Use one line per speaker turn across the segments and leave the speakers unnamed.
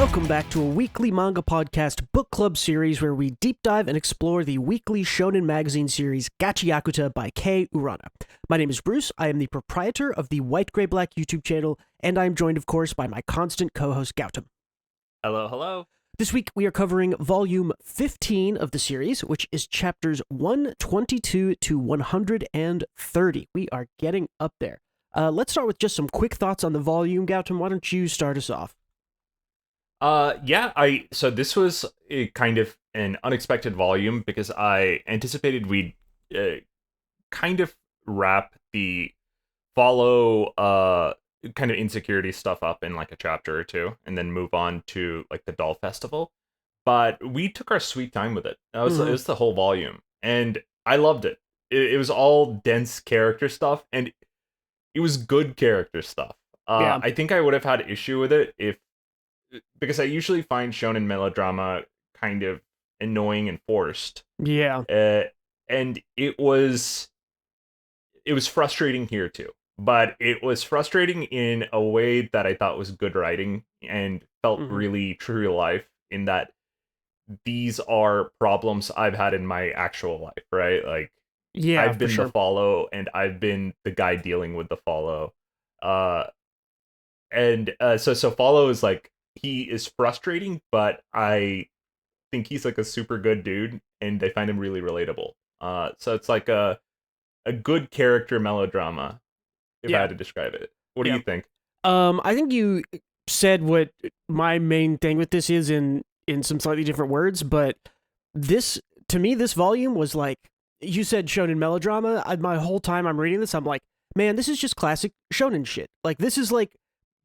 Welcome back to a weekly manga podcast book club series where we deep dive and explore the weekly shonen magazine series GACHIAKUTA by Urana. My name is Bruce, I am the proprietor of the White Gray Black YouTube channel, and I am joined of course by my constant co-host Gautam.
Hello, hello.
This week we are covering volume 15 of the series, which is chapters 122 to 130. We are getting up there. Let's start with just some quick thoughts on the volume. Gautam, why don't you start us off?
So this was a kind of an unexpected volume because I anticipated we'd kind of wrap the follow kind of insecurity stuff up in like a chapter or two and then move on to like the doll festival. But we took our sweet time with it. It was the whole volume and I loved it. It was all dense character stuff and it was good character stuff. I think I would have had issue with it because I usually find shonen melodrama kind of annoying and forced.
Yeah.
And it was frustrating here too. But it was frustrating in a way that I thought was good writing and felt really true to life in that these are problems I've had in my actual life, right? Like, I've been the follow and I've been the guy dealing with the follow. So follow is like, he is frustrating, but I think he's like a super good dude and I find him really relatable. So it's like a good character melodrama, if I had to describe it. What do you think?
I think you said what my main thing with this is in some slightly different words, but to me, this volume was like, you said shonen melodrama. My whole time I'm reading this, I'm like, man, this is just classic shonen shit. Like, this is like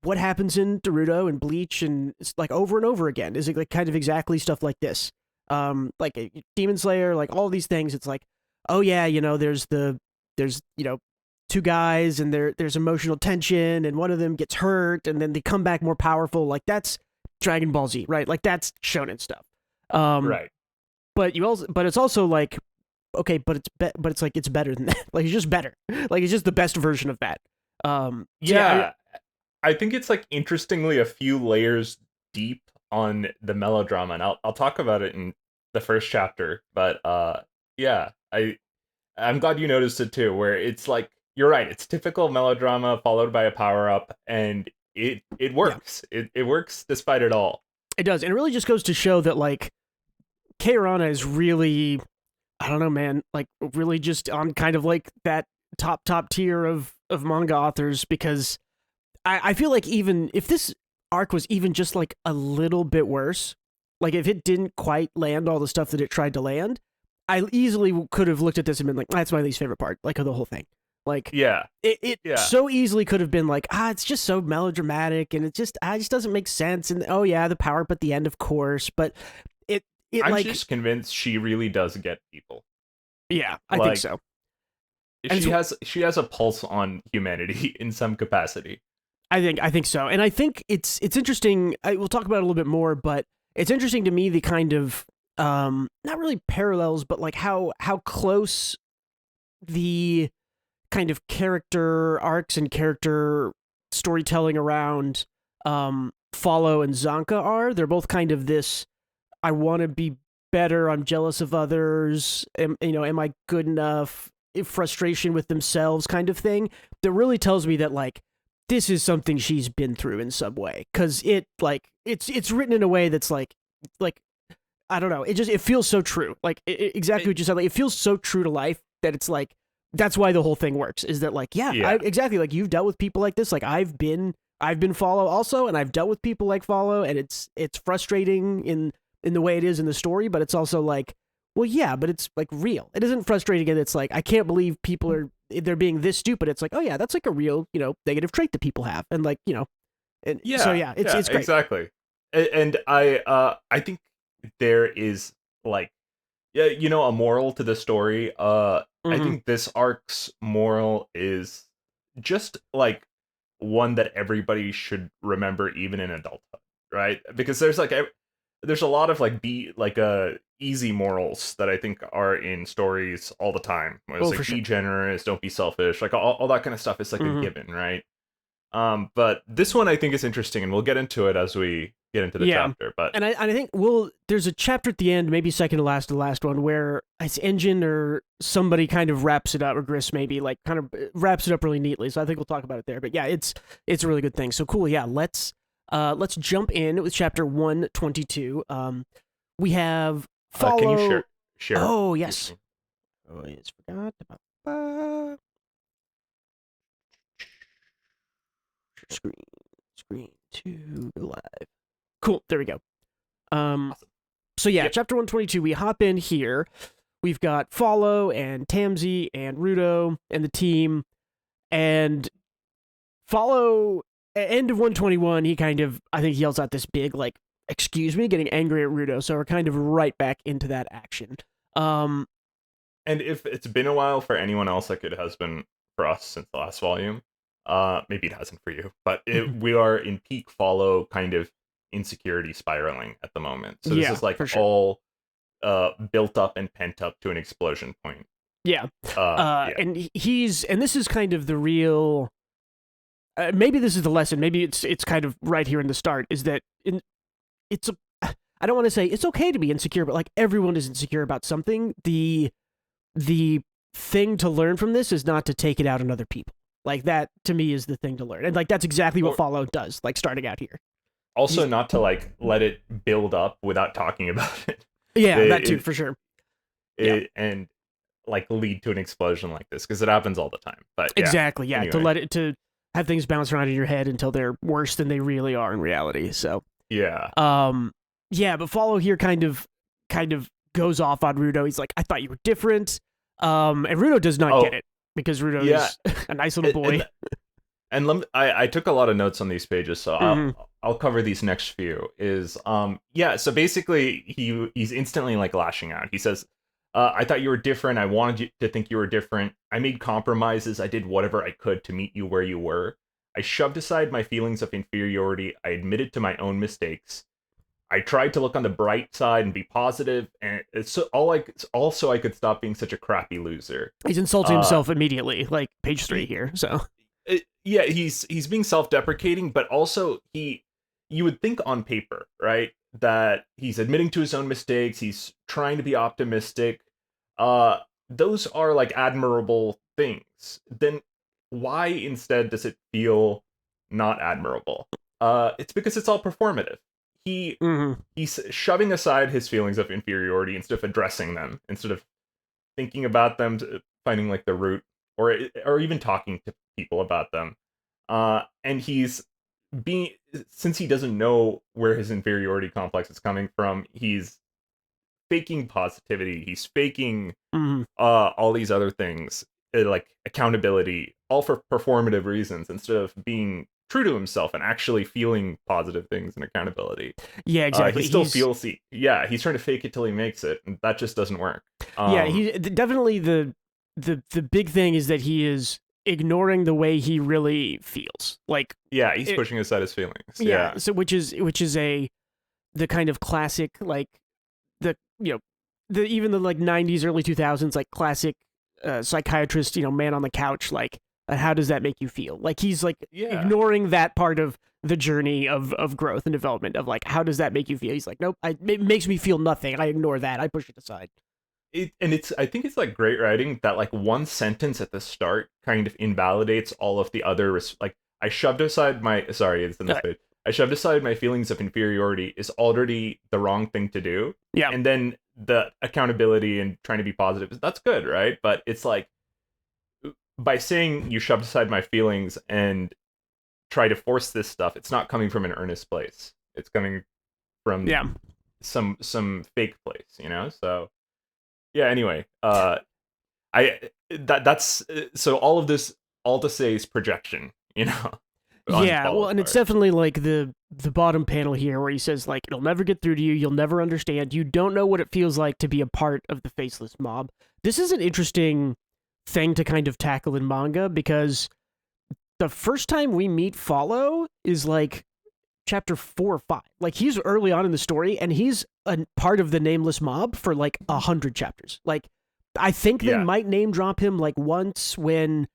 what happens in Naruto and Bleach and it's like over and over again. Is it like kind of exactly stuff like this? Like Demon Slayer, like all these things. It's like, oh yeah, there's two guys and there's emotional tension and one of them gets hurt and then they come back more powerful. Like that's Dragon Ball Z, right? Like that's shonen stuff.
Right.
But it's also like, okay, but it's like it's better than that. Like it's just better. Like it's just the best version of that.
I think it's like interestingly a few layers deep on the melodrama, and I'll talk about it in the first chapter. But I'm glad you noticed it too, where it's like you're right, it's typical melodrama followed by a power up, and it works. Yeah. It works despite it all.
It does, and it really just goes to show that like Urana is really, I don't know, man, like really just on kind of like that top tier of manga authors because I feel like even if this arc was even just like a little bit worse, like if it didn't quite land all the stuff that it tried to land, I easily could have looked at this and been like, that's my least favorite part, like of the whole thing. Like, it so easily could have been like, it's just so melodramatic and it just doesn't make sense. And oh yeah, the power up at the end, of course, but I'm
like, just convinced she really does get people.
Yeah, I think so.
She has a pulse on humanity in some capacity.
I think so. And I think it's interesting. We'll talk about it a little bit more, but it's interesting to me the kind of not really parallels, but like how close the kind of character arcs and character storytelling around Follow and Zanka are. They're both kind of this, I want to be better, I'm jealous of others, am I good enough, frustration with themselves kind of thing. That really tells me that like this is something she's been through in some way, because it's written in a way that's like I don't know, it feels so true, like exactly what you said, like it feels so true to life that it's like that's why the whole thing works, is that like exactly, like you've dealt with people like this, like I've been Follow also, and I've dealt with people like Follow, and it's frustrating in the way it is in the story, but it's also like, well yeah, but it's like real. It isn't frustrating and it's like I can't believe they're being this stupid. It's like, oh yeah, that's like a real, negative trait that people have. And like, and so yeah, it's great.
Exactly. And I think there is like, a moral to the story. I think this arc's moral is just like one that everybody should remember even in adulthood, right? Because there's a lot of like easy morals that I think are in stories all the time. It's like be generous, don't be selfish, like all that kind of stuff is like a given, right? But this one I think is interesting, and we'll get into it as we get into the chapter. But
and I think there's a chapter at the end, maybe second to last one, where it's Engine or somebody kind of wraps it up, or Gris maybe, like kind of wraps it up really neatly. So I think we'll talk about it there. But yeah, it's a really good thing. So cool. Yeah, let's jump in with chapter 122. We have follow.
Can you share?
Oh yes. Oh yes, forgot about screen 2 go live. Cool, there we go.
Awesome.
So yeah, chapter 122, we hop in here. We've got Follow and Tamsi and Rudo and the team. And Follow, at end of 121, he kind of, I think, yells out this big, like, excuse me, getting angry at Rudo. So we're kind of right back into that action.
And if it's been a while for anyone else, like it has been for us since the last volume, maybe it hasn't for you, but we are in peak Follow kind of insecurity spiraling at the moment. So this is like all built up and pent up to an explosion point.
Yeah. And this is kind of the real, maybe this is the lesson, maybe it's kind of right here in the start, is that I don't want to say it's okay to be insecure, but like everyone is insecure about something. The thing to learn from this is not to take it out on other people. Like that, to me, is the thing to learn. And like that's exactly what Follow does, like starting out here.
Also, not to like let it build up without talking about it.
Yeah, that too, for sure.
And like lead to an explosion like this, because it happens all the time. But
exactly, yeah.
Anyway.
To have things bounce around in your head until they're worse than they really are in reality. So
yeah.
But Follow here kind of goes off on Rudo. He's like, I thought you were different. And Rudo does not get it, because Rudo is a nice little boy.
And I took a lot of notes on these pages, so I'll cover these next few. So basically he's instantly like lashing out. He says, I thought you were different. I wanted you to think you were different. I made compromises. I did whatever I could to meet you where you were. I shoved aside my feelings of inferiority. I admitted to my own mistakes. I tried to look on the bright side and be positive, and it's also I could stop being such a crappy loser.
He's insulting himself immediately, like page 3 here. So
he's being self-deprecating, but also you would think on paper, right, that he's admitting to his own mistakes. He's trying to be optimistic. Those are like admirable things. Then why instead does it feel not admirable? It's because it's all performative. He's shoving aside his feelings of inferiority instead of addressing them, instead of thinking about them, finding like the root, or even talking to people about them. And since he doesn't know where his inferiority complex is coming from, he's faking positivity. He's faking all these other things, like accountability, all for performative reasons, instead of being true to himself and actually feeling positive things and accountability.
Yeah, exactly.
He still feels he's trying to fake it till he makes it, and that just doesn't work.
He definitely the big thing is that he is ignoring the way he really feels. Like
he's pushing aside his feelings.
So which is the kind of classic, like even the like 90s early 2000s like classic psychiatrist, man on the couch, like how does that make you feel? Like he's like ignoring that part of the journey of growth and development of like, how does that make you feel? He's like, nope, it makes me feel nothing. I ignore that. I push it aside.
I think it's like great writing that like one sentence at the start kind of invalidates all of the other, like I shoved aside my I shoved aside my feelings of inferiority is already the wrong thing to do. Yeah. And then the accountability and trying to be positive, that's good, right? But it's like, by saying you shoved aside my feelings and try to force this stuff, it's not coming from an earnest place. It's coming from some fake place, So anyway, that's so all of this, all to say is projection,
Well, and it's definitely like the bottom panel here where he says like, it'll never get through to you, you'll never understand, you don't know what it feels like to be a part of the faceless mob. This is an interesting thing to kind of tackle in manga, because the first time we meet Follow is like chapter 4 or 5. Like he's early on in the story, and he's a part of the nameless mob for like 100 chapters. Like I think they might name drop him like once when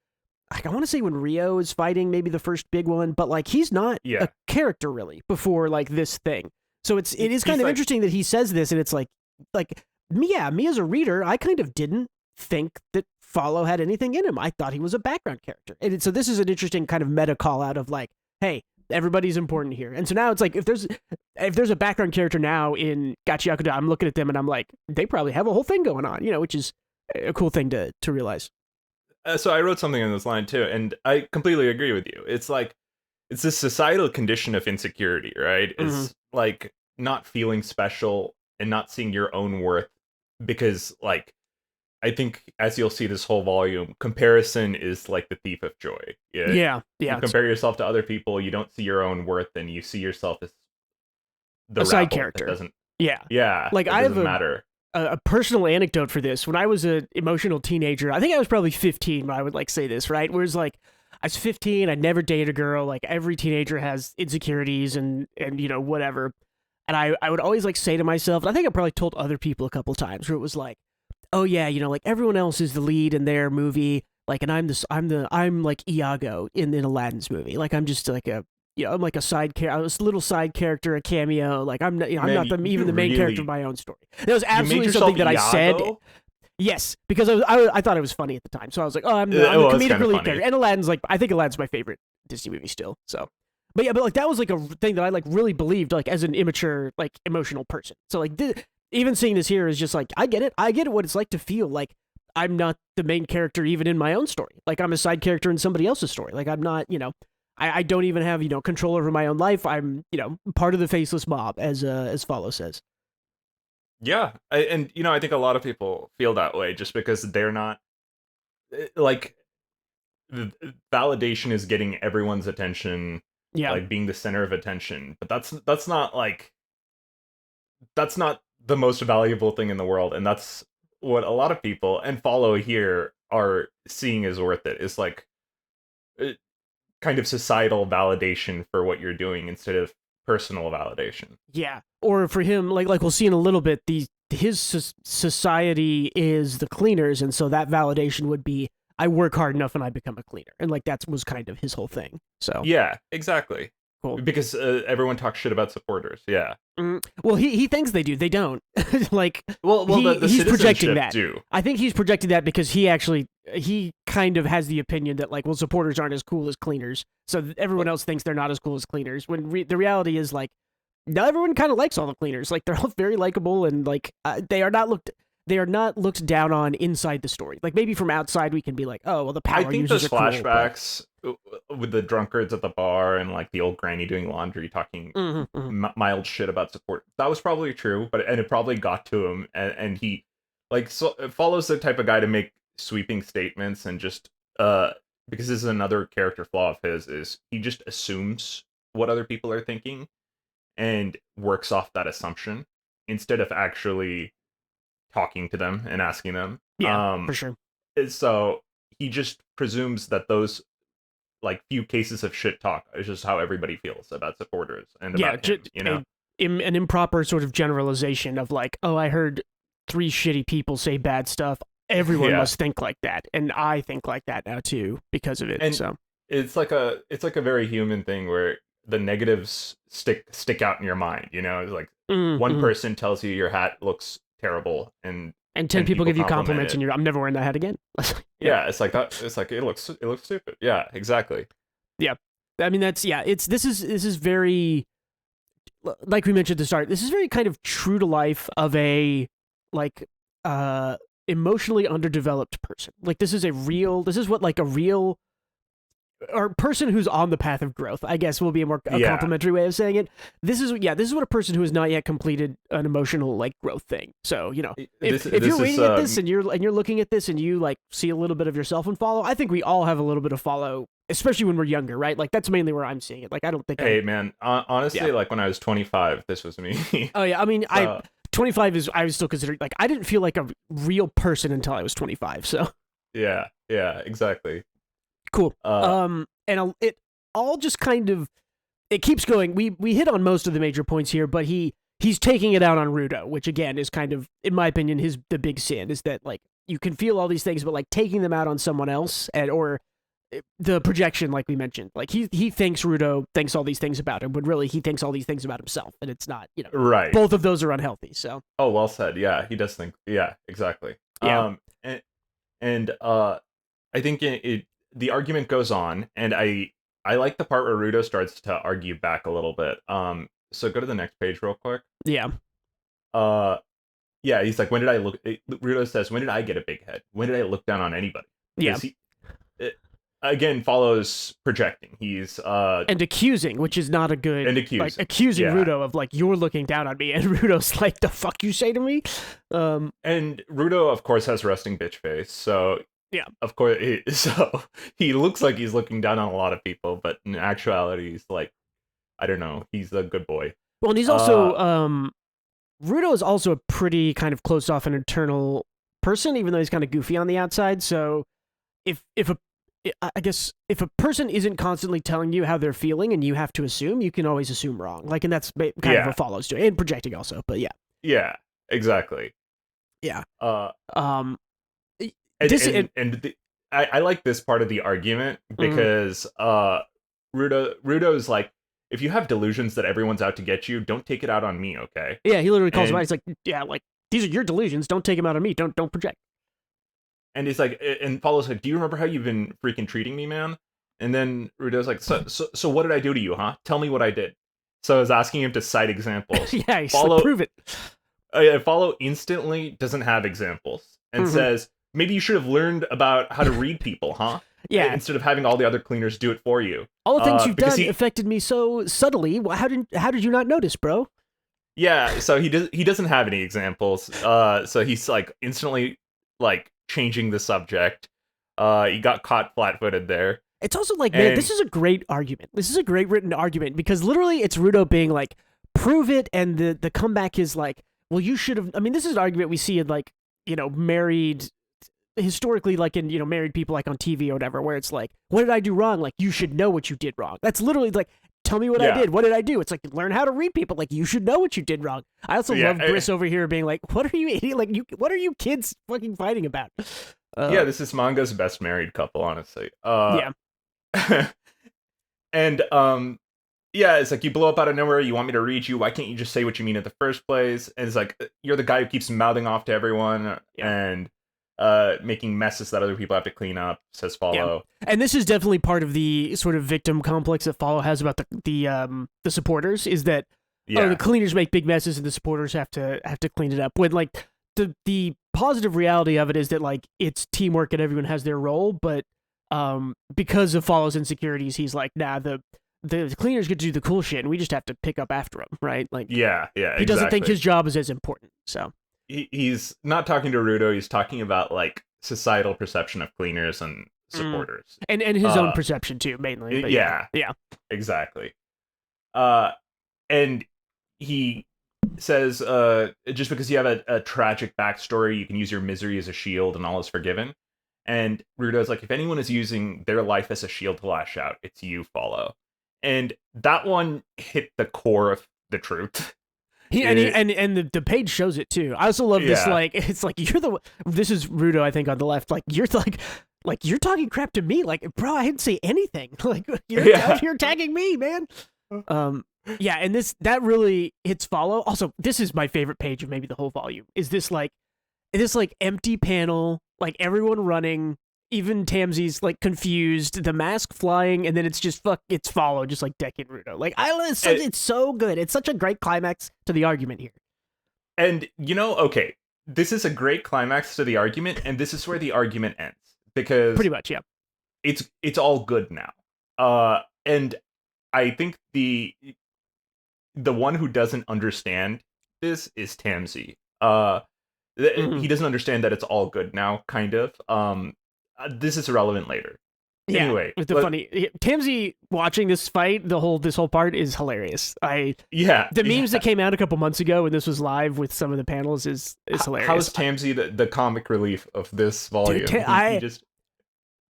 like, I want to say when Rio is fighting, maybe the first big one, but like he's not a character really before like this thing. So it is kind of interesting that he says this, and it's like me as a reader, I kind of didn't think that Follow had anything in him. I thought he was a background character. And so this is an interesting kind of meta call out of like, hey, everybody's important here. And so now it's like, if there's a background character now in GACHIAKUTA, I'm looking at them and I'm like, they probably have a whole thing going on, which is a cool thing to realize.
So I wrote something on this line too, and I completely agree with you. It's like, it's this societal condition of insecurity, right? It's like not feeling special and not seeing your own worth, because like, I think as you'll see this whole volume, comparison is like the thief of joy. Yeah. You compare yourself to other people, you don't see your own worth, and you see yourself as the
side character.
Yeah.
Like I have a personal anecdote for this. When I was an emotional teenager, I think I was probably 15 when I would like say this, right? Whereas like I was 15, I never dated a girl. Like every teenager has insecurities and whatever. And I would always like say to myself, and I think I probably told other people a couple times, where it was like, oh yeah, like everyone else is the lead in their movie, like, and I'm like Iago in Aladdin's movie. Like I'm just like I'm like a side character, a little side character, a cameo. Like I'm not, I'm not even the main character of my own story. That was absolutely something that Iago? I said. Yes, because I thought it was funny at the time, so I was like, oh, I'm the comedic relief character. And Aladdin's like, I think Aladdin's my favorite Disney movie still. So, but like that was like a thing that I like really believed, like as an immature, like emotional person. So like even seeing this here is just like, I get it what it's like to feel like I'm not the main character even in my own story. Like I'm a side character in somebody else's story. Like I'm not, I don't even have, control over my own life. I'm, part of the faceless mob, as Follow says.
Yeah. I think a lot of people feel that way just because they're not, like, validation is getting everyone's attention, like being the center of attention. But that's not the most valuable thing in the world, and that's what a lot of people and Follow here are seeing as worth it. It's like kind of societal validation for what you're doing instead of personal validation. Yeah,
or for him, like we'll see in a little bit, his society is the cleaners, and so that validation would be, I work hard enough and I become a cleaner, and like that was kind of his whole thing. So
yeah, exactly. Cool. Because everyone talks shit about supporters. Yeah.
Well, he thinks they do. They don't. Like,
he's
projecting that.
Do.
I think he's projecting that because he kind of has the opinion that like, well, supporters aren't as cool as cleaners, so everyone else thinks they're not as cool as cleaners. When the reality is like, now everyone kind of likes all the cleaners. Like they're all very likable, and like they are not looked down on inside the story. Like maybe from outside we can be like, oh, well, the power users are cool. I think
those flashbacks with the drunkards at the bar and like the old granny doing laundry talking mild shit about support, that was probably true, and it probably got to him, and he like follows the type of guy to make sweeping statements, and just because this is another character flaw of his, is he just assumes what other people are thinking and works off that assumption instead of actually talking to them and asking them.
Yeah, for sure.
So he just presumes that those like few cases of shit talk is just how everybody feels about supporters and about him,
an improper sort of generalization of like, oh, I heard 3 shitty people say bad stuff. Everyone must think like that, and I think like that now too because of it. And so
it's like a very human thing where the negatives stick out in your mind. It's like one person tells you your hat looks terrible, and
10 people give you compliments, and I'm never wearing that hat again.
Yeah, it's like that. It's like it looks stupid. Yeah, exactly.
Yeah, I mean this is very, like we mentioned at the start. This is very kind of true to life of a like emotionally underdeveloped person. Like this is what like a real or person who's on the path of growth, I guess, will be a more complimentary way of saying it. This is what a person who has not yet completed an emotional like growth thing. So if you're reading at this and you're looking at this and you like see a little bit of yourself in Follow, I think we all have a little bit of Follow, especially when we're younger, right? Like that's mainly where I'm seeing it. Like I don't think.
Hey man, honestly, like when I was 25, this was me.
Oh yeah, I mean, 25 is I was still considering like I didn't feel like a real person until I was 25. So
yeah, exactly.
Cool. And it all just kind of, it keeps going. We hit on most of the major points here, but he's taking it out on Rudo, which again is kind of, in my opinion, the big sin is that like you can feel all these things, but like taking them out on someone else or the projection, like we mentioned. Like he thinks Rudo thinks all these things about him, but really he thinks all these things about himself, and it's not.
Right.
Both of those are unhealthy. So.
Oh, well said. Yeah, he does think. Yeah, exactly.
Yeah.
I think the argument goes on, and I like the part where Rudo starts to argue back a little bit. So go to the next page real quick.
Yeah.
Yeah, he's like, when did I look? Rudo says, when did I get a big head? When did I look down on anybody?
Yeah.
Again, follows projecting. He's
and accusing, which is not a good.
And accusing.
Like accusing Rudo of like, you're looking down on me, and Rudo's like, the fuck you say to me?
And Rudo, of course, has resting bitch face, so
yeah,
of course, so he looks like he's looking down on a lot of people, but in actuality, he's like, I don't know, he's a good boy.
Well, and he's also Rudo is also a pretty kind of closed off and internal person, even though he's kind of goofy on the outside. So if a person isn't constantly telling you how they're feeling and you have to assume, you can always assume wrong. Like, and that's kind of what follows to it, and projecting also. But yeah.
Yeah, exactly.
Yeah.
I like this part of the argument because Rudo's like, if you have delusions that everyone's out to get you, don't take it out on me, okay?
Yeah, he literally calls him out. He's like, yeah, like, these are your delusions. Don't take them out on me. Don't project. And
he's like, and Paulo's like, do you remember how you've been freaking treating me, man? And then Rudo's like, so what did I do to you, huh? Tell me what I did. So I was asking him to cite examples.
Yeah, he's like, prove it.
Follow instantly doesn't have examples and says, maybe you should have learned about how to read people, huh?
Yeah.
Instead of having all the other cleaners do it for you.
All the things you've done affected me so subtly. How did you not notice, bro?
Yeah, so he doesn't have any examples. So he's like instantly like changing the subject. He got caught flat-footed there.
It's also like, man, this is a great argument. This is a great written argument because literally it's Rudo being like, prove it, and the comeback is like, well, you should have. I mean, this is an argument we see in like, married. Historically, like in married people like on TV or whatever, where it's like, what did I do wrong? Like, you should know what you did wrong. That's literally like, tell me what I did. What did I do? It's like, learn how to read people. Like, you should know what you did wrong. I also love Briss over here being like, what are you idiot? Like, what are you kids fucking fighting about?
This is manga's best married couple, honestly.
Yeah.
And it's like, you blow up out of nowhere. You want me to read you? Why can't you just say what you mean in the first place? And it's like, you're the guy who keeps mouthing off to everyone and making messes that other people have to clean up, says Follow.
Yeah. And this is definitely part of the sort of victim complex that Follow has about the supporters, is that the cleaners make big messes and the supporters have to clean it up. When like the positive reality of it is that like it's teamwork and everyone has their role, but because of Follow's insecurities, he's like, nah, the cleaners get to do the cool shit and we just have to pick up after him, right? Like he doesn't think his job is as important. So
he's not talking to Rudo, he's talking about like societal perception of cleaners and supporters.
And his own perception too, mainly. But yeah.
Exactly. And he says, just because you have a tragic backstory, you can use your misery as a shield and all is forgiven. And Rudo's like, if anyone is using their life as a shield to lash out, it's you, Follow. And that one hit the core of the truth.
And the page shows it too. I also love this, like, it's like, this is Rudo, I think, on the left, like, you're you're talking crap to me, like, bro, I didn't say anything. Like, you're tagging me, man. And that really hits Follow. Also, this is my favorite page of maybe the whole volume, is this empty panel, like everyone running, even Tamsi's like confused, the mask flying, and then it's just it's Follow, just like decking Rudo. Like, it's so good. It's such a great climax to the argument here.
And okay, this is a great climax to the argument, and this is where the argument ends, because
pretty much, yeah,
it's all good now. And I think the one who doesn't understand this is Tamsi. He doesn't understand that it's all good now, kind of. This is irrelevant later.
Yeah,
anyway,
funny Tamsi watching this fight, this whole part is hilarious. The memes that came out a couple months ago when this was live with some of the panels is hilarious.
How is Tamsi the comic relief of this volume?
Dude,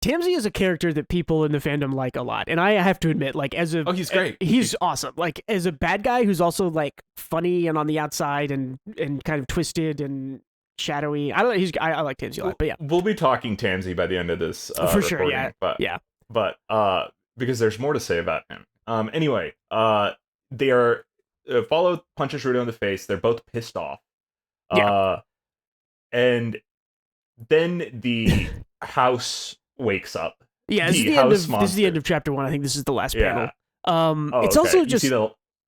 Tamsi is a character that people in the fandom like a lot, and I have to admit, like,
he's great.
He's awesome. Like, as a bad guy who's also like funny and on the outside and kind of twisted and shadowy. I like Tamsi a lot, but yeah,
we'll be talking Tamsi by the end of this
for sure.
But but because there's more to say about him. Anyway, they are Follow punches Rudo in the face. They're both pissed off.
Yeah.
And then the house wakes up.
Yeah, this is the end of chapter 1. I think this is the last panel. It's
okay.
also just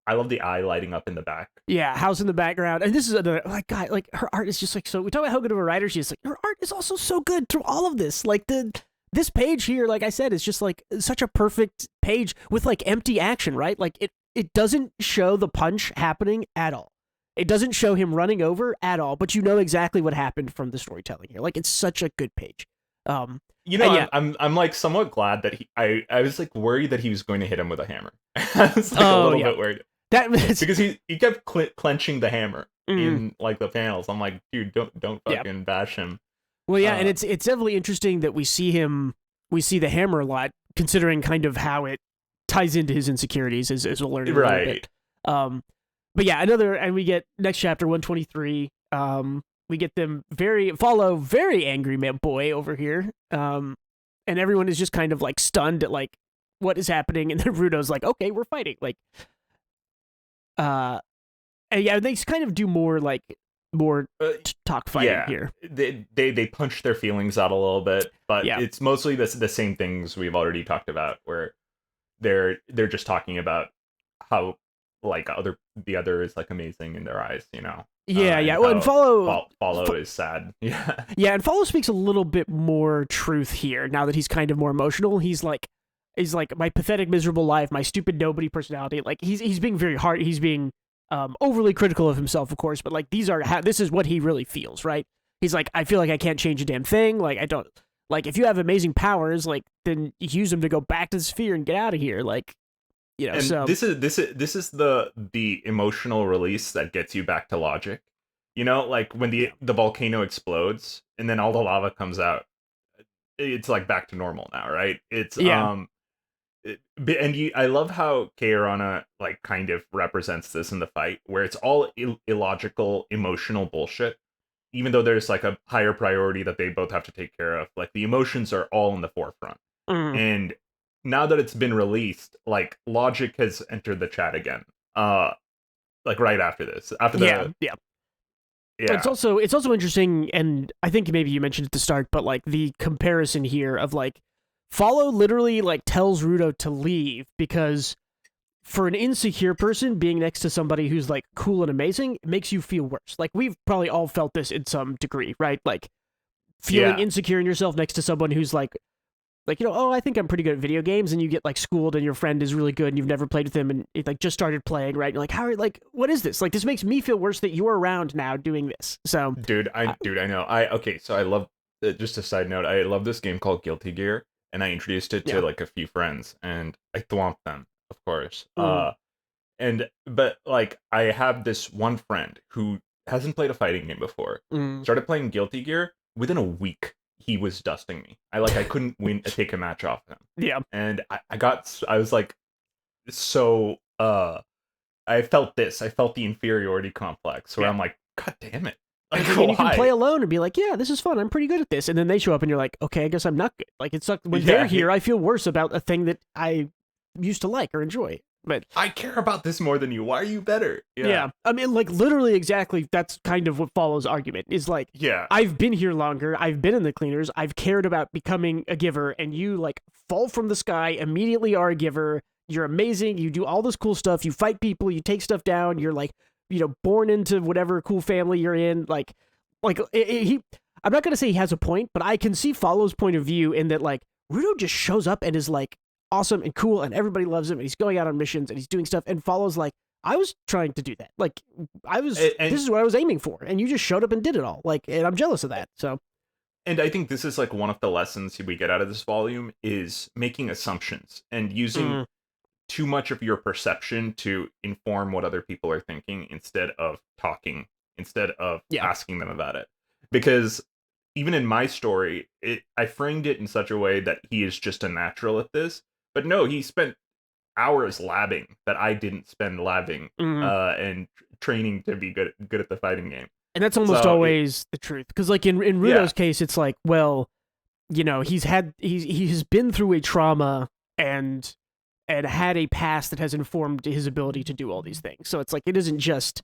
I love the eye lighting up in the back.
Yeah, house in the background. And this is another, like, God, like, her art is just, like, so, we talk about how good of a writer she is. Like, her art is also so good through all of this. Like, this page here, like I said, is just, like, such a perfect page with, like, empty action, right? Like, it doesn't show the punch happening at all. It doesn't show him running over at all, but you know exactly what happened from the storytelling here. Like, it's such a good page.
Yeah. I'm like somewhat glad that I was like worried that he was going to hit him with a hammer. I was like a little bit worried. Because he kept clenching the hammer in like the panels. I'm like, dude, don't fucking bash him.
Well, yeah, and it's definitely interesting that we see the hammer a lot, considering kind of how it ties into his insecurities, as we'll learn in a little bit. But yeah, and we get next chapter 123. We get them follow very angry man boy over here. And everyone is just kind of like stunned at like what is happening, and then Rudo's like, okay, we're fighting. Like, and yeah, they kind of do more talk fighting here.
They punch their feelings out a little bit, but it's mostly the same things we've already talked about, where they're just talking about how like the other is like amazing in their eyes, you know.
Well, and follow
is sad. Yeah,
and follow speaks a little bit more truth here now that he's kind of more emotional. He's like my pathetic, miserable life, my stupid nobody personality. Like he's being very hard. He's being overly critical of himself, of course, but like this is what he really feels, right? He's like, I feel like I can't change a damn thing. Like I don't like if you have amazing powers, like then use them to go back to the sphere and get out of here. Like, you know. And so
this is the emotional release that gets you back to logic. You know, like when the volcano explodes and then all the lava comes out, it's like back to normal now, right? It's I love how Urana like kind of represents this in the fight, where it's all illogical, emotional bullshit. Even though there's like a higher priority that they both have to take care of, like the emotions are all in the forefront. And now that it's been released, like logic has entered the chat again. Like right after this,
Yeah. It's also interesting, and I think maybe you mentioned at the start, but like the comparison here of like Follow literally like tells Rudo to leave because for an insecure person, being next to somebody who's like cool and amazing makes you feel worse. Like we've probably all felt this in some degree, right? Like feeling insecure in yourself next to someone who's like, you know, oh, I think I'm pretty good at video games, and you get like schooled, and your friend is really good, and you've never played with him, and it like just started playing, right? And you're like, how? Like, what is this? Like, this makes me feel worse that you're around now doing this. So,
dude, I know. So I love. Just a side note, I love this game called Guilty Gear, and I introduced it to like a few friends, and I thwomped them, of course. But like I have this one friend who hasn't played a fighting game before. Started playing Guilty Gear within a week. He was dusting me. I couldn't take a match off him.
Yeah.
And I was like, so, I felt the inferiority complex where I'm like, God damn it. Like,
and you can play alone and be like, yeah, this is fun. I'm pretty good at this. And then they show up and you're like, okay, I guess I'm not good. Like it sucks. When they're here, I feel worse about a thing that I used to like or enjoy. But
I care about this more than you. Why are you better?
Yeah. I mean, like, literally exactly, that's kind of what Follows' argument is like, I've been here longer, I've been in the cleaners, I've cared about becoming a giver, and you, like, fall from the sky, immediately are a giver, you're amazing, you do all this cool stuff, you fight people, you take stuff down, you're, like, you know, born into whatever cool family you're in, I'm not going to say he has a point, but I can see Follows' point of view in that, like, Rudo just shows up and is, like, awesome and cool, and everybody loves him, and he's going out on missions, and he's doing stuff, and Follows like, I was trying to do that. Like, this is what I was aiming for, and you just showed up and did it all. Like, and I'm jealous of that, so.
And I think this is, like, one of the lessons we get out of this volume is making assumptions and using too much of your perception to inform what other people are thinking instead of asking them about it. Because even in my story, I framed it in such a way that he is just a natural at this. But no, he spent hours labbing that I didn't spend labbing and training to be good at the fighting game.
And that's almost always the truth. Because like in Rudo's case, it's like, well, he's been through a trauma and had a past that has informed his ability to do all these things. So it's like it isn't just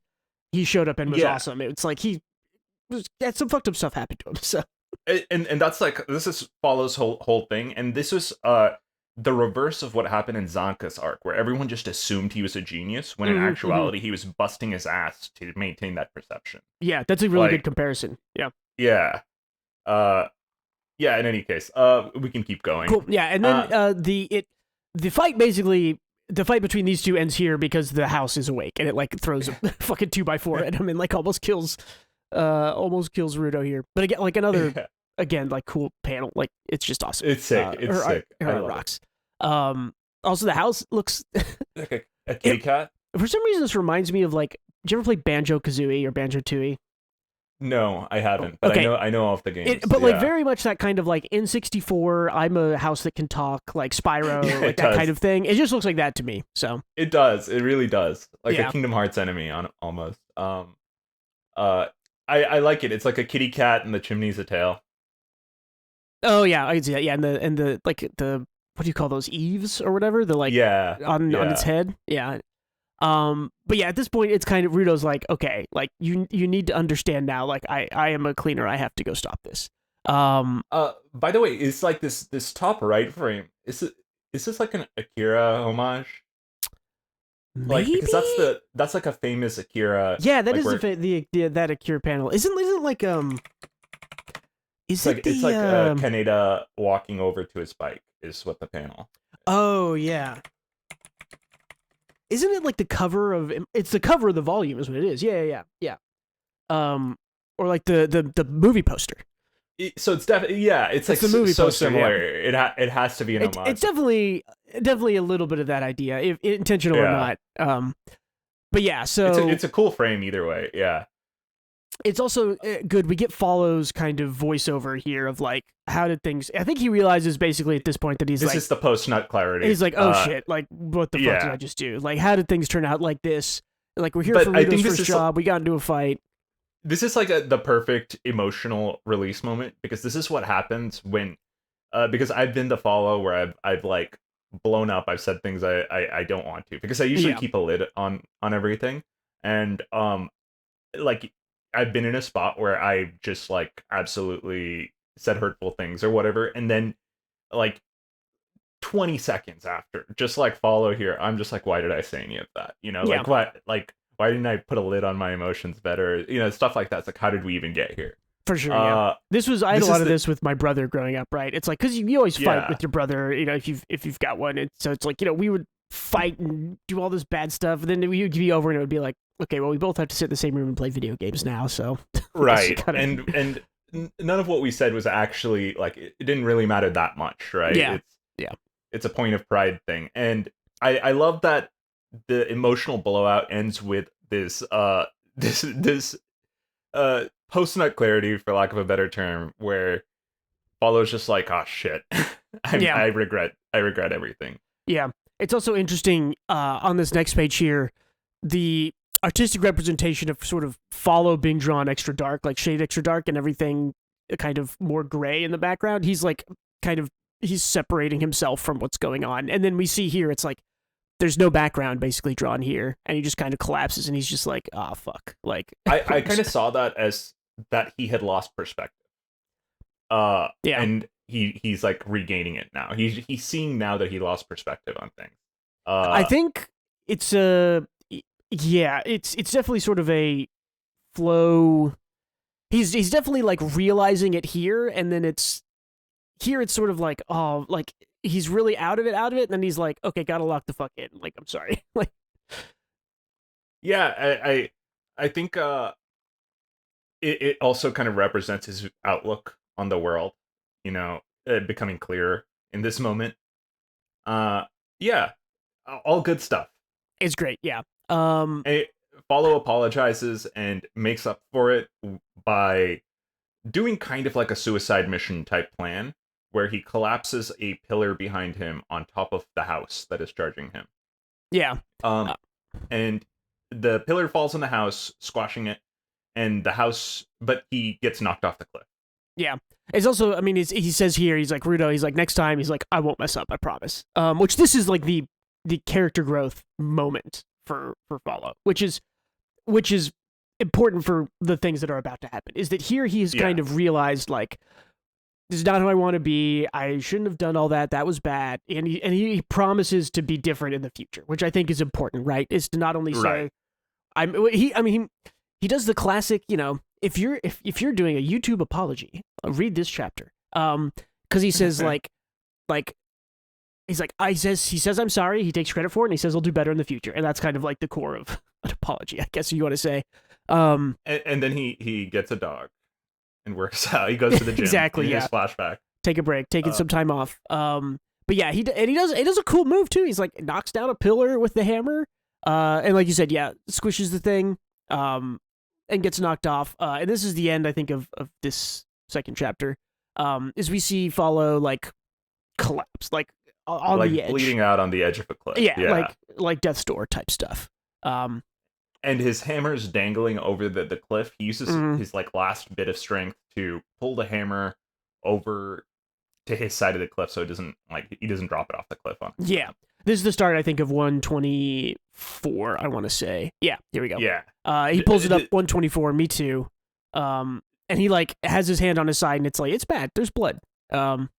he showed up and was awesome. It's like he had some fucked up stuff happen to him. So
and that's like this is Follow's whole thing, and this was the reverse of what happened in Zanka's arc, where everyone just assumed he was a genius, when in actuality he was busting his ass to maintain that perception.
Yeah, that's a really good comparison. Yeah.
Yeah. Yeah, in any case, we can keep going.
Cool. Yeah, and then the fight between these two ends here because the house is awake and it like throws a fucking 2x4 at him and like almost kills Rudo here. But again, like another like cool panel. Like it's just awesome.
It's sick. It's sick.
It rocks. Also the house looks
like a kitty cat.
For some reason, this reminds me of like. Did you ever play Banjo-Kazooie or Banjo-Tooie?
No, I haven't. But
okay.
I know of the games.
Like very much that kind of like N64. I'm a house that can talk, like Spyro, like that kind of thing. It just looks like that to me. So
it does. It really does. Like a Kingdom Hearts enemy on almost. I like it. It's like a kitty cat and the chimney's a tail.
Oh yeah, I can see that. Yeah, and the like the what do you call those, eaves or whatever? The like on its head. Yeah. But yeah, at this point, it's kind of Rudo's like, okay, like you need to understand now. Like I am a cleaner. I have to go stop this.
By the way, it's like this top right frame. Is this like an Akira homage?
Maybe?
Like, because that's like a famous Akira.
Yeah, that like is that Akira panel. Isn't like Is it
it's like Kaneda walking over to his bike is what the panel.
Oh yeah. Isn't it like the cover of? It's the cover of the volume, is what it is. Yeah. Or like the movie poster.
So it's definitely it's like the movie so poster, similar. Yeah. It has to be an homage.
It's definitely a little bit of that idea, if intentional or not. But yeah, so
it's a cool frame either way. Yeah.
It's also good. We get Follow's kind of voiceover here of like, how did things? I think he realizes basically at this point that
this is the post-nut clarity.
He's like, oh shit, like what the fuck did I just do? Like, how did things turn out like this? Like we're here for Rudo's first job. We got into a fight.
This is like the perfect emotional release moment, because this is what happens when, because I've been the Follow where I've like blown up. I've said things I don't want to, because I usually keep a lid on everything, and like. I've been in a spot where I just like absolutely said hurtful things or whatever, and then like 20 seconds after, just like Follow here, I'm just like, why did I say any of that? You know, like what, like why didn't I put a lid on my emotions better? You know, stuff like that. It's like, how did we even get here?
For sure. I had a lot of this with my brother growing up, right? It's like, because you always fight with your brother, you know, if you've got one. And so it's like, you know, we would fight and do all this bad stuff, and then we would be over and it would be like, okay, well, we both have to sit in the same room and play video games now, so
right. And none of what we said was actually like, it didn't really matter that much, right? It's a point of pride thing, and I love that the emotional blowout ends with this post-nut clarity, for lack of a better term, where Follow's just like, oh shit, I regret everything.
Yeah, it's also interesting on this next page here, the artistic representation of sort of Follow being drawn extra dark, like shade extra dark, and everything kind of more gray in the background. He's like he's separating himself from what's going on, and then we see here it's like there's no background basically drawn here, and he just kind of collapses, and he's just like, oh fuck, like
I kind of saw that as that he had lost perspective, and he's like regaining it now. He's seeing now that he lost perspective on things.
I think it's it's definitely sort of a flow. He's definitely like realizing it here, and then it's sort of like, oh, like he's really out of it, and then he's like, okay, gotta lock the fuck in. Like, I'm sorry. Like,
yeah, I think it also kind of represents his outlook on the world, you know, becoming clearer in this moment. Yeah, all good stuff.
It's great, yeah.
Follow apologizes and makes up for it by doing kind of like a suicide mission type plan, where he collapses a pillar behind him on top of the house that is charging him.
Yeah.
And the pillar falls on the house, squashing it, and the house, but he gets knocked off the cliff.
Yeah. It's also, I mean, he says here, he's like, Rudo, he's like, next time, he's like, I won't mess up, I promise. Which this is like the character growth moment for Follow, which is important for the things that are about to happen. Is that here he has kind of realized, like, this is not who I want to be. I shouldn't have done all that. That was bad. And he promises to be different in the future, which I think is important, right? Is to not only say, he does the classic, you know, if you're doing a YouTube apology, read this chapter. Because he says like he's like, he says I'm sorry. He takes credit for it, and he says he'll do better in the future, and that's kind of like the core of an apology, I guess you want to say.
And then he gets a dog and works out. He goes to the gym.
Exactly.
In
yeah.
his flashback.
Take a break, taking some time off. But yeah, he does a cool move too. He's like knocks down a pillar with the hammer. And like you said, yeah, squishes the thing. And gets knocked off. And this is the end, I think, of this second chapter. As we see Follow like collapse, like on
like
the edge,
bleeding out on the edge of a cliff.
Yeah. like death's door type stuff.
And his hammer's dangling over the cliff. He uses his like last bit of strength to pull the hammer over to his side of the cliff, so he doesn't drop it off the cliff on him.
Yeah. This is the start, I think, of 124, I want to say. Yeah, here we go.
Yeah.
He pulls it up, 124, me too. And he, like, has his hand on his side, and it's like, it's bad. There's blood. And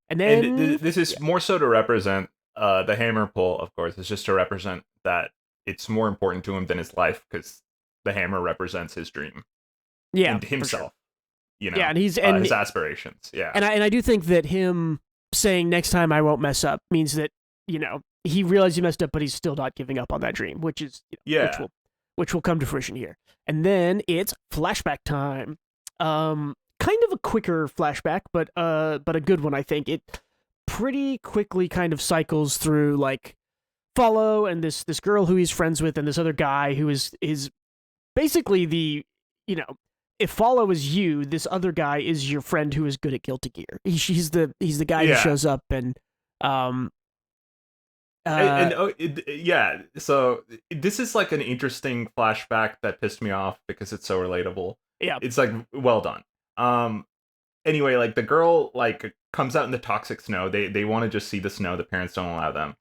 then...
this is more so to represent, the hammer pull, of course, is just to represent that it's more important to him than his life, because the hammer represents his dream.
Yeah,
and himself. Sure. You know?
Yeah, and his
aspirations. Yeah.
And I do think that him saying, next time I won't mess up, means that, you know, he realized he messed up, but he's still not giving up on that dream, which is which will come to fruition here. And then it's flashback time. Kind of a quicker flashback, but a good one, I think. It pretty quickly kind of cycles through like Follow and this girl who he's friends with, and this other guy who is basically the, you know, if Follow is you, this other guy is your friend who is good at Guilty Gear. He's the guy who shows up and
so this is like an interesting flashback that pissed me off because it's so relatable.
Yeah.
It's like well done. Anyway, like the girl like comes out in the toxic snow. They want to just see the snow. The parents don't allow them.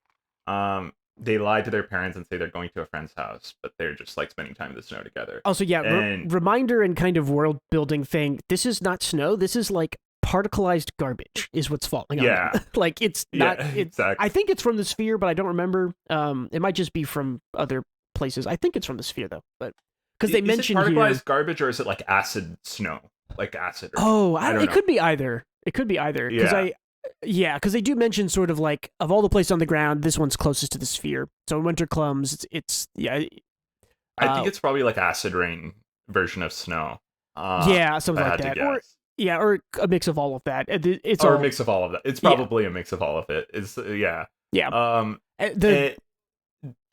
They lie to their parents and say they're going to a friend's house, but they're just like spending time in the snow together.
Also, yeah, reminder and kind of world building thing. This is not snow. This is like particleized garbage is what's falling on them. Like it's not exactly. I think it's from the sphere, but I don't remember. It might just be from other places. I think it's from the sphere though, but because they mentioned
particleized garbage, or is it like acid snow, like acid? Or
it could be either. It could be either because they do mention sort of like of all the places on the ground, this one's closest to the sphere. So in winter comes, it's I
think it's probably like acid rain version of snow.
Something like that. Or a mix of all of that. It's
a mix of all of that. It's probably a mix of all of it. It's the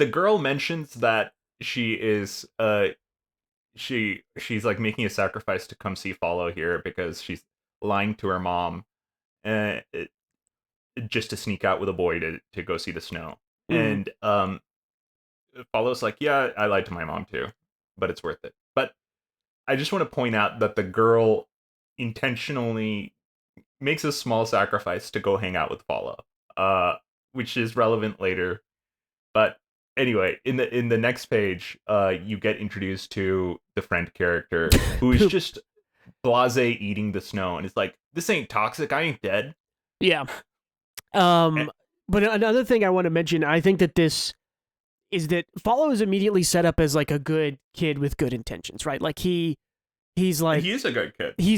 girl mentions that she is she's like making a sacrifice to come see Follow here because she's lying to her mom, just to sneak out with a boy to go see the snow. And Follow's like, yeah, I lied to my mom too, but it's worth it. But I just want to point out that the girl intentionally makes a small sacrifice to go hang out with Follow, which is relevant later. But anyway, in the next page, you get introduced to the friend character who is just blasé eating the snow, and it's like, this ain't toxic. I ain't dead.
Yeah. But another thing I want to mention, I think that this is that Follow is immediately set up as like a good kid with good intentions, right? Like he's like,
he is a good kid.
He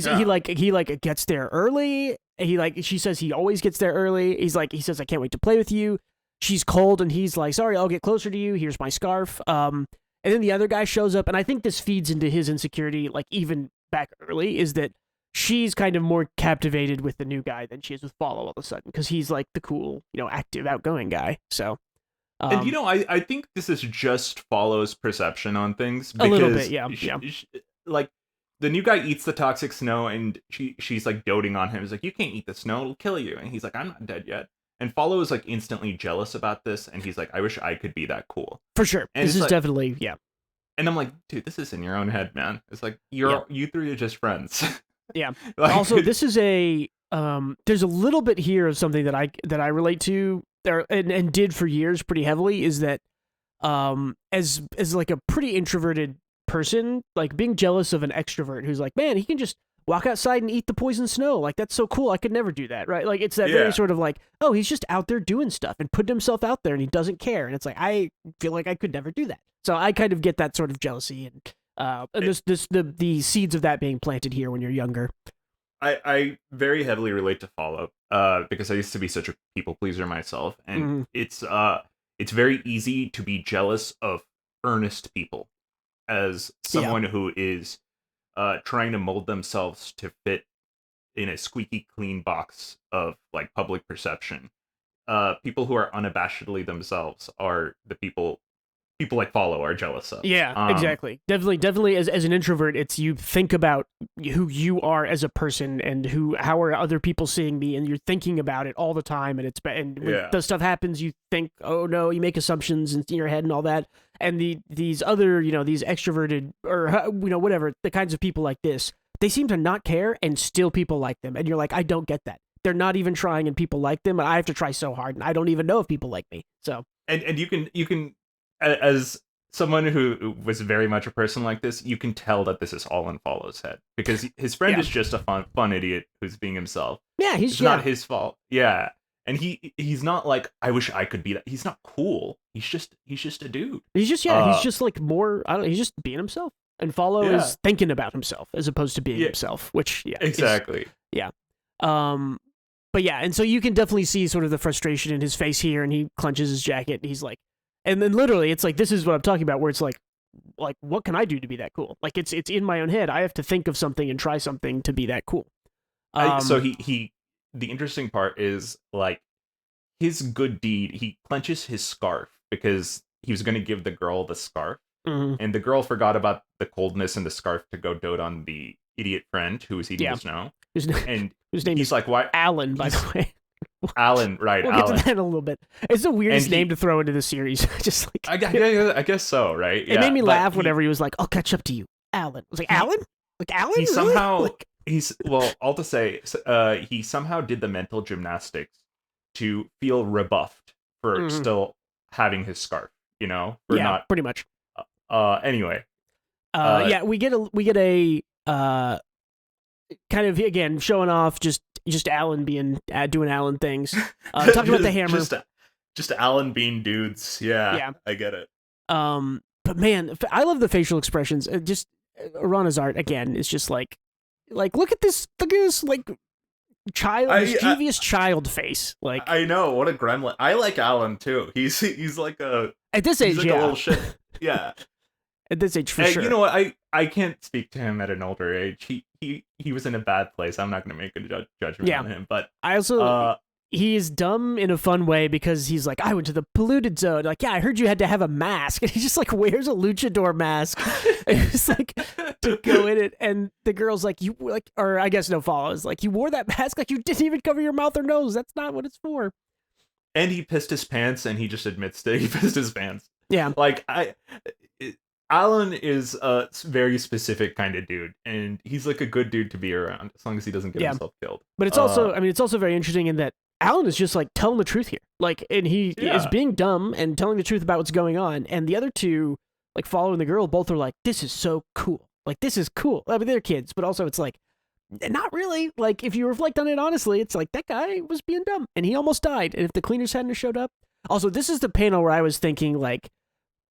gets there early. She says he always gets there early. He says, I can't wait to play with you. She's cold, and he's like, sorry, I'll get closer to you. Here's my scarf. And then the other guy shows up, and I think this feeds into his insecurity, like even back early, is that she's kind of more captivated with the new guy than she is with Follow all of a sudden, because he's like the cool, active, outgoing guy. So,
and I think this is just Follow's perception on things.
Because a little bit, yeah.
Like, the new guy eats the toxic snow, and she's like doting on him. He's like, you can't eat the snow, it'll kill you. And he's like, I'm not dead yet. And Follow is like instantly jealous about this, and he's like, I wish I could be that cool.
For sure.
And
this is like, definitely, yeah.
And I'm like, dude, this is in your own head, man. It's like, you three are just friends.
Yeah.
Like,
Also, this is a there's a little bit here of something that I relate to there and did for years pretty heavily is that as like a pretty introverted person, like being jealous of an extrovert who's like, man, he can just walk outside and eat the poison snow. Like, that's so cool. I could never do that, right? Like, it's that very sort of like, oh, he's just out there doing stuff and putting himself out there and he doesn't care. And it's like, I feel like I could never do that. So I kind of get that sort of jealousy and the seeds of that being planted here when you're younger.
I very heavily relate to Follow, because I used to be such a people pleaser myself, and it's very easy to be jealous of earnest people as someone who is trying to mold themselves to fit in a squeaky clean box of like public perception. People who are unabashedly themselves are the people like Follow are jealous of.
Yeah, exactly. Definitely as an introvert, it's you think about who you are as a person and how are other people seeing me, and you're thinking about it all the time, and when the stuff happens, you think, oh no, you make assumptions in your head and all that. And these other, these extroverted or whatever, the kinds of people like this, they seem to not care and still people like them. And you're like, I don't get that. They're not even trying and people like them, and I have to try so hard and I don't even know if people like me. So
and you can as someone who was very much a person like this, you can tell that this is all in Follow's head because his friend is just a fun idiot who's being himself.
Yeah,
it's not his fault. Yeah, and he's not like, I wish I could be that. He's not cool. He's just a dude.
He's just he's just like more. I don't know. He's just being himself, and Follow is thinking about himself as opposed to being himself. Which
exactly.
But yeah, and so you can definitely see sort of the frustration in his face here, and he clenches his jacket, and he's like. And then literally, it's like, this is what I'm talking about, where it's like, what can I do to be that cool? Like, it's in my own head. I have to think of something and try something to be that cool.
So the interesting part is, like, his good deed, he clenches his scarf because he was going to give the girl the scarf. And the girl forgot about the coldness in the scarf to go dote on the idiot friend who was eating the snow. Whose name is
like, why? Alan, by the way.
Alan, right?
We'll get to that in a little bit. It's the weirdest name to throw into the series. Just like
I guess so, right?
It made me laugh whenever he was like, "I'll catch up to you, Alan." I was like, "Alan? Like Alan?"
He
really?
somehow all to say, he somehow did the mental gymnastics to feel rebuffed for still having his scarf.
Pretty much.
Anyway.
We get a kind of again showing off just Alan being doing Alan things. Talking about the hammer,
just Alan being dudes. Yeah, I get it.
But man, I love the facial expressions. Just Urana's art again is just like look at this like child, mischievous child face. Like,
I know, what a gremlin. I like Alan too. He's like a
at this age,
like a little shit. Yeah.
At this age, for sure.
You know what? I can't speak to him at an older age. He was in a bad place. I'm not going to make a judgment on him. But
I also he is dumb in a fun way because he's like, I went to the polluted zone. Like, yeah, I heard you had to have a mask, and he just like wears a luchador mask. It's like to go in it, and the girl's like, you like, or I guess no follows. Like, you wore that mask like you didn't even cover your mouth or nose. That's not what it's for.
And he pissed his pants, and he just admits that he pissed his pants.
Yeah,
like Alan is a very specific kind of dude, and he's like a good dude to be around as long as he doesn't get himself killed.
But it's also, it's also very interesting in that Alan is just like telling the truth here, like, and he is being dumb and telling the truth about what's going on, and the other two, like following the girl, both are like, this is so cool, like this is cool. I mean, they're kids, but also it's like, not really. Like, if you reflect on it honestly, it's like that guy was being dumb, and he almost died, and if the cleaners hadn't showed up. Also, this is the panel where I was thinking like.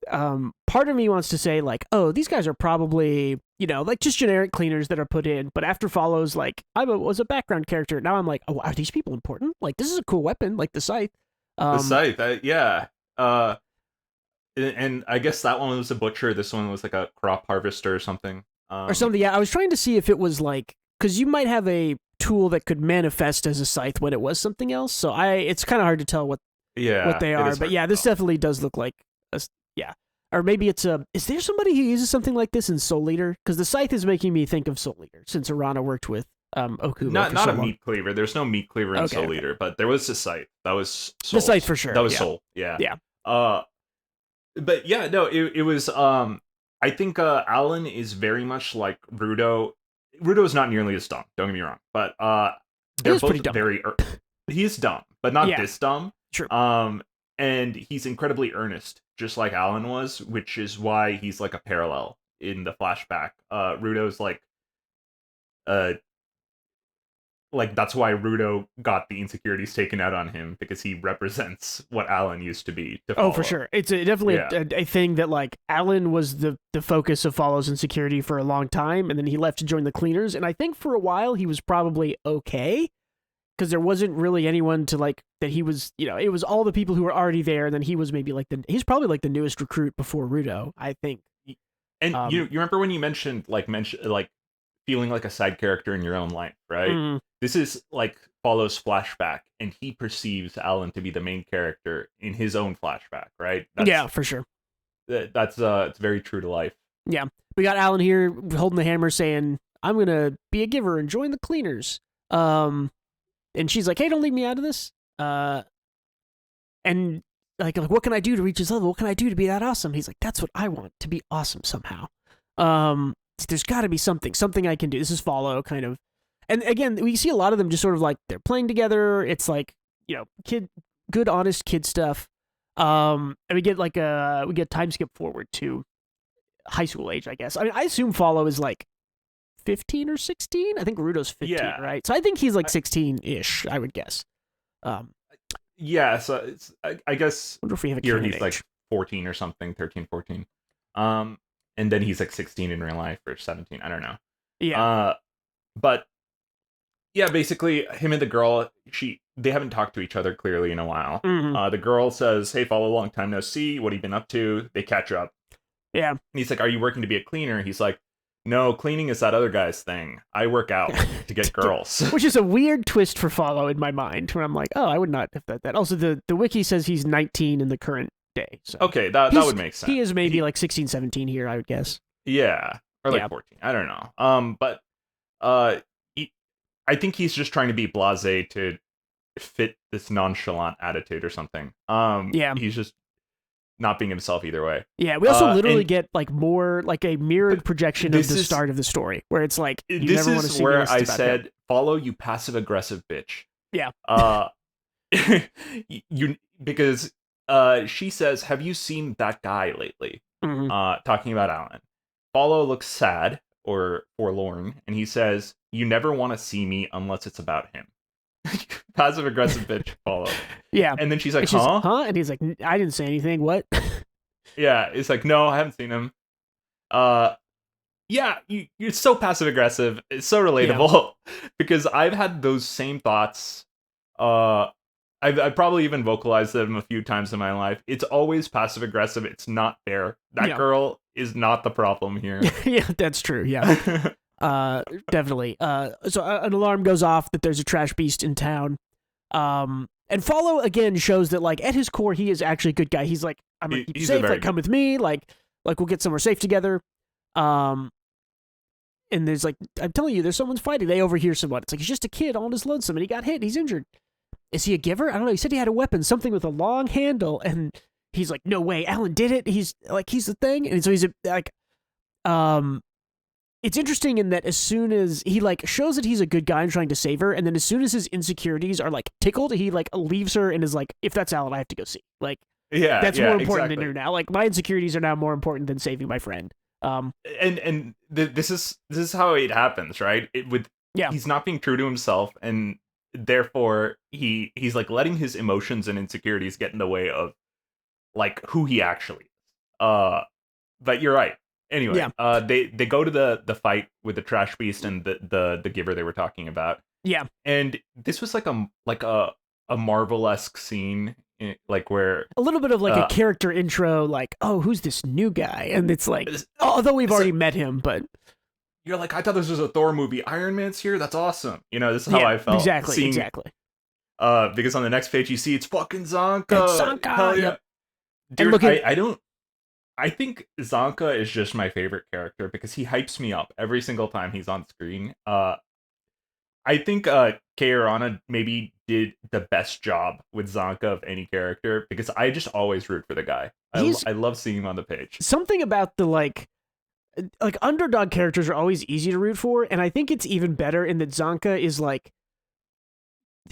Part of me wants to say like, oh, these guys are probably, like just generic cleaners that are put in, but after Follows, like, was a background character. Now I'm like, oh, are these people important? Like, this is a cool weapon, like the scythe.
The scythe, yeah. And I guess that one was a butcher. This one was like a crop harvester or something.
Or something, yeah. I was trying to see if it was like, because you might have a tool that could manifest as a scythe when it was something else. So it's kind of hard to tell what they are. But yeah, this definitely does look like or maybe it's is there somebody who uses something like this in Soul Eater? Because the scythe is making me think of Soul Eater, since Urana worked with Okubo.
Not a meat cleaver. There's no meat cleaver in Soul Eater, but there was a scythe. That was Soul.
The scythe for sure.
That was Soul. Yeah.
Yeah.
But yeah, no, it was I think Alan is very much like Rudo Rudo is not nearly as dumb. Don't get me wrong, but
He
they're
is pretty
both
dumb.
very. He's dumb, but not
Yeah.
this dumb.
True.
And he's incredibly earnest, just like Alan was, which is why he's like a parallel in the flashback. Rudo's like that's why Rudo got the insecurities taken out on him, because he represents what Alan used to be to follow.
Oh, for sure. It's definitely a thing that, like, Alan was the focus of Follow's insecurity for a long time, and then he left to join the Cleaners, and I think for a while he was probably okay, because there wasn't really anyone to, like, that he was, it was all the people who were already there, and then he was maybe, like, he's probably, like, the newest recruit before Rudo, I think.
And you remember when you mentioned feeling like a side character in your own life, right?
Mm,
This is like Follow's flashback, and he perceives Alan to be the main character in his own flashback, right?
yeah, for sure.
That's it's very true to life.
Yeah. We got Alan here holding the hammer saying, I'm going to be a giver and join the Cleaners. And she's like, hey, don't leave me out of this. And like, what can I do to reach his level? What can I do to be that awesome? He's like, that's what I want, to be awesome somehow. There's got to be something I can do. This is Follow, kind of. And again, we see a lot of them just sort of like they're playing together. It's like, good, honest kid stuff. And we get time skip forward to high school age, I guess. I mean, I assume Follow is like 15 or 16. I think Rudo's 15, right? So I think he's like 16-ish, I would guess.
Yeah, so it's, I guess
I wonder if we have a
here
canon
he's
age.
like 14 or something, 13, 14. And then he's like 16 in real life, or 17, I don't know.
Yeah.
But yeah, basically him and the girl, they haven't talked to each other clearly in a while.
Mhm.
The girl says, hey, Follow, long time no see, what have you been up to? They catch up.
Yeah.
And he's like, are you working to be a cleaner? He's like, no, cleaning is that other guy's thing. I work out to get girls.
Which is a weird twist for Follow in my mind, where I'm like, oh, I would not have thought that. Also, the wiki says he's 19 in the current day. So
Okay, that would make sense.
He is maybe like 16, 17 here, I would guess.
Yeah, or like 14. I don't know. But I think he's just trying to be blasé to fit this nonchalant attitude or something.
Yeah.
He's just not being himself either way.
Yeah, we also literally get like more like a mirrored projection of the start of the story, where it's like you
this
never want to
is
see
where
me
I
about
said,
him.
Follow, you passive aggressive bitch.
Yeah.
Because she says, have you seen that guy lately?
Mhm.
Talking about Alan. Follow looks sad or forlorn, and he says, you never want to see me unless it's about him. Passive aggressive bitch, Follow.
Yeah.
And then she's like,
huh? And he's like, I didn't say anything. What?
Yeah, it's like, no, I haven't seen him. Yeah, you're so passive aggressive. It's so relatable because I've had those same thoughts. I've probably even vocalized them a few times in my life. It's always passive aggressive. It's not fair. That girl is not the problem here.
Yeah, that's true. Yeah. Definitely. So an alarm goes off that there's a trash beast in town. And Follow again shows that like at his core he is actually a good guy. He's like, I'm gonna keep you safe. Like, come with me. Like we'll get somewhere safe together. And there's like, I'm telling you, there's someone's fighting. They overhear someone. It's like he's just a kid on his lonesome and he got hit. He's injured. Is he a giver? I don't know. He said he had a weapon, something with a long handle, and he's like, no way, Alan did it. He's the thing, and so he's like, it's interesting in that as soon as he like shows that he's a good guy and trying to save her, and then as soon as his insecurities are like tickled, he like leaves her and is like, if that's Alan, I have to go see. Like, that's more important than her now. Like, my insecurities are now more important than saving my friend.
This is how it happens, right? He's not being true to himself, and therefore he's like letting his emotions and insecurities get in the way of like who he actually is. But you're right. Anyway, they go to the fight with the trash beast and the giver they were talking about.
Yeah.
And this was like a Marvel-esque scene, like where
a little bit of like a character intro, like, oh, who's this new guy? And it's like, although we've already met him, but
you're like, I thought this was a Thor movie. Iron Man's here. That's awesome. This is how I felt.
Exactly.
Because on the next page you see it's fucking Zonka.
It's Zonka.
Hell yeah.
Yep.
Dude, I think Zonka is just my favorite character because he hypes me up every single time he's on screen. I think Urana maybe did the best job with Zonka of any character because I just always root for the guy. I love seeing him on the page.
Something about the like like underdog characters are always easy to root for, and I think it's even better in that Zanka is like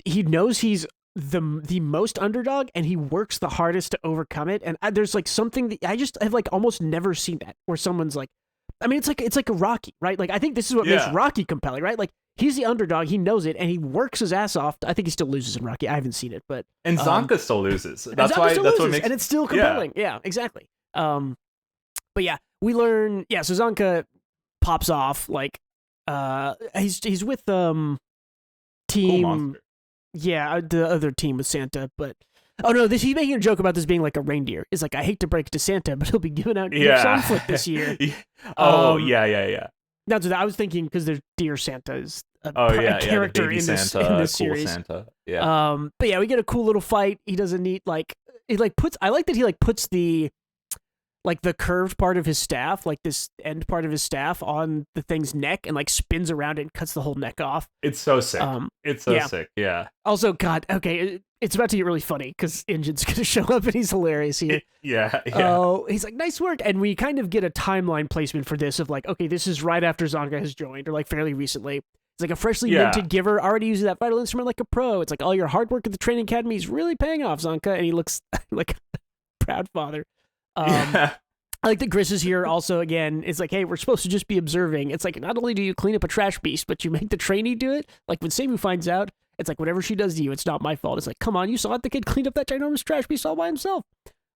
he knows he's the most underdog, and he works the hardest to overcome it. And there's like something that I just have like almost never seen that where someone's like, I mean, it's like a Rocky, right? Like I think this is what makes Rocky compelling, right? Like he's the underdog, he knows it, and he works his ass off. I think he still loses in Rocky. I haven't seen it, but
Zanka still loses. That's why. That's what makes,
and it's still compelling. Yeah, exactly. But yeah, we learn. Yeah, so Zanka pops off like he's with team.
Cool monster.
Yeah, the other team with Santa, but oh no, he's making a joke about this being like a reindeer. It's like, I hate to break it to Santa, but he'll be giving out gifts on foot this year.
Yeah.
That's what I was thinking, because there's Dear Santa is a character in this series.
Santa. Yeah.
But yeah, we get a cool little fight. He doesn't need I like that he like puts the curved part of his staff, like this end part of his staff, on the thing's neck and like spins around it and cuts the whole neck off.
It's so sick. It's so sick. Yeah.
Also, God, okay, it's about to get really funny because Injin's going to show up and he's hilarious here.
Yeah.
Oh, he's like, nice work. And we kind of get a timeline placement for this of like, okay, this is right after Zanka has joined, or like fairly recently. It's like a freshly minted giver, already using that vital instrument like a pro. It's like all your hard work at the training academy is really paying off, Zanka. And he looks like a proud father. I like that Gris is here also again. It's like, hey, we're supposed to just be observing. It's like, not only do you clean up a trash beast, but you make the trainee do it. Like when Seimu finds out, it's like, whatever she does to you, it's not my fault. It's like, come on, you saw it. The kid cleaned up that ginormous trash beast all by himself.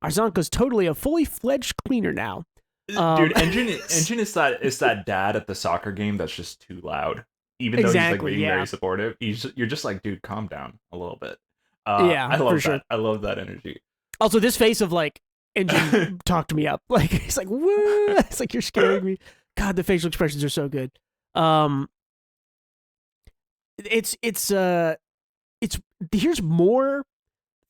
Our Zanka's totally a fully fledged cleaner now.
Dude, Engine is that dad at the soccer game that's just too loud. Even though he's like being very supportive, you're just like, dude, calm down a little bit. I love that. Sure. I love that energy.
Also, this face of like, Engine talked me up. Like he's like, woo! It's like, you're scaring me. God, the facial expressions are so good. It's here's more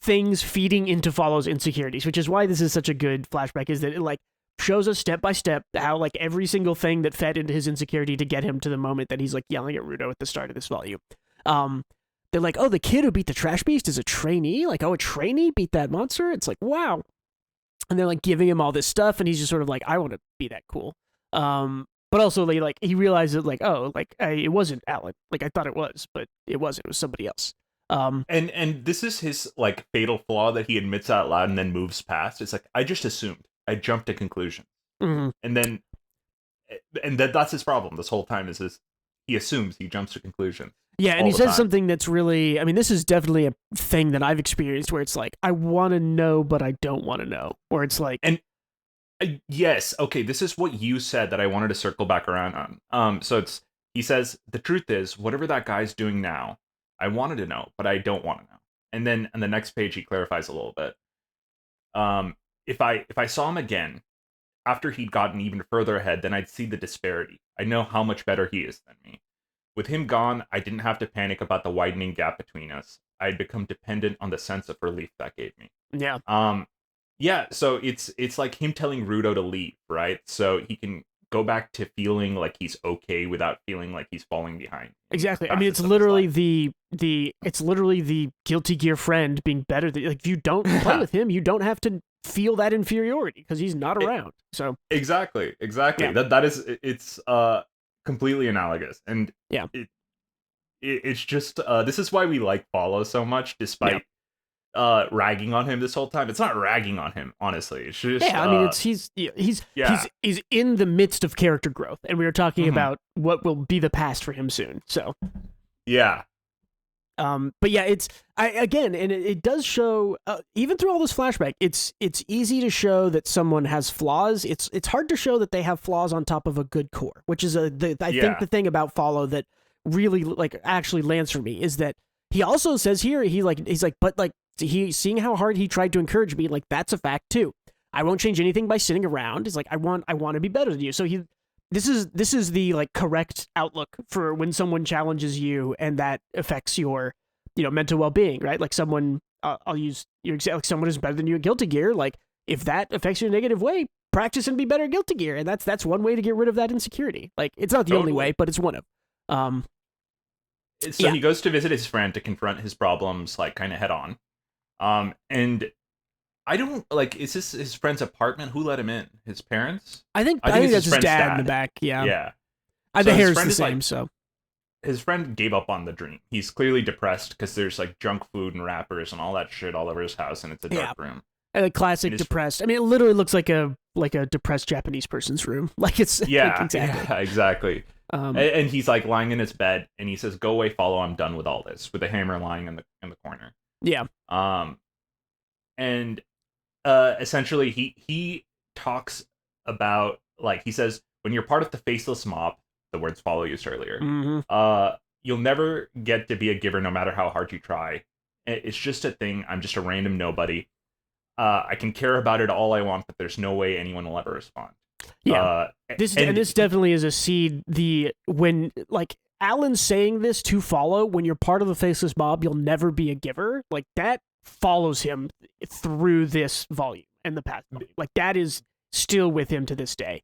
things feeding into Follow's insecurities, which is why this is such a good flashback. Is that it like shows us step by step how like every single thing that fed into his insecurity to get him to the moment that he's like yelling at Rudo at the start of this volume. They're like, oh, the kid who beat the trash beast is a trainee. Like, oh, a trainee beat that monster. It's like, wow. And they're like giving him all this stuff, and he's just sort of like, I want to be that cool. But also like he realizes like, oh, like it wasn't Alan. Like I thought it was, but it wasn't. It was somebody else.
And this is his like fatal flaw that he admits out loud and then moves past. It's like, I just assumed. I jumped to conclusions.
Mm-hmm.
And that's his problem this whole time is he assumes, he jumps to conclusions.
Yeah, and he says something that's really, I mean, this is definitely a thing that I've experienced where it's like, I want to know, but I don't want to know. Or it's like...
And yes, okay, this is what you said that I wanted to circle back around on. So he says, the truth is, whatever that guy's doing now, I wanted to know, but I don't want to know. And then on the next page, he clarifies a little bit. If I saw him again, after he'd gotten even further ahead, then I'd see the disparity. I know how much better he is than me. With him gone, I didn't have to panic about the widening gap between us. I'd become dependent on the sense of relief that gave me.
Yeah.
Yeah, so it's like him telling Rudo to leave, right? So he can go back to feeling like he's okay without feeling like he's falling behind.
Exactly. I mean, it's literally it's literally the guilty gear friend being better than, like, if you don't play with him, you don't have to feel that inferiority because he's not around. So
exactly.
Yeah.
That is it's completely analogous, and
yeah,
it's just this is why we like Follow so much, despite ragging on him this whole time. It's not ragging on him, honestly. It's just
I mean, he's in the midst of character growth, and we were talking about what will be the past for him soon. So
yeah.
But yeah, it does show even through all this flashback, it's easy to show that someone has flaws. It's hard to show that they have flaws on top of a good core, which is I think the thing about Follow that really like actually lands for me is that he also says here he's like but like seeing how hard he tried to encourage me, like that's a fact too. I won't change anything by sitting around. He's like, I want to be better than you. So this is the like correct outlook for when someone challenges you and that affects your, mental well-being, right? Like someone, I'll use your example, like someone is better than you at Guilty Gear. Like if that affects you in a negative way, practice and be better at Guilty Gear. And that's one way to get rid of that insecurity. Like it's not the only way, but it's one of.
So he goes to visit his friend to confront his problems, like kind of head on. And I don't like. Is this his friend's apartment? Who let him in? His parents?
I think
it's
that's his
friend's
dad in the back. Yeah.
Yeah.
The
his
hair's
friend
the
is, like,
same, so.
His friend gave up on the dream. He's clearly depressed because there's like junk food and wrappers and all that shit all over his house, and it's a dark room.
And a classic depressed. I mean, it literally looks like a depressed Japanese person's room. Like it's exactly.
Yeah, exactly. And he's like lying in his bed, and he says, "Go away, follow. I'm done with all this." With a hammer lying in the corner.
Yeah.
And essentially he talks about, like, he says, when you're part of the faceless mob, the words follow used earlier, you'll never get to be a giver no matter how hard you try. It's just a thing. I'm just a random nobody. I can care about it all I want, but there's no way anyone will ever respond.
Yeah. This definitely is a seed. When like Alan's saying this to follow, when you're part of the faceless mob, you'll never be a giver. Like that follows him through this volume and the past volume. Like that is still with him to this day.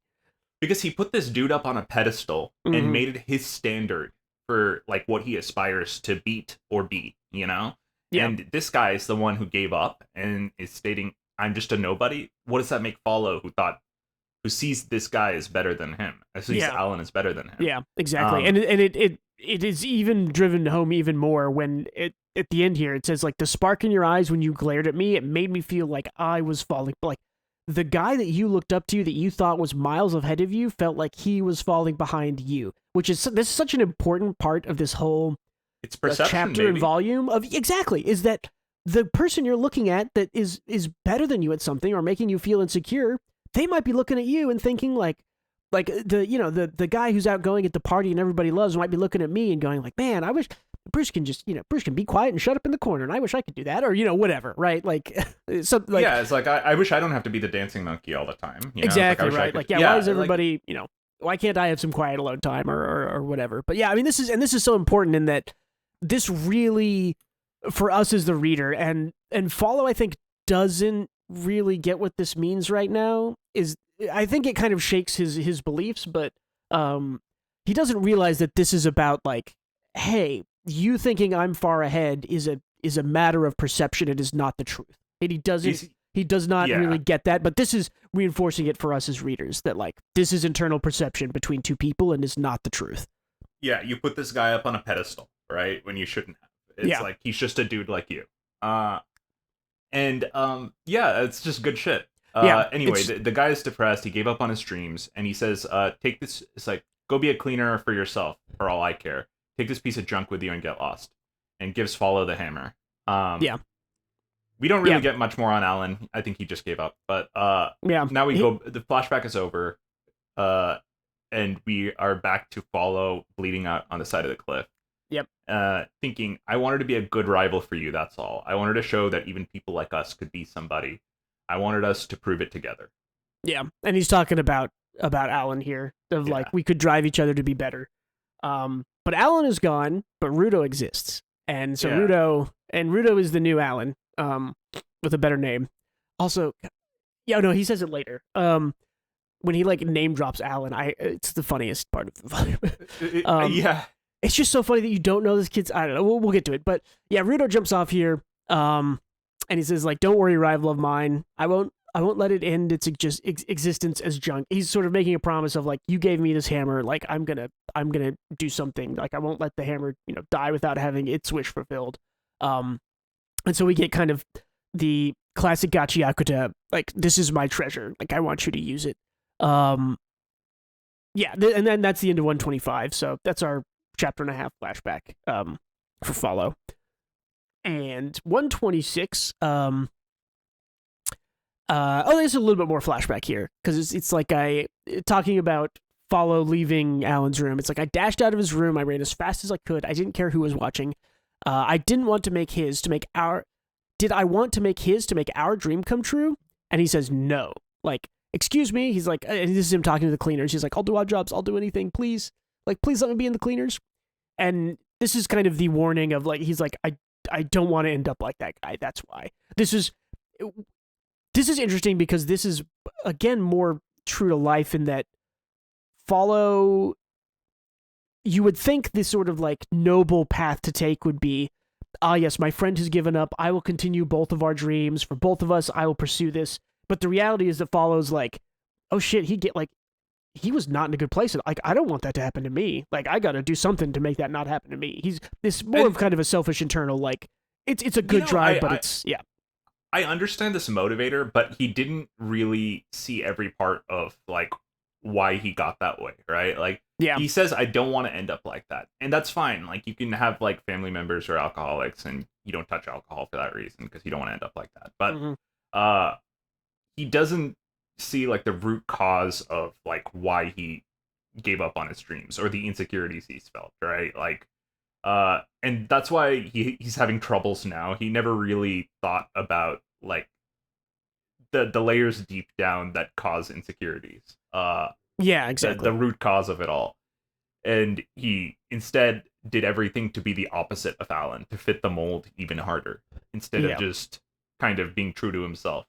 Because he put this dude up on a pedestal and made it his standard for like what he aspires to beat or be, you know? Yeah. And this guy is the one who gave up and is stating, I'm just a nobody. What does that make Follow, who sees this guy as better than him? At least Alan is better than him.
Yeah, exactly. And it is even driven home even more when at the end here, it says, like, the spark in your eyes when you glared at me, it made me feel like I was falling. Like, the guy that you looked up to that you thought was miles ahead of you felt like he was falling behind you, which is this is such an important part of this whole
it's perception,
chapter and volume of is that the person you're looking at that is better than you at something or making you feel insecure, they might be looking at you and thinking like the guy who's outgoing at the party and everybody loves might be looking at me and going like, man, I wish Bruce can be quiet and shut up in the corner, and I wish I could do that, or whatever, right? Like,
yeah, it's like I wish I don't have to be the dancing monkey all the time.
Exactly, right? Like, why is everybody, why can't I have some quiet alone time or whatever? But yeah, I mean, this is so important in that this really, for us as the reader, and Follow, I think, doesn't really get what this means right now. I think it kind of shakes his beliefs, but he doesn't realize that this is about like, hey, you thinking I'm far ahead is a matter of perception. It is not the truth. And he does not really get that, but this is reinforcing it for us as readers that like this is internal perception between two people and is not the truth.
Yeah, you put this guy up on a pedestal, right? When you shouldn't have. It's like he's just a dude like you. It's just good shit. Anyway, the guy is depressed. He gave up on his dreams, and he says, take this. It's like, go be a cleaner for yourself, for all I care. Take this piece of junk with you and get lost. And gives Follow the hammer. We don't really get much more on Alan. I think he just gave up. But now we go. The flashback is over, and we are back to Follow bleeding out on the side of the cliff.
Yep.
Thinking, I wanted to be a good rival for you. That's all. I wanted to show that even people like us could be somebody. I wanted us to prove it together. Yeah,
and he's talking about Alan here of like we could drive each other to be better. But Alan is gone, but Rudo exists. And so Rudo is the new Alan, with a better name. Also, he says it later. When he like name drops Alan, it's the funniest part of the volume. It's just so funny that you don't know this kid's. I don't know. We'll get to it, but yeah, Rudo jumps off here, and he says like, "Don't worry, rival of mine. I won't let it end its existence as junk." He's sort of making a promise of like, you gave me this hammer, like I'm gonna do something. Like I won't let the hammer, die without having its wish fulfilled. And so we get kind of the classic GACHIAKUTA, like, this is my treasure. Like I want you to use it. And then that's the end of 125. So that's our chapter and a half flashback for Follow. And 126, there's a little bit more flashback here, because it's like talking about Follow leaving Alan's room. It's like, I dashed out of his room, I ran as fast as I could, I didn't care who was watching. I didn't want to make his to make our dream come true? And he says no. Like, excuse me, he's like, and this is him talking to the cleaners, he's like, I'll do odd jobs, I'll do anything, please. Like, please let me be in the cleaners. And this is kind of the warning of like, he's like, I don't want to end up like that guy. That's why. This is interesting because this is, again, more true to life in that Follow, you would think this sort of like noble path to take would be, yes, my friend has given up. I will continue both of our dreams. For both of us, I will pursue this. But the reality is that follows like, oh shit, he was not in a good place. Like, I don't want that to happen to me. Like, I got to do something to make that not happen to me. He's this more of kind of a selfish internal, like, it's a good drive, but it's, yeah.
I understand this motivator, but he didn't really see every part of, like, why he got that way, right? Like,
yeah.
He says, I don't want to end up like that. And that's fine. Like, you can have, like, family members who are alcoholics, and you don't touch alcohol for that reason, because you don't want to end up like that. But he doesn't see, like, the root cause of, like, why he gave up on his dreams, or the insecurities he's felt, right? Like, and that's why he's having troubles now. He never really thought about, like, the layers deep down that cause insecurities.
Yeah, exactly.
The root cause of it all. And he instead did everything to be the opposite of Alan, to fit the mold even harder, instead of just kind of being true to himself.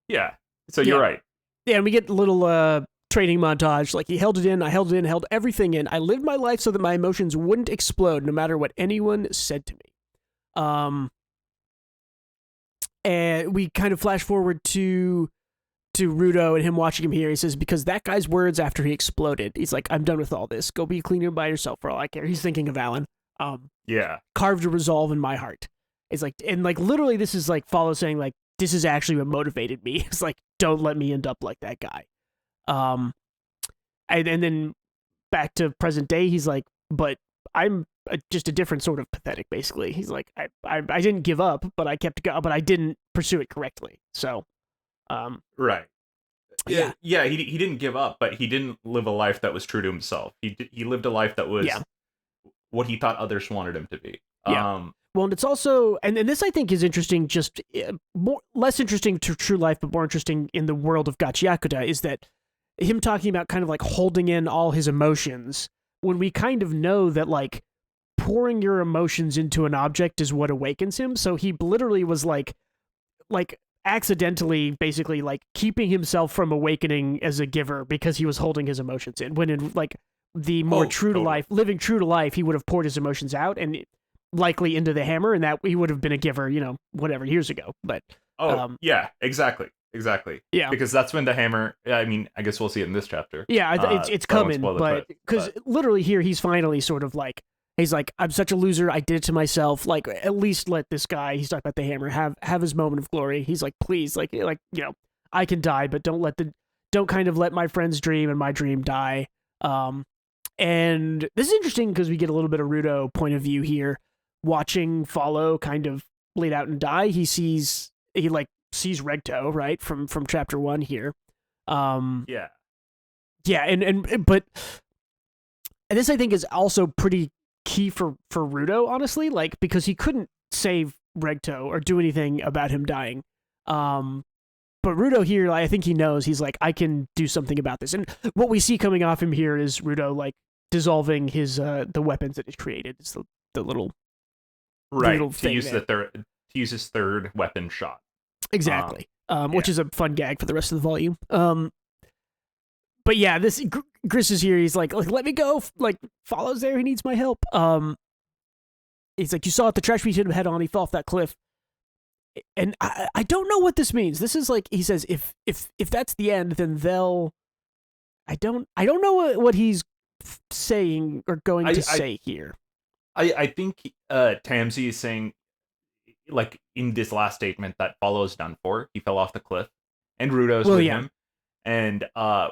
Yeah. So you're right.
Yeah, and we get a little training montage. Like, he held it in, I held it in, held everything in. I lived my life so that my emotions wouldn't explode no matter what anyone said to me. And we kind of flash forward to Rudo and him watching him here. He says, because that guy's words after he exploded, he's like, I'm done with all this. Go be cleaner by yourself for all I care. He's thinking of Alan. Carved a resolve in my heart. It's like, and like, literally this is like Follow saying, like, this is actually what motivated me. It's like, don't let me end up like that guy. And then back to present day, he's like, but I'm just a different sort of pathetic, basically. He's like, I didn't give up, but I kept going, but I didn't pursue it correctly. So,
right. Yeah. He didn't give up, but he didn't live a life that was true to himself. He lived a life that was what he thought others wanted him to be.
Yeah. Well, and it's also, and this I think is interesting, just less interesting to true life, but more interesting in the world of GACHIAKUTA, is that him talking about kind of like holding in all his emotions, when we kind of know that, like, pouring your emotions into an object is what awakens him. So he literally was like accidentally, basically, like, keeping himself from awakening as a giver because he was holding his emotions in, when in, like, the more true to life, living true to life, he would have poured his emotions out and likely into the hammer, and that he would have been a giver, whatever, years ago. But
yeah, exactly. Yeah, because that's when the hammer. I mean, I guess we'll see it in this chapter.
Yeah, it's coming, but because literally here he's finally sort of like, he's like, I'm such a loser, I did it to myself. Like, at least let this guy, he's talking about the hammer, have his moment of glory. He's like, please, like I can die, but don't kind of let my friend's dream and my dream die. And this is interesting because we get a little bit of Rudo point of view here, watching Follow kind of bleed out and die. He sees Regto, right, from chapter 1 here.
Yeah,
but this I think is also pretty key for Rudo, honestly, like, because he couldn't save Regto or do anything about him dying. But Rudo here, like, I think he knows, he's like, I can do something about this. And what we see coming off him here is Rudo, like, dissolving his the weapons that he's created. It's the little
little
thing
use his third weapon shot.
Exactly. Which is a fun gag for the rest of the volume. But yeah, this Gris is here. He's like, let me go. Like, Follow's there. He needs my help. He's like, you saw it. The trash beat hit him head on. He fell off that cliff. And I don't know what this means. This is like, he says, if that's the end, then they'll. I don't know what he's saying or going to say here.
I think Tamsi is saying, like, in this last statement, that Follow's done for. He fell off the cliff, and Rudo's with him, and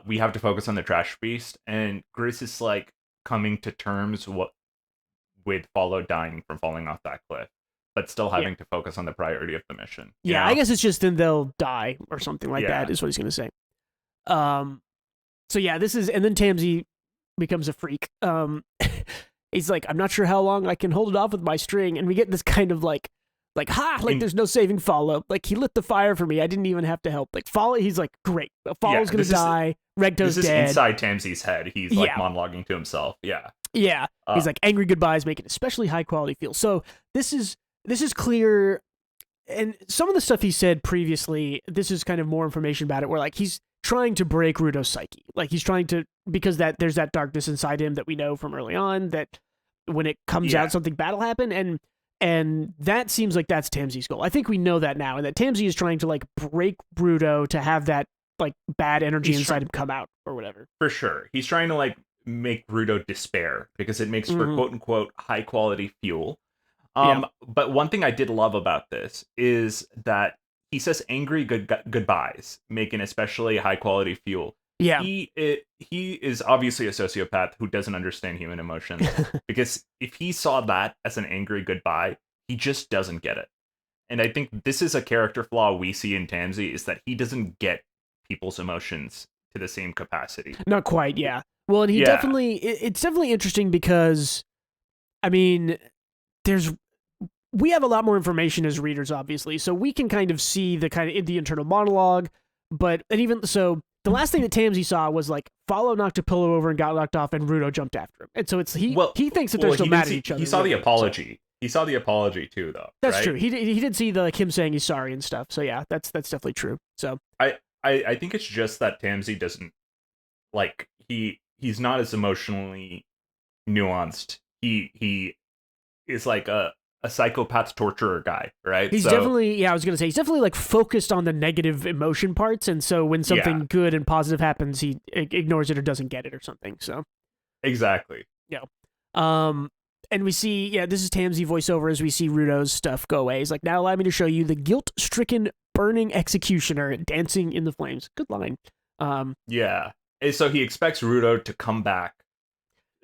we have to focus on the trash beast. And Gris is like coming to terms with Follow dying from falling off that cliff, but still having to focus on the priority of the mission.
Yeah, I guess it's just then they'll die or something like that is what he's going to say. So yeah, this is, and then Tamsi becomes a freak. He's like, I'm not sure how long I can hold it off with my string, and we get this kind of like there's no saving Follow. Like, he lit the fire for me. I didn't even have to help. Like, Follow, he's like, great. Follow's gonna die. Regto's dead. This is
inside Tamsi's head. He's like monologuing to himself. Yeah.
Yeah. He's like, angry goodbyes make an especially high quality feel. So this is clear. And some of the stuff he said previously, this is kind of more information about it, where, like, he's trying to break Rudo's psyche. Like, he's trying to, because there's that darkness inside him that we know from early on, that when it comes out something bad will happen, and that seems like that's Tamsi's goal. I think we know that now, and that Tamsi is trying to like break Rudo to have that like bad energy inside him come out or whatever.
For sure. He's trying to like make Rudo despair because it makes for quote unquote high quality fuel. But one thing I did love about this is that he says angry goodbyes, making especially high quality fuel.
Yeah.
He is obviously a sociopath who doesn't understand human emotions, because if he saw that as an angry goodbye, he just doesn't get it. And I think this is a character flaw we see in Tamsi, is that he doesn't get people's emotions to the same capacity.
Not quite, yeah. Well, and he definitely, it's definitely interesting because, I mean, we have a lot more information as readers, obviously, so we can kind of see the internal monologue, and even so, the last thing that Tamsi saw was like Follow knocked a pillow over and got knocked off, and Rudo jumped after him, and so he thinks that they're still mad at each other.
He saw the apology. He saw the apology too, though.
That's
right?
true. He did see the him saying he's sorry and stuff. So yeah, that's definitely true. So
I think it's just that Tamsi doesn't like he's not as emotionally nuanced. He is like a psychopath torturer guy, right?
He's definitely, I was gonna say he's definitely like focused on the negative emotion parts, and so when something good and positive happens, he ignores it or doesn't get it or something. So
exactly.
Yeah. And we see, this is Tamsi voiceover as we see Rudo's stuff go away. He's like, now allow me to show you the guilt-stricken burning executioner dancing in the flames. Good line.
Yeah. And so he expects Rudo to come back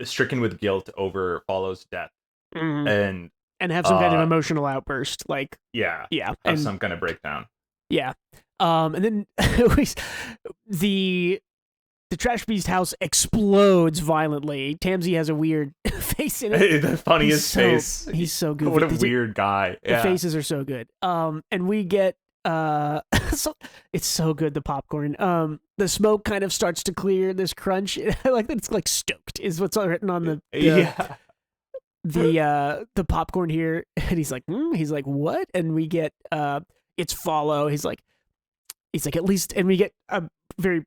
stricken with guilt over Follow's death.
And have some kind of emotional outburst. Like,
have some kind of breakdown.
Yeah. And then the Trash Beast house explodes violently. Tamsi has a weird face in it.
The funniest face.
He's so good.
What a weird guy.
The faces are so good. And we get it's so good, the popcorn. The smoke kind of starts to clear, this crunch. I like that it's like stoked is what's written on the popcorn here. And he's like, what? And we get it's Follow. He's like at least, and we get a very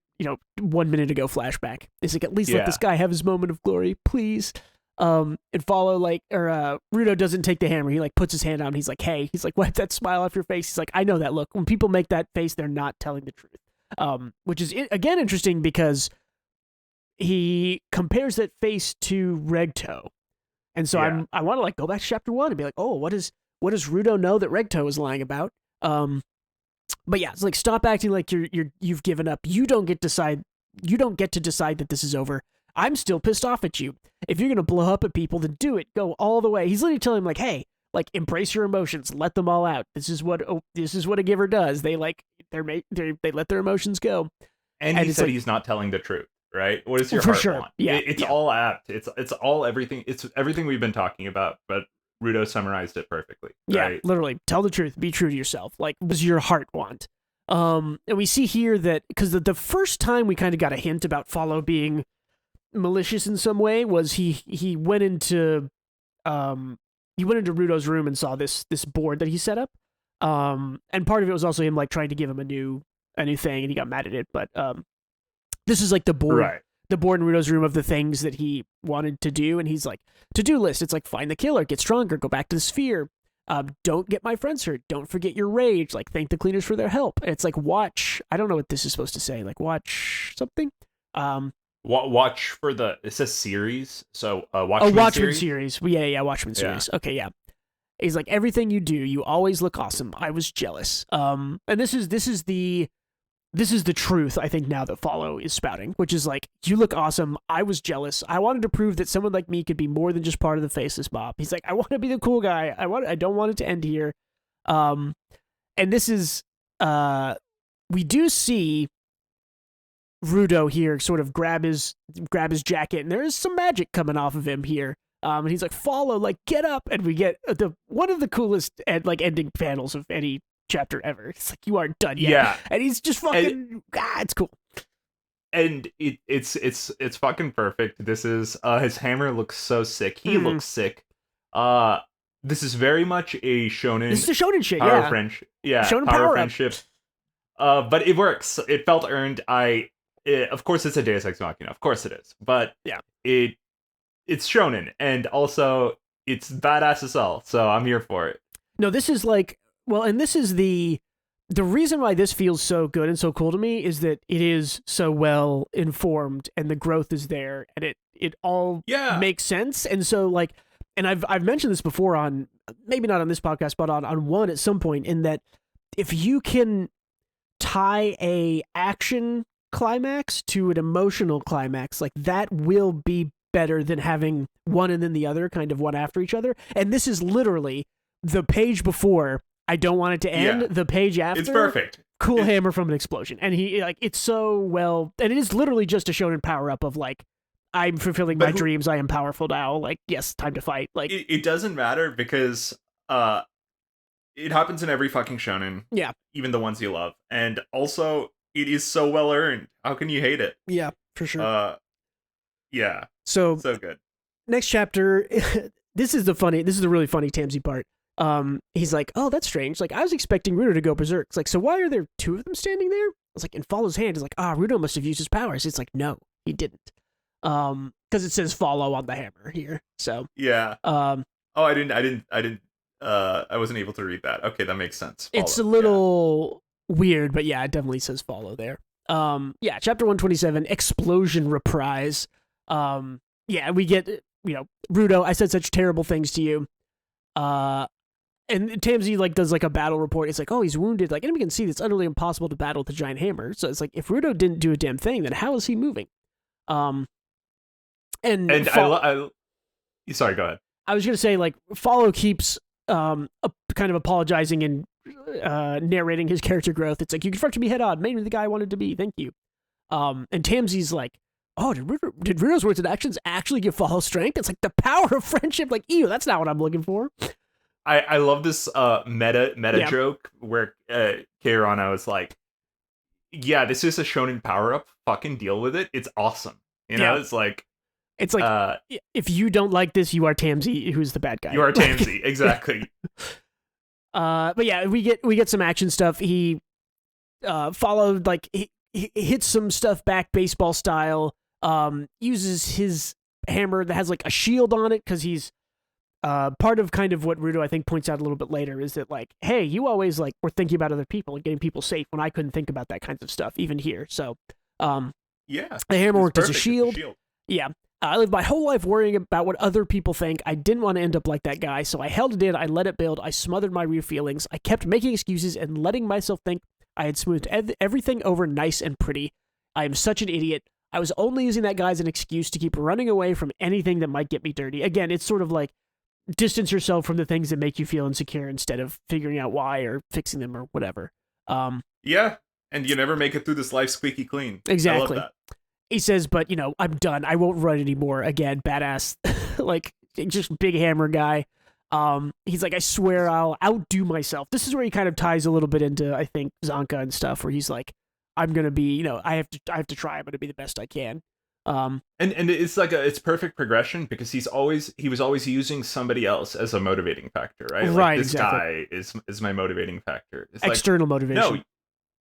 1 minute ago flashback. It's like, at least let this guy have his moment of glory, please. And Follow Rudo doesn't take the hammer. He like puts his hand on. He's like, hey, wipe that smile off your face. He's like, I know that look. When people make that face, they're not telling the truth. Which is again interesting because he compares that face to Regto, and so I want to like go back to chapter 1 and be like, oh, what does Rudo know that Regto is lying about? But yeah, it's like, stop acting like you've given up. You don't get to decide that this is over. I'm still pissed off at you. If you're gonna blow up at people, then do it. Go all the way. He's literally telling him like, hey, like, embrace your emotions, let them all out. This is what a giver does. They let their emotions go.
And he said he's not telling the truth, right? What does your heart want?
Yeah,
it's all apt. It's all everything. It's everything we've been talking about, but Rudo summarized it perfectly. Right?
Yeah, literally. Tell the truth. Be true to yourself. Like, what does your heart want? And we see here that, because the first time we kind of got a hint about Follow being malicious in some way was he went into Rudo's room and saw this board that he set up. And part of it was also him like trying to give him a new thing, and he got mad at it. But this is like the board.
Right.
The board in Rudo's room of the things that he wanted to do, and he's like, to-do list. It's like, find the killer, get stronger, go back to the sphere. Don't get my friends hurt. Don't forget your rage. Like, thank the cleaners for their help. And it's like, watch. I don't know what this is supposed to say. Like, watch something.
Watch for it says series. So
Watchmen series. Yeah, Watchmen series. Okay, yeah. He's like, everything you do, you always look awesome. I was jealous. And this is the truth, I think, now that Follow is spouting, which is like, you look awesome. I was jealous. I wanted to prove that someone like me could be more than just part of the faceless mob. He's like, I want to be the cool guy. I don't want it to end here. And this is, we do see Rudo here sort of grab his jacket, and there is some magic coming off of him here. And he's like, Follow, like, get up. And we get one of the coolest ending panels of any chapter ever. It's like, you aren't done yet.
Yeah.
And he's just fucking, it's cool.
And it's fucking perfect. This is his hammer looks so sick. He looks sick. This is very much a shonen.
This is a shonen shit,
power friendship. Yeah,
shonen
power friendship. But it works. It felt earned. Of course, it's a Deus Ex Machina. Of course it is. But
yeah,
it's shonen, and also it's badass as hell. So I'm here for it.
No, this is like, well, and this is the reason why this feels so good and so cool to me is that it is so well informed and the growth is there and it all makes sense. And so like, and I've mentioned this before on, maybe not on this podcast, but on one at some point, in that if you can tie a action climax to an emotional climax, like that will be better than having one and then the other, kind of one after each other. And this is literally the page before, I don't want it to end. The page after,
it's perfect.
Cool hammer from an explosion, and he like it's so well, and it is literally just a shonen power up of like, I'm fulfilling my dreams. I am powerful now. Like, yes, time to fight. Like,
it doesn't matter because it happens in every fucking shonen.
Yeah,
even the ones you love, and also it is so well earned. How can you hate it?
Yeah, for sure.
Yeah.
So
good.
Next chapter. This is the really funny Tamsi part. He's like, oh, that's strange. Like, I was expecting Rudo to go berserk. It's like, so why are there two of them standing there? It's like, and Follow's hand is like, Rudo must have used his powers. It's like, no, he didn't. Because it says Follow on the hammer here. So
yeah. I wasn't able to read that. Okay, that makes sense. Follow.
It's a little weird, but yeah, it definitely says Follow there. Yeah, chapter 127, Explosion Reprise. Yeah, we get, Rudo, I said such terrible things to you. And Tamsi like does like a battle report. It's like, oh, he's wounded. Like, anybody can see that it's utterly impossible to battle with the giant hammer. So it's like, if Rudo didn't do a damn thing, then how is he moving?
Sorry, go ahead.
I was gonna say, like, Follow keeps kind of apologizing and narrating his character growth. It's like, you confronted me head on, made me the guy I wanted to be. Thank you. And Tamsi's like, oh, did Rudo's words and actions actually give Follow strength? It's like the power of friendship. Like, ew, that's not what I'm looking for.
I love this meta joke where Urana was like, yeah, this is a shonen power up. Fucking deal with it. It's awesome. It's like
if you don't like this, you are Tamsi, who's the bad guy.
You are Tamsi, exactly.
But yeah, we get some action stuff. He followed, like, he hits some stuff back baseball style. Uses his hammer that has like a shield on it because he's part of kind of what Rudo I think points out a little bit later is that, like, hey, you always like were thinking about other people and getting people safe when I couldn't think about that kinds of stuff even here. So
yeah,
the hammer worked as a shield. Yeah. I lived my whole life worrying about what other people think. I didn't want to end up like that guy, so I held it in, I let it build, I smothered my real feelings, I kept making excuses and letting myself think I had smoothed everything over nice and pretty. I am such an idiot. I was only using that guy as an excuse to keep running away from anything that might get me dirty. Again, it's sort of like distance yourself from the things that make you feel insecure instead of figuring out why or fixing them or whatever.
Yeah, and you never make it through this life squeaky clean.
Exactly.
I love that.
He says, but, I'm done. I won't run anymore. Again, badass, like, just big hammer guy. He's like, I swear I'll outdo myself. This is where he kind of ties a little bit into, I think, Zanka and stuff, where he's like, I'm going to be, I have to try. I'm going to be the best I can.
And it's like it's perfect progression because he was always using somebody else as a motivating factor, right? Like,
right.
This
exactly.
guy is my motivating factor. It's
external
like,
motivation.
No,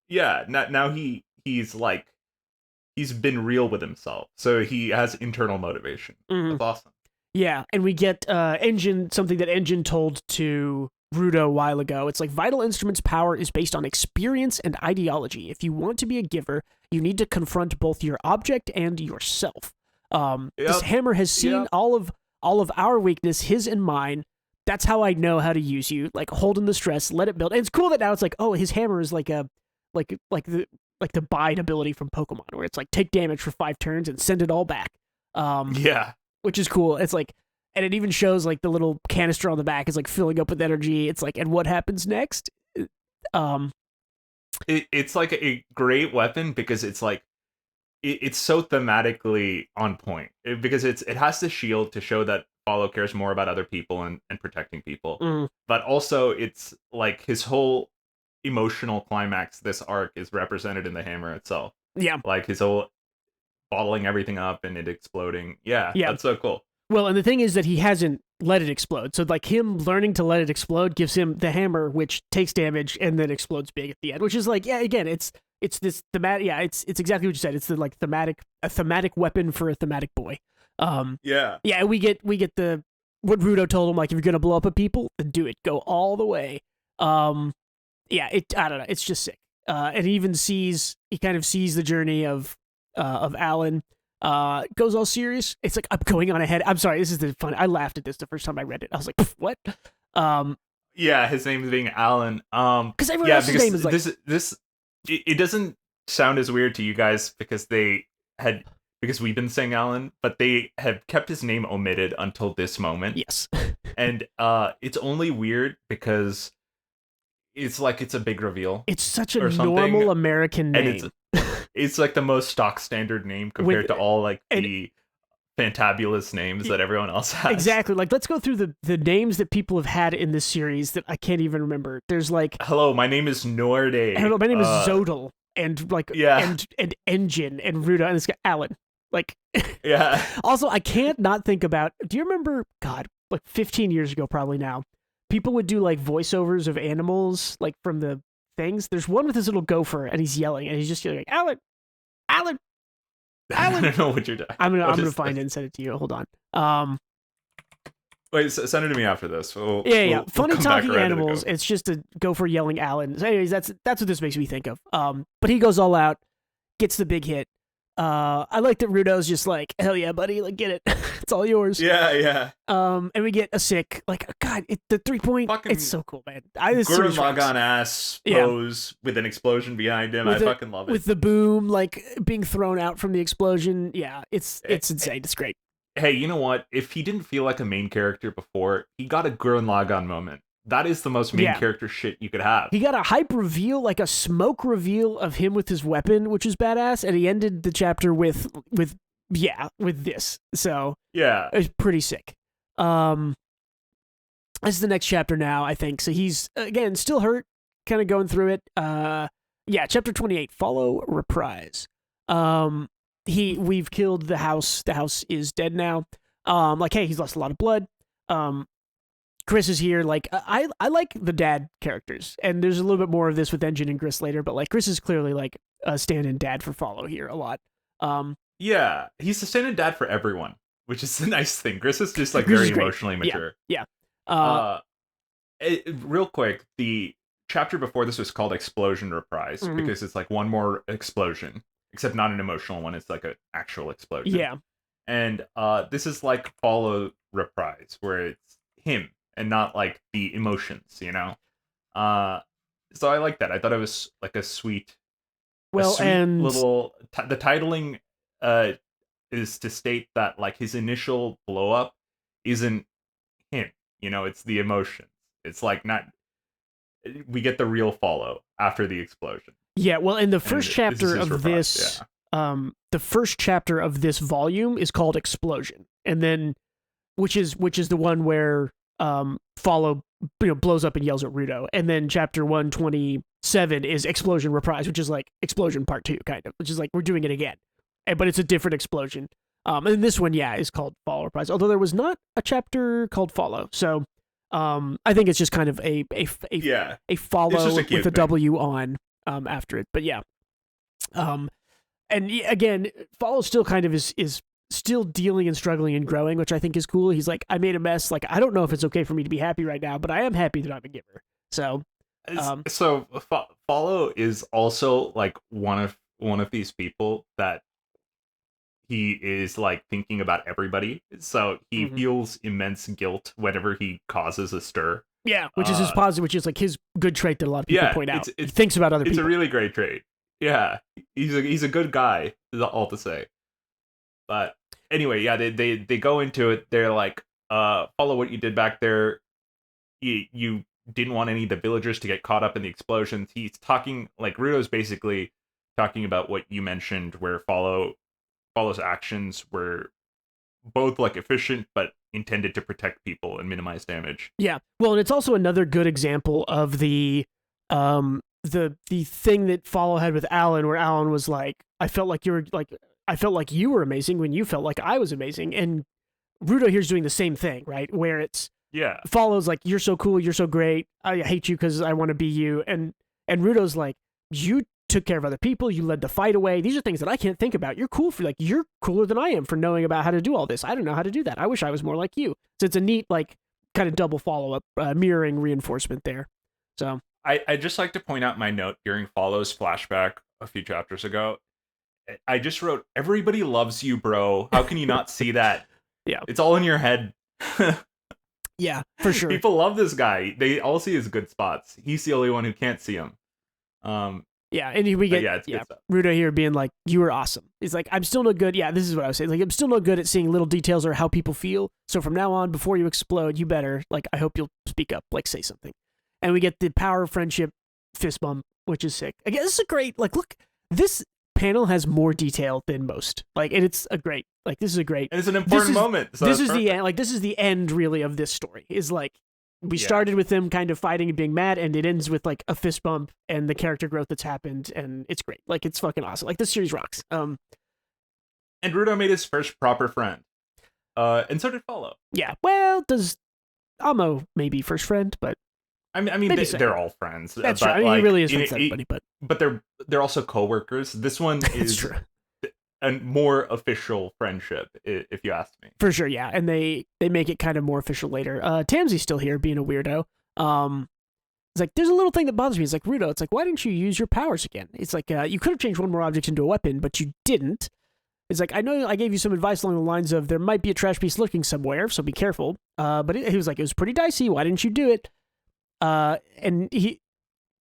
yeah. Now he's like, he's been real with himself, so he has internal motivation.
Mm-hmm.
That's awesome.
Yeah, and we get something that Engine told to Rudo a while ago. It's like, Vital Instrument's power is based on experience and ideology. If you want to be a giver, you need to confront both your object and yourself. This hammer has seen all of our weakness, his and mine. That's how I know how to use you. Like, holding the stress, let it build. And it's cool that now it's like, oh, his hammer is like the bide ability from Pokemon, where it's like, take damage for 5 turns and send it all back.
Yeah.
Which is cool. It's like, and it even shows like the little canister on the back is like filling up with energy. It's like, and what happens next?
It's like a great weapon because it's like, it's so thematically on point because it has the shield to show that Follow cares more about other people and protecting people. But also it's like his whole emotional climax, this arc, is represented in the hammer itself.
Yeah.
Like his whole bottling everything up and it exploding. Yeah. That's so cool.
Well, and the thing is that he hasn't let it explode. So like him learning to let it explode gives him the hammer, which takes damage and then explodes big at the end. Which is like, yeah, again, it's this thematic. Yeah, it's exactly what you said. It's the like a thematic weapon for a thematic boy.
Yeah.
We get the what Rudo told him, like, if you're gonna blow up at people, then do it. Go all the way. I don't know. It's just sick. And he kind of sees the journey of Alan. Goes all serious. It's like, I'm going on ahead. I'm sorry, this is the fun. I laughed at this the first time I read it. I was like, what?
Yeah, his name is being Alan.
Because everyone else's name is like
this. It doesn't sound as weird to you guys because we've been saying Alan, but they have kept his name omitted until this moment.
Yes.
And it's only weird because it's like it's a big reveal.
It's such a normal American name.
And it's like the most stock standard name compared to all like the fantabulous names that everyone else has.
Exactly. Like, let's go through the names that people have had in this series that I can't even remember. There's like,
hello, my name is Norde.
Hello, my name is Zodal, and like, and Engine and Ruda, and this guy Alan. Like,
yeah.
Also, I can't not think about. Do you remember? God, like 15 years ago, probably now. People would do like voiceovers of animals, like from the things. There's one with this little gopher, and he's yelling, and he's just yelling, Alan, Alan, Alan.
I don't know what you're doing.
I'm gonna find it and send it to you. Hold on.
Wait, send it to me after this.
Funny talking animals. It's just a gopher yelling Alan. So anyways, that's what this makes me think of. But he goes all out, gets the big hit. I like that Rudo's just like, hell yeah, buddy, like, get it. It's all yours.
Yeah.
And we get a sick, like, God, the 3-point, it's so cool, man.
Gurren Lagann ass pose with an explosion behind him. I fucking love it.
With the boom, like, being thrown out from the explosion. Yeah, it's insane. It's great.
Hey, you know what? If he didn't feel like a main character before, he got a Gurren Lagann moment. That is the most main character shit you could have.
He got a hype reveal, like a smoke reveal of him with his weapon, which is badass, and he ended the chapter with this. So
yeah,
it's pretty sick. This is the next chapter now, I think. So he's again still hurt, kind of going through it. Chapter 28, Follow Reprise. We've killed the house. The house is dead now. Hey, he's lost a lot of blood. Chris is here. Like, I like the dad characters, and there's a little bit more of this with Engine and Gris later, but like Chris is clearly like a stand-in dad for Follow here a lot.
Yeah, he's a stand-in dad for everyone, which is a nice thing. Gris is just like very emotionally mature.
Yeah.
Real quick, the chapter before this was called Explosion Reprise because it's like one more explosion, except not an emotional one. It's like an actual explosion.
Yeah.
And this is like Follow Reprise, where it's him and not like the emotions, you know? So I like that. I thought it was like a sweet little... the titling is to state that like his initial blow up isn't him, you know? It's the emotions. It's like not... We get the real Follow after the explosion.
Yeah, well, in the first chapter of this... the first chapter of this volume is called Explosion, and then which is the one where Follow blows up and yells at Rudo, and then chapter 127 is Explosion Reprise, which is like Explosion Part 2 kind of, which is like we're doing it again, but it's a different explosion. And this one is called Follow Reprise, although there was not a chapter called Follow, so I think it's just kind of a follow with a W on after it, but yeah. And again, Follow still kind of is still dealing and struggling and growing, which I think is cool. He's like, I made a mess. Like, I don't know if it's okay for me to be happy right now, but I am happy that I'm a giver. So,
Follow is also like one of these people that he is like thinking about everybody. So he feels immense guilt whenever he causes a stir.
Yeah, which is his positive, which is like his good trait that a lot of people point out. He thinks about other people.
It's a really great trait. Yeah, he's a good guy, is all to say. But anyway, yeah, they go into it. They're like, Follow what you did back there. You didn't want any of the villagers to get caught up in the explosions. He's talking, like, Rudo's basically talking about what you mentioned, where Follow's actions were both like efficient but intended to protect people and minimize damage.
Yeah, well, and it's also another good example of the thing that Follow had with Alan, where Alan was like, I felt like you were amazing when you felt like I was amazing. And Rudo here's doing the same thing, right? Where it's follows like, you're so cool, you're so great, I hate you because I want to be you, and Rudo's like, you took care of other people, you led the fight away, these are things that I can't think about, you're cool for, like, you're cooler than I am for knowing about how to do all this, I don't know how to do that, I wish I was more like you. So it's a neat, like, kind of double follow-up, mirroring reinforcement there. So
I just like to point out my note during Follow's flashback a few chapters ago. I just wrote, everybody loves you, bro, how can you not see that?
Yeah,
it's all in your head.
Yeah, for sure.
People love this guy. They all see his good spots. He's the only one who can't see them.
Yeah, and we get
good stuff.
Rudo here being like, you were awesome. He's like, I'm still no good. Yeah, this is what I was saying. Like, I'm still no good at seeing little details or how people feel. So from now on, before you explode, you better, like, I hope you'll speak up, like, say something. And we get the power of friendship fist bump, which is sick. Again, this is a great, like, look, this panel has more detail than most. Like, and it's a great, like, this is a great.
And it's an important moment. So
this is the end. Like, this is the end, really, of this story. Is like, we started with them kind of fighting and being mad, and it ends with like a fist bump and the character growth that's happened, and it's great. Like, it's fucking awesome. Like, this series rocks.
And Rudo made his first proper friend. And so did Follow.
Yeah. Well, does Amo maybe first friend, but
I mean, they're all friends.
That's true. I mean,
like,
he really is friends with everybody,
but they're also coworkers. This one is
true.
A more official friendship, if you ask me.
For sure, yeah. And they make it kind of more official later. Tamsy's still here being a weirdo. It's like, there's a little thing that bothers me. It's like, Rudo, it's like, why didn't you use your powers again? It's like, you could have changed one more object into a weapon, but you didn't. It's like, I know I gave you some advice along the lines of, there might be a trash piece lurking somewhere, so be careful. But he was like, it was pretty dicey. Why didn't you do it? And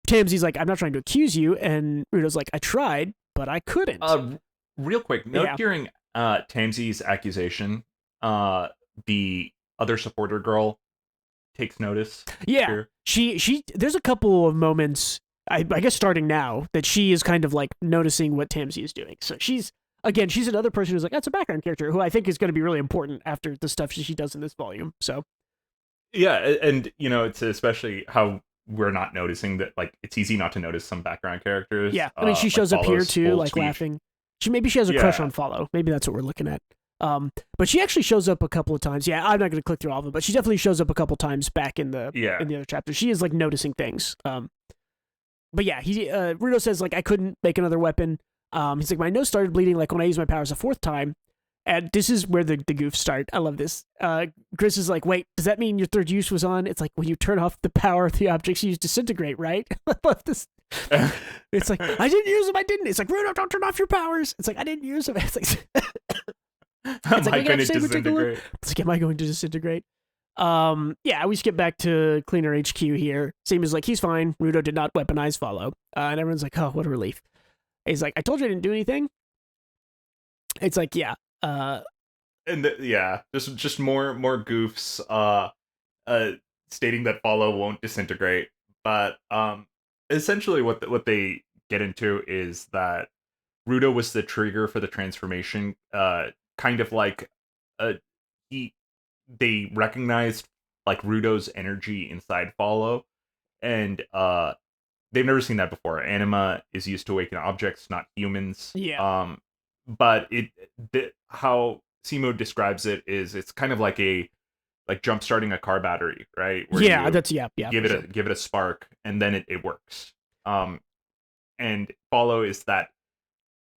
Tamsy's like, I'm not trying to accuse you. And Rudo's like, I tried, but I couldn't.
Real quick, note during Tamsy's accusation, the other supporter girl takes notice.
Yeah,
here.
she there's a couple of moments, I guess starting now, that she is kind of like noticing what Tamsy is doing. So she's another person who's like, that's a background character who I think is going to be really important after the stuff she does in this volume. So
yeah, and it's especially how we're not noticing that, like, it's easy not to notice some background characters.
Yeah, I mean, she shows up here too, like speech. Laughing. Maybe she has a crush on Follow. Maybe that's what we're looking at. But she actually shows up a couple of times. Yeah, I'm not going to click through all of them, but she definitely shows up a couple times back in the other chapter. She is like noticing things. But yeah, Rudo says, like, I couldn't make another weapon. He's like, my nose started bleeding like when I used my powers a fourth time. And this is where the goofs start. I love this. Gris is like, wait, does that mean your third use was on? It's like, when you turn off the power, the objects you disintegrate, right? I love this. It's like, I didn't use them, I didn't. It's like, Rudo, don't turn off your powers. It's like, I didn't use them. It's like,
am I going to disintegrate?
It's like, am I going to disintegrate? Yeah, we skip back to Cleaner HQ here. Same as like, he's fine. Rudo did not weaponize Follow. And everyone's like, oh, what a relief. He's like, I told you I didn't do anything. It's like, yeah.
Just more goofs stating that Follow won't disintegrate, but essentially what they get into is that Rudo was the trigger for the transformation, kind of like they recognized like Rudo's energy inside Follow, and they've never seen that before. Anima is used to awaken objects, not humans.
Yeah.
But how Simo describes it is, it's kind of like jump starting a car battery, right? Where give it a spark and then it works. And Follow is that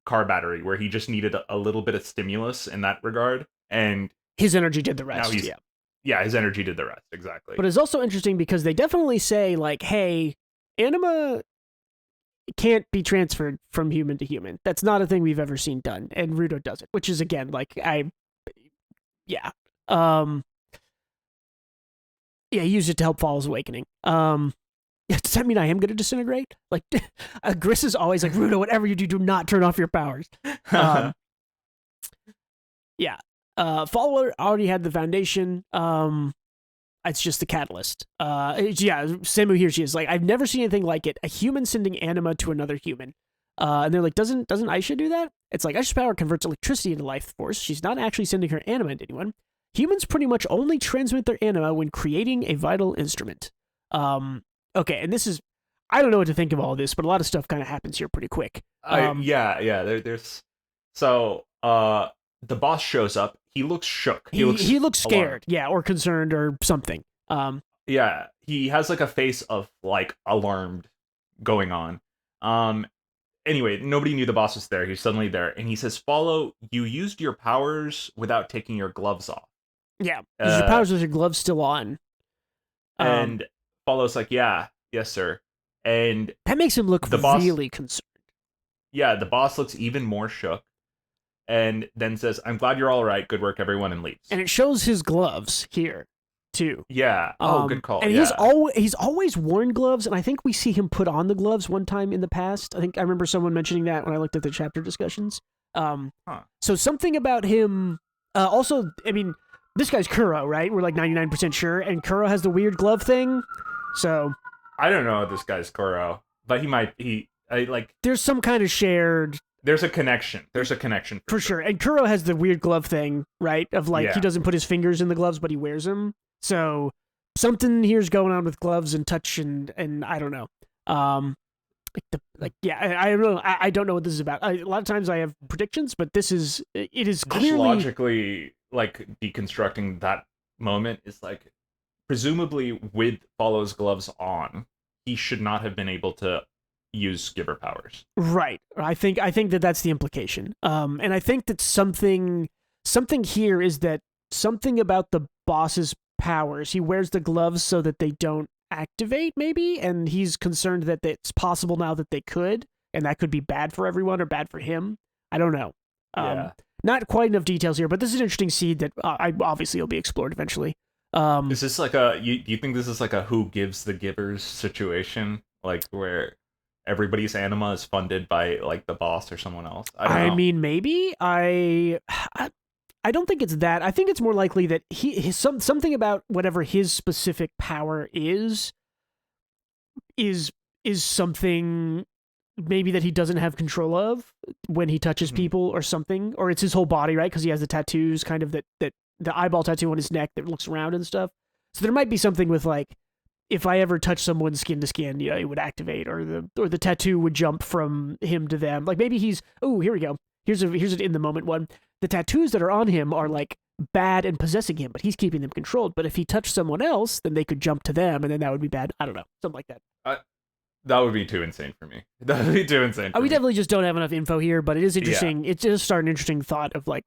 car battery where he just needed a little bit of stimulus in that regard, and
his energy did the rest.
His energy did the rest, exactly.
But it's also interesting because they definitely say, like, hey, Anima can't be transferred from human to human. That's not a thing we've ever seen done, and Rudo does it, which is, again, like, he used it to help Follow's awakening. Does that mean I am going to disintegrate? Like, Gris is always like, Rudo, whatever you do not turn off your powers. Follower already had the foundation. It's just the catalyst. Samu here, she is like, I've never seen anything like it. A human sending anima to another human. And they're like, doesn't Aisha do that? It's like, Aisha's power converts electricity into life force. She's not actually sending her anima into anyone. Humans pretty much only transmit their anima when creating a vital instrument. Okay, and this is, I don't know what to think of all of this, but a lot of stuff kind of happens here pretty quick.
There's so the boss shows up. he looks shook.
He looks scared,
alarmed.
yeah, or concerned or something.
Yeah, he has like a face of like alarmed going on. Anyway, nobody knew the boss was there. He's suddenly there, and he says, "Follow, you used your powers without taking your gloves off."
Yeah, use your powers with your gloves still on.
And Follow's like, "Yeah, yes, sir." And
that makes him look really concerned.
Yeah, the boss looks even more shook, and then says, "I'm glad you're all right. Good work, everyone," and leaves.
And it shows his gloves here too.
Yeah. Oh, good call.
And he's always worn gloves, and I think we see him put on the gloves one time in the past. I think I remember someone mentioning that when I looked at the chapter discussions. So something about him. Also, I mean, this guy's Kuro, right? We're like 99% sure, and Kuro has the weird glove thing. So
I don't know if this guy's Kuro, but he might.
There's some kind of shared.
There's a connection. There's a connection
for sure. And Kuro has the weird glove thing, right? Of like he doesn't put his fingers in the gloves, but he wears them. So something here's going on with gloves and touch and I don't know. I don't know. I don't know what this is about. A lot of times I have predictions, but it is clearly
logically like deconstructing that moment is like presumably with Follow's gloves on, he should not have been able to use giver powers.
Right. I think that that's the implication. And I think that something here is that something about the boss's powers. He wears the gloves so that they don't activate, maybe, and he's concerned that it's possible now that they could, and that could be bad for everyone or bad for him. I don't know. Not quite enough details here, but this is an interesting seed that obviously will be explored eventually.
Is this like you think this is like a who gives the givers situation, like where everybody's anima is funded by like the boss or someone else? I
mean, maybe I don't think it's that. I think it's more likely that something about whatever his specific power is something maybe that he doesn't have control of when he touches people or something, or it's his whole body, right? Because he has the tattoos, kind of that the eyeball tattoo on his neck that looks around and stuff. So there might be something with like, if I ever touch someone skin to skin, it would activate, or the tattoo would jump from him to them. Like maybe he's here we go. Here's an in the moment one. The tattoos that are on him are like bad and possessing him, but he's keeping them controlled. But if he touched someone else, then they could jump to them, and then that would be bad. I don't know, something like that.
That would be too insane for me. That would be too insane.
We definitely just don't have enough info here, but it is interesting. Yeah. It just started an interesting thought of like,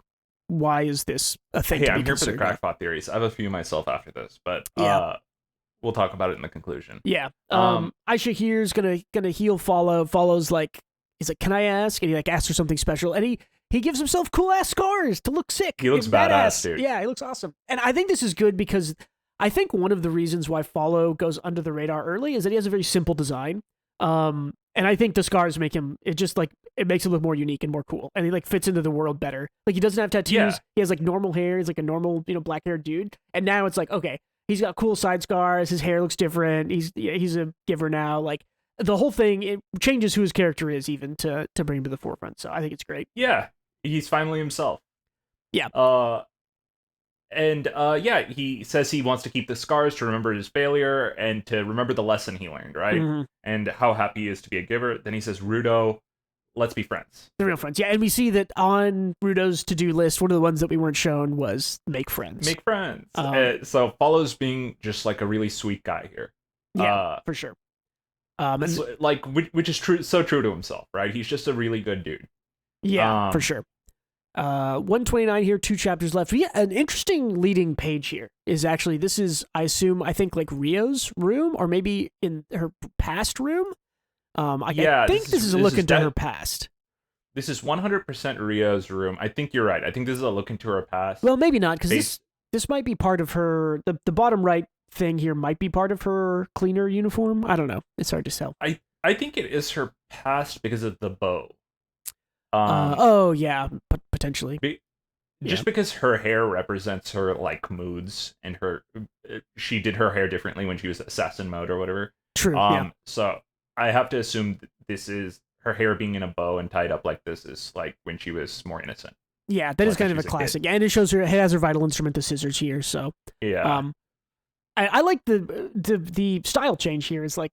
why is this a thing?
Hey, I'm here for the crackpot theories. I have a few myself after this, but we'll talk about it in the conclusion.
Yeah. Aisha here's gonna heal Follow. Follow's like, he's like, "Can I ask?" And he like asks for something special, and he gives himself cool ass scars to look sick.
He looks badass, dude.
Yeah, he looks awesome. And I think this is good because I think one of the reasons why Follow goes under the radar early is that he has a very simple design. And I think the scars make him, it makes him look more unique and more cool. And he like fits into the world better. Like he doesn't have tattoos. Yeah. He has like normal hair. He's like a normal, black haired dude. And now it's like, okay, he's got cool side scars. His hair looks different. He's a giver now. Like the whole thing, it changes who his character is even to bring him to the forefront. So I think it's great.
Yeah. He's finally himself.
Yeah.
He says he wants to keep the scars to remember his failure and to remember the lesson he learned, right? Mm-hmm. And how happy he is to be a giver. Then he says, Rudo, let's be friends.
They're real friends. Yeah, and we see that on Rudo's to-do list, one of the ones that we weren't shown was make friends.
Make friends. So Follow's being just like a really sweet guy here.
Yeah, for sure.
Which is true, so true to himself, right? He's just a really good dude.
Yeah, for sure. 129 here, 2 chapters left. But yeah, an interesting leading page here is actually, this is, I think like Rio's room, or maybe in her past room. I think this is a look into her past.
This is 100% Rio's room. I think you're right. I think this is a look into her past.
Well, maybe not, because this might be part of her, the bottom right thing here might be part of her cleaner uniform. I don't know. It's hard to tell.
I think it is her past because of the bow.
Potentially.
Just because her hair represents her like moods, and she did her hair differently when she was assassin mode or whatever.
True.
So I have to assume this is her hair being in a bow and tied up like this is like when she was more innocent.
Yeah, that is kind of a classic. And it shows her, it has her vital instrument, the scissors here. So
yeah.
I like the style change here. Is like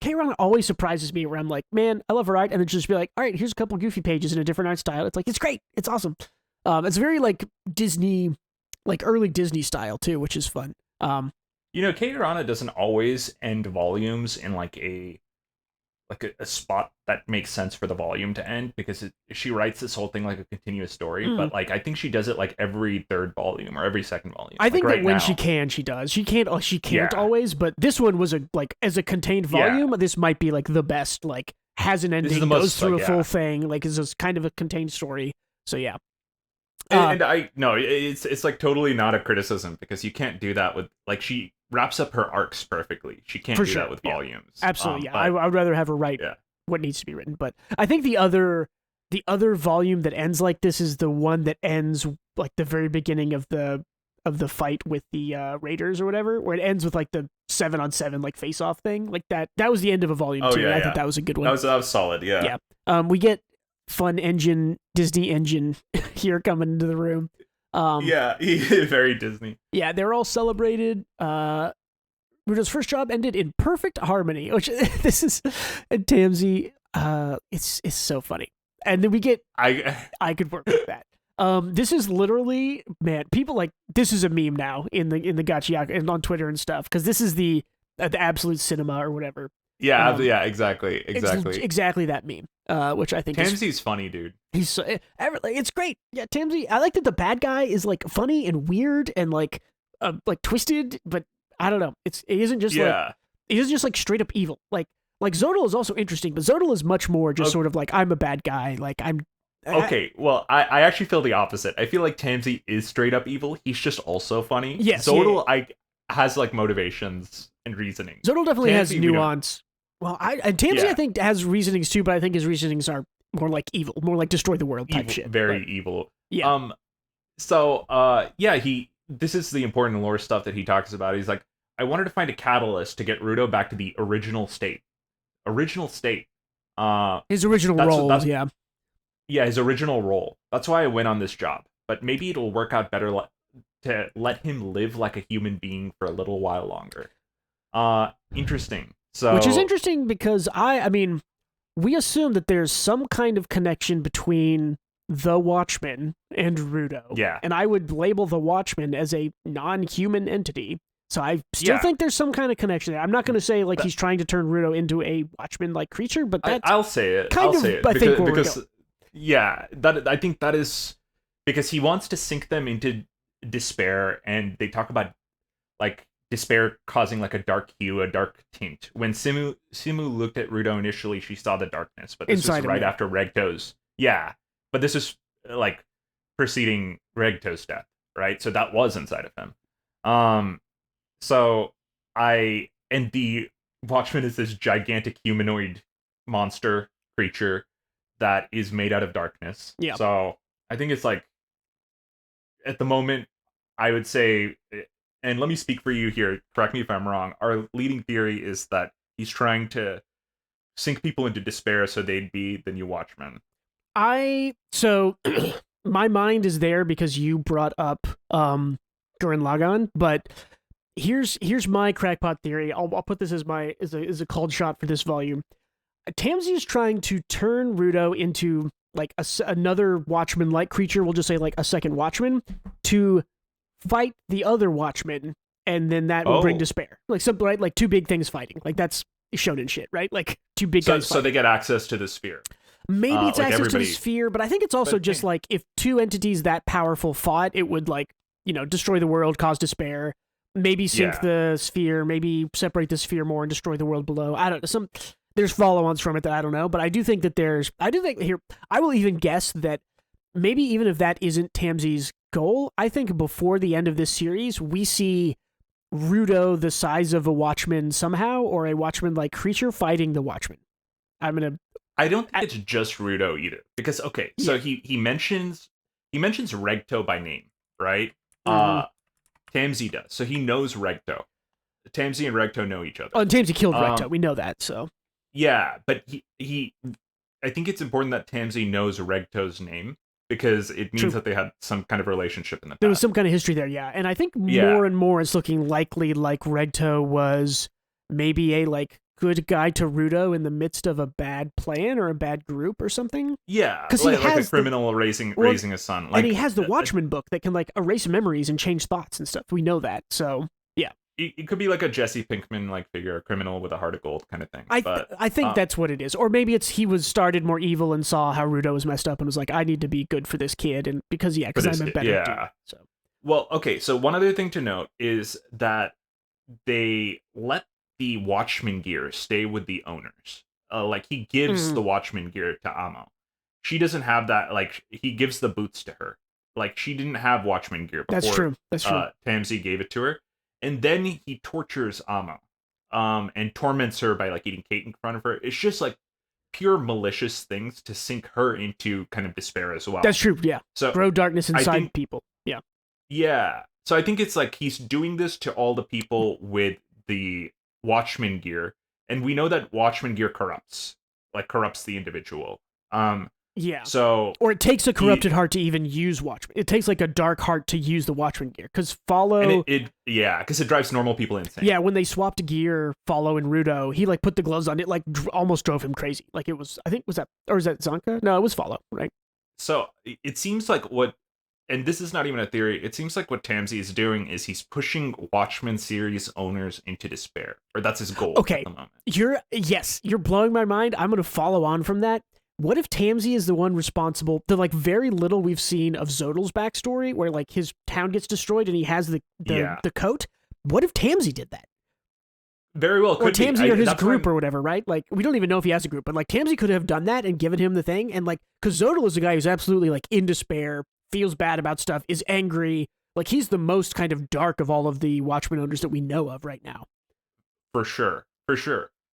K-Ron always surprises me where I'm like, man, I love her art, and then just be like, all right, here's a couple goofy pages in a different art style. It's like, it's great. It's awesome. It's very like Disney, like early Disney style too, which is fun.
Urana doesn't always end volumes in like a spot that makes sense for the volume to end, because she writes this whole thing like a continuous story, but like I think she does it like every third volume or every second volume.
I think
like
that when she can, she does. She can't always, but this one was as a contained volume. This might be like the best. Like has an ending, goes through a full thing. Like is this kind of a contained story. So yeah.
And I no, it's like totally not a criticism, because you can't do that with like she wraps up her arcs perfectly. She can't do that with volumes.
Absolutely, yeah. I would rather have her write what needs to be written. But I think the other volume that ends like this is the one that ends like the very beginning of the fight with the Raiders or whatever, where it ends with like the 7-on-7 like face off thing. Like that was the end of a volume too. I thought that was a good one.
That was solid, yeah.
Yeah. We get fun Disney engine here coming into the room.
Very Disney.
Yeah, they're all celebrated. Rudo's first job ended in perfect harmony, which this is Tamsi. It's so funny, and then we get I could work with that. This is literally, man, people like this is a meme now in the Gachiaku and on Twitter and stuff, because this is the absolute cinema or whatever.
Yeah, exactly.
Exactly that meme. Which I think
Tamsi's funny, dude.
He's it's great. Yeah, Tamsi. I like that the bad guy is like funny and weird and like twisted, but I don't know. He isn't just like straight up evil. Like Zodal is also interesting, but Zodal is much more just sort of like I'm a bad guy. Like I'm.
Okay, well, I actually feel the opposite. I feel like Tamsi is straight up evil. He's just also funny.
Yes,
Zodal has like motivations and reasoning.
Zodal definitely has nuance. Well, Tamsi I think has reasonings too, but I think his reasonings are more like evil, more like destroy the world type shit.
Very evil.
Yeah.
This is the important lore stuff that he talks about. He's like, I wanted to find a catalyst to get Rudo back to the original state.
His original role, yeah.
Yeah, his original role. That's why I went on this job. But maybe it'll work out better to let him live like a human being for a little while longer. Interesting.
Which is interesting because I mean, we assume that there's some kind of connection between the Watchmen and Rudo.
Yeah.
And I would label the Watchmen as a non-human entity. So I still think there's some kind of connection there. I'm not going to say like he's trying to turn Rudo into a Watchmen-like creature, but that's
I'll say it.
I think
because I think that is because he wants to sink them into despair, and they talk about like despair causing like a dark hue, a dark tint. When Simu looked at Rudo initially, she saw the darkness, but this was right after Regto's. Yeah, but this is like preceding Regto's death, right? So that was inside of him. And the Watchman is this gigantic humanoid monster creature that is made out of darkness.
Yeah.
So I think it's like, at the moment, I would say, and let me speak for you here, correct me if I'm wrong, our leading theory is that he's trying to sink people into despair so they'd be the new Watchmen.
So my mind is there because you brought up Gurren Lagann, but here's my crackpot theory. I'll put this as a called shot for this volume. Tamsi is trying to turn Rudo into like another Watchman-like creature. We'll just say like a second Watchman to fight the other Watchmen, and then that will bring despair. Like something, right? Like two big things fighting. Like that's shonen shit, right? Like two big guys fighting.
So they get access to the sphere.
Maybe it's access to the sphere, but I think it's also just like if two entities that powerful fought, it would like, destroy the world, cause despair, maybe sink the sphere, maybe separate the sphere more and destroy the world below. I don't know. There's follow-ons from it that I don't know, but I do think I will even guess that maybe even if that isn't Tamsi's goal, I think before the end of this series, we see Rudo the size of a Watchman somehow, or a Watchman-like creature fighting the Watchman.
I don't think it's just Rudo either, because so he mentions Regto by name, right?
Mm-hmm.
Tamsi does, so he knows Regto. Tamsi and Regto know each other.
Oh, and Tamsi killed Regto. We know that. So
yeah, but he I think it's important that Tamsi knows Regto's name, because it means that they had some kind of relationship in the past.
There was some kind of history there, yeah. And I think more and more it's looking likely like Regto was maybe a like good guy to Rudo in the midst of a bad plan or a bad group or something.
Yeah,
'Cause
like,
he
like a
has
criminal raising a son. Like,
and he has the Watchmen book that can like erase memories and change thoughts and stuff. We know that. So yeah,
it could be like a Jesse Pinkman like figure, a criminal with a heart of gold kind of thing.
I think that's what it is. Or maybe it's he was started more evil and saw how Rudo was messed up and was like, I need to be good for this kid, and because I'm a better dude. So
well, okay. So one other thing to note is that they let the Watchmen gear stay with the owners. Like he gives the Watchmen gear to Amo. She doesn't have that. Like he gives the boots to her. Like she didn't have Watchmen gear before.
That's true. That's true.
Tamsi gave it to her, and then he tortures Amo, and torments her by like eating cake in front of her. It's just like pure malicious things to sink her into kind of despair as well.
That's true. Yeah.
So
grow darkness inside people. Yeah.
Yeah. So I think it's like he's doing this to all the people with the Watchmen gear, and we know that Watchmen gear corrupts the individual.
Yeah.
So
or it takes a corrupted heart to even use Watchmen. It takes like a dark heart to use the Watchmen gear because Follow.
Because it drives normal people insane.
Yeah, when they swapped gear, Follow and Rudo, he like put the gloves on. It like almost drove him crazy. Like it was, I think was that Zanka? No, it was Follow, right?
So it seems like and this is not even a theory, it seems like what Tamsi is doing is he's pushing Watchmen series owners into despair. Or that's his goal
at
the moment.
You're blowing my mind. I'm going to follow on from that. What if Tamsi is the one responsible, the like very little we've seen of Zodal's backstory, where like his town gets destroyed and he has the coat? What if Tamsi did that?
Very well, could
or Tamsi or his group or whatever, right? Like we don't even know if he has a group, but like Tamsi could have done that and given him the thing, and like because Zodal is a guy who's absolutely like in despair, feels bad about stuff, is angry. Like he's the most kind of dark of all of the Watchmen owners that we know of right now.
For sure.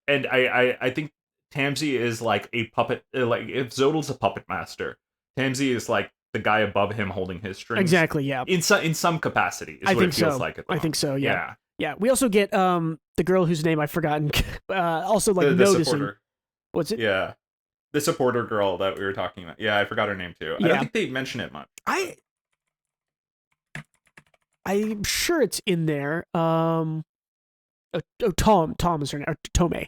And I think Tamsi is like a puppet. Like if Zodal's a puppet master, Tamsi is like the guy above him holding his strings.
Exactly. Yeah.
In some capacity, is what it feels like.
I think so. Yeah. Yeah. We also get the girl whose name I've forgotten. Also like
the
noticing.
Supporter.
What's it?
Yeah. The supporter girl that we were talking about. Yeah, I forgot her name too. I don't think they mention it much.
I'm sure it's in there. Tom is her name. Or Tome.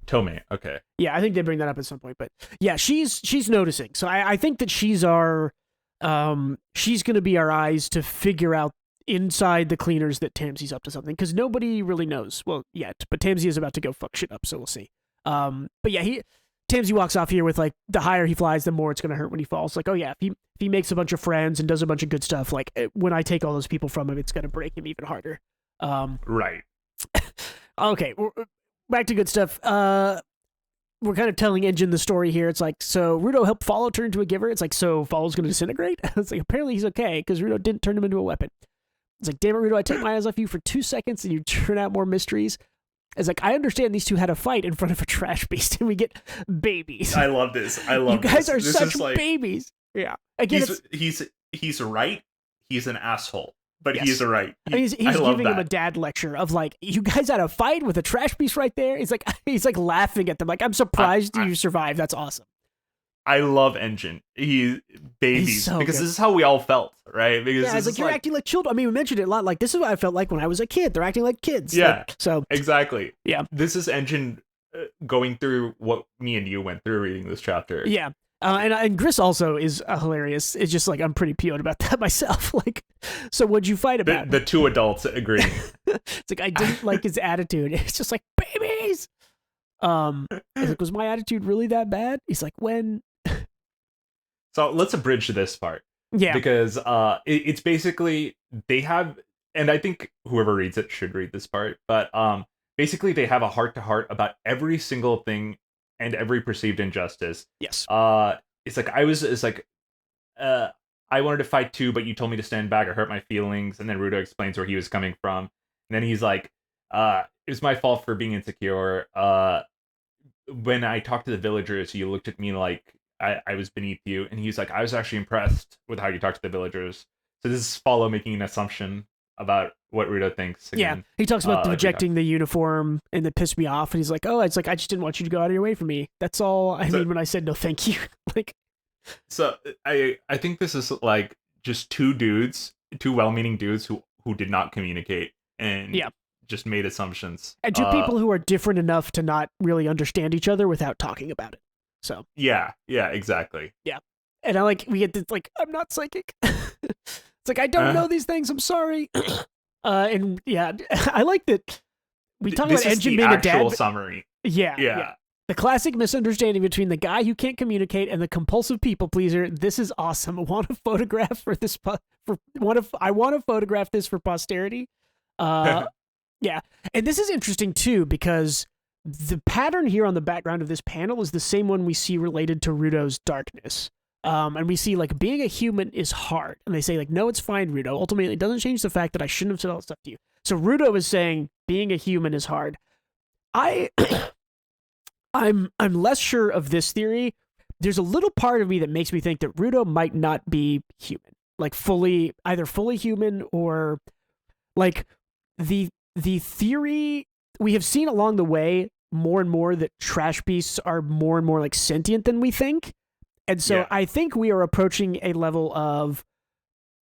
Tome, okay.
Yeah, I think they bring that up at some point. But yeah, she's noticing. So I think that she's our she's gonna be our eyes to figure out inside the cleaners that Tamsi's up to something. Because nobody really knows. Well, yet. But Tamsi is about to go fuck shit up, so we'll see. But yeah, Tamsi walks off here with like the higher he flies, the more it's gonna hurt when he falls. Like, oh yeah, if he makes a bunch of friends and does a bunch of good stuff, like when I take all those people from him, it's gonna break him even harder.
Right.
Okay, back to good stuff. We're kind of telling Engine the story here. It's like, so Rudo helped Follow turn into a giver. It's like, so Follow's gonna disintegrate. It's like apparently he's okay because Rudo didn't turn him into a weapon. It's like, damn it, Rudo, I take my eyes off you for 2 seconds and you turn out more mysteries. It's like, I understand these two had a fight in front of a trash beast and we get babies.
I love this.
You guys are such babies. Yeah. Again,
he's right. He's an asshole, but
yes.
He's right.
He's giving him a dad lecture of like, you guys had a fight with a trash beast right there. He's like laughing at them. Like, I'm surprised you survived. That's awesome.
I love Engine. He's so because
good.
This is how we all felt, right? Because
it's like you're acting like children. I mean, we mentioned it a lot. Like this is what I felt like when I was a kid. They're acting like kids.
Yeah.
Like, so
exactly.
Yeah.
This is Engine going through what me and you went through reading this chapter.
Yeah. And Gris also is hilarious. It's just like I'm pretty PO'd about that myself. Like, so what'd you fight about?
The two adults agree.
It's like I didn't like his attitude. It's just like babies. It's like, was my attitude really that bad? He's like, when.
So let's abridge this part.
Yeah.
Because it's basically they have, and I think whoever reads it should read this part, but basically they have a heart-to-heart about every single thing and every perceived injustice.
Yes.
It's like I wanted to fight too, but you told me to stand back or hurt my feelings. And then Rudo explains where he was coming from. And then he's like, it was my fault for being insecure. When I talked to the villagers, you looked at me like I was beneath you. And he's like, I was actually impressed with how you talked to the villagers. So this is Follow making an assumption about what Rudo thinks. Again.
Yeah, he talks about rejecting the uniform and that pissed me off. And he's like, oh, it's like, I just didn't want you to go out of your way for me. That's all I mean when I said no thank you. Like,
so I think this is like just two well-meaning dudes who did not communicate and just made assumptions.
And two people who are different enough to not really understand each other without talking about it. So
yeah, exactly.
Yeah. And we get this, like, I'm not psychic. It's like, I don't know these things. I'm sorry. And yeah, I like that we talk about Engine being a dad.
Actual summary.
Yeah. The classic misunderstanding between the guy who can't communicate and the compulsive people pleaser. This is awesome. I want a photograph for this. I want to photograph this for posterity. Yeah, and this is interesting too because the pattern here on the background of this panel is the same one we see related to Rudo's darkness. And we see, like, being a human is hard. And they say, like, no, it's fine, Rudo. Ultimately, it doesn't change the fact that I shouldn't have said all that stuff to you. So Rudo is saying being a human is hard. I'm less sure of this theory. There's a little part of me that makes me think that Rudo might not be human. Like, either fully human or, like, the theory we have seen along the way more and more that trash beasts are more and more, like, sentient than we think. And so I think we are approaching a level of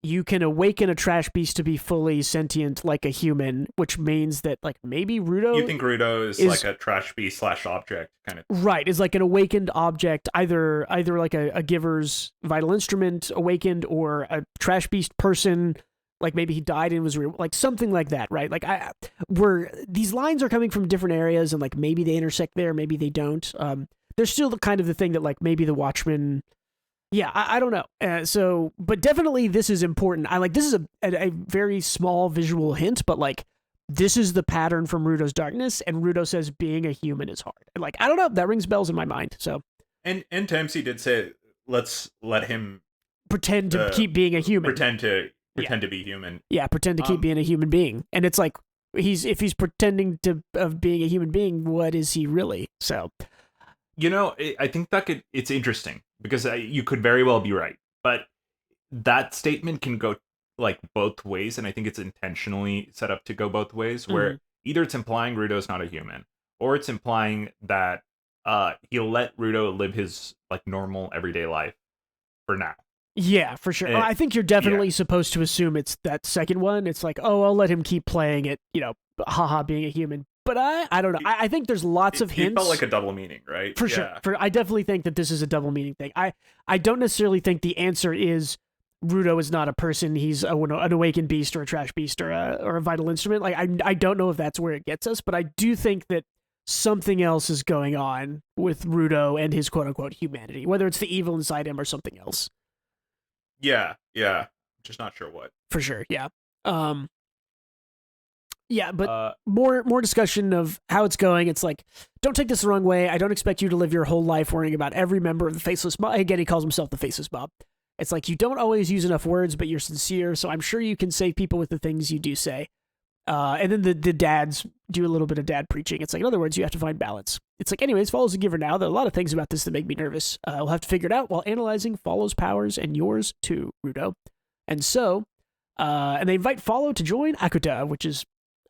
you can awaken a trash beast to be fully sentient like a human, which means that, like, maybe Rudo...
You think Rudo is like a trash beast / object kind of...
Right, is like an awakened object, either like a giver's vital instrument awakened or a trash beast person, like maybe he died and was like something like that, right? Like these lines are coming from different areas and, like, maybe they intersect there, maybe they don't. There's still the kind of the thing that, like, maybe the Watchmen... Yeah, I don't know. But definitely this is important. This is a very small visual hint, but, like, this is the pattern from Rudo's darkness, and Rudo says being a human is hard. And, like, I don't know, that rings bells in my mind, so.
And Dempsey did say, let's let him...
Pretend to keep being a human.
Pretend to be human.
Yeah, pretend to keep being a human being. And it's like, if he's pretending of being a human being, what is he really? So...
You know, I think it's interesting because you could very well be right, but that statement can go, like, both ways, and I think it's intentionally set up to go both ways, where either it's implying Rudo's not a human, or it's implying that he'll let Rudo live his, like, normal everyday life for now.
Yeah, for sure. I think you're definitely supposed to assume it's that second one. It's like, oh, I'll let him keep playing it, haha, being a human. But I don't know. I think there's lots of hints.
It felt like a double meaning, right?
For sure. I definitely think that this is a double meaning thing. I don't necessarily think the answer is Rudo is not a person. He's an awakened beast or a trash beast or a vital instrument. Like, I don't know if that's where it gets us, but I do think that something else is going on with Rudo and his quote-unquote humanity, whether it's the evil inside him or something else.
Yeah. Just not sure what.
For sure, yeah. Yeah, but more discussion of how it's going. It's like, don't take this the wrong way. I don't expect you to live your whole life worrying about every member of the Faceless Mob. Again, he calls himself the Faceless Mob. It's like, you don't always use enough words, but you're sincere, so I'm sure you can save people with the things you do say. And then the dads do a little bit of dad preaching. It's like, in other words, you have to find balance. It's like, anyways, Follows the Giver now. There are a lot of things about this that make me nervous. We'll have to figure it out while analyzing Follow's powers and yours too, Rudo. And so, and they invite Follow to join Akuta, which is